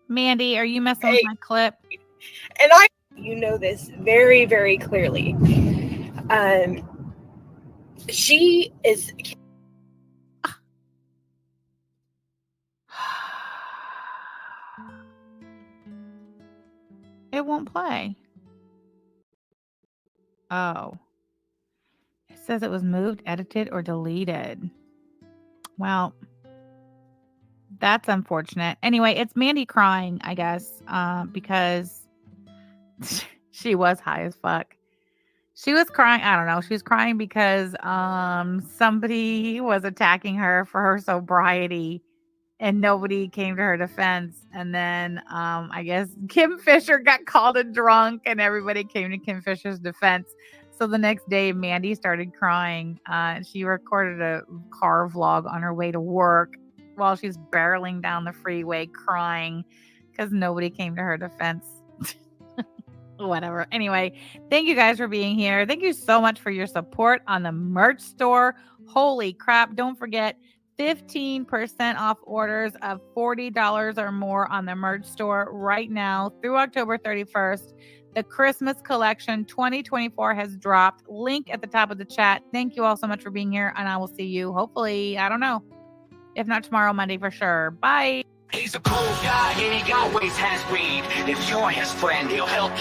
Mandy, are you messing with my clip? And you know this very, very clearly. She is. It won't play. Oh. It says it was moved, edited, or deleted. Well, that's unfortunate. Anyway, it's Mandy crying, I guess, because she was high as fuck. She was crying. I don't know. She was crying because somebody was attacking her for her sobriety and nobody came to her defense. And then I guess Kim Fisher got called a drunk and everybody came to Kim Fisher's defense. So the next day, Mandy started crying. She recorded a car vlog on her way to work while she's barreling down the freeway crying because nobody came to her defense. Whatever. Anyway, thank you guys for being here. Thank you so much for your support on the merch store. Holy crap. Don't forget 15% off orders of $40 or more on the merch store right now through October 31st. The Christmas collection 2024 has dropped. Link at the top of the chat. Thank you all so much for being here, and I will see you hopefully, I don't know, if not tomorrow, Monday for sure. Bye. He's a cool guy and he always has weed. If you're his friend, he'll help you.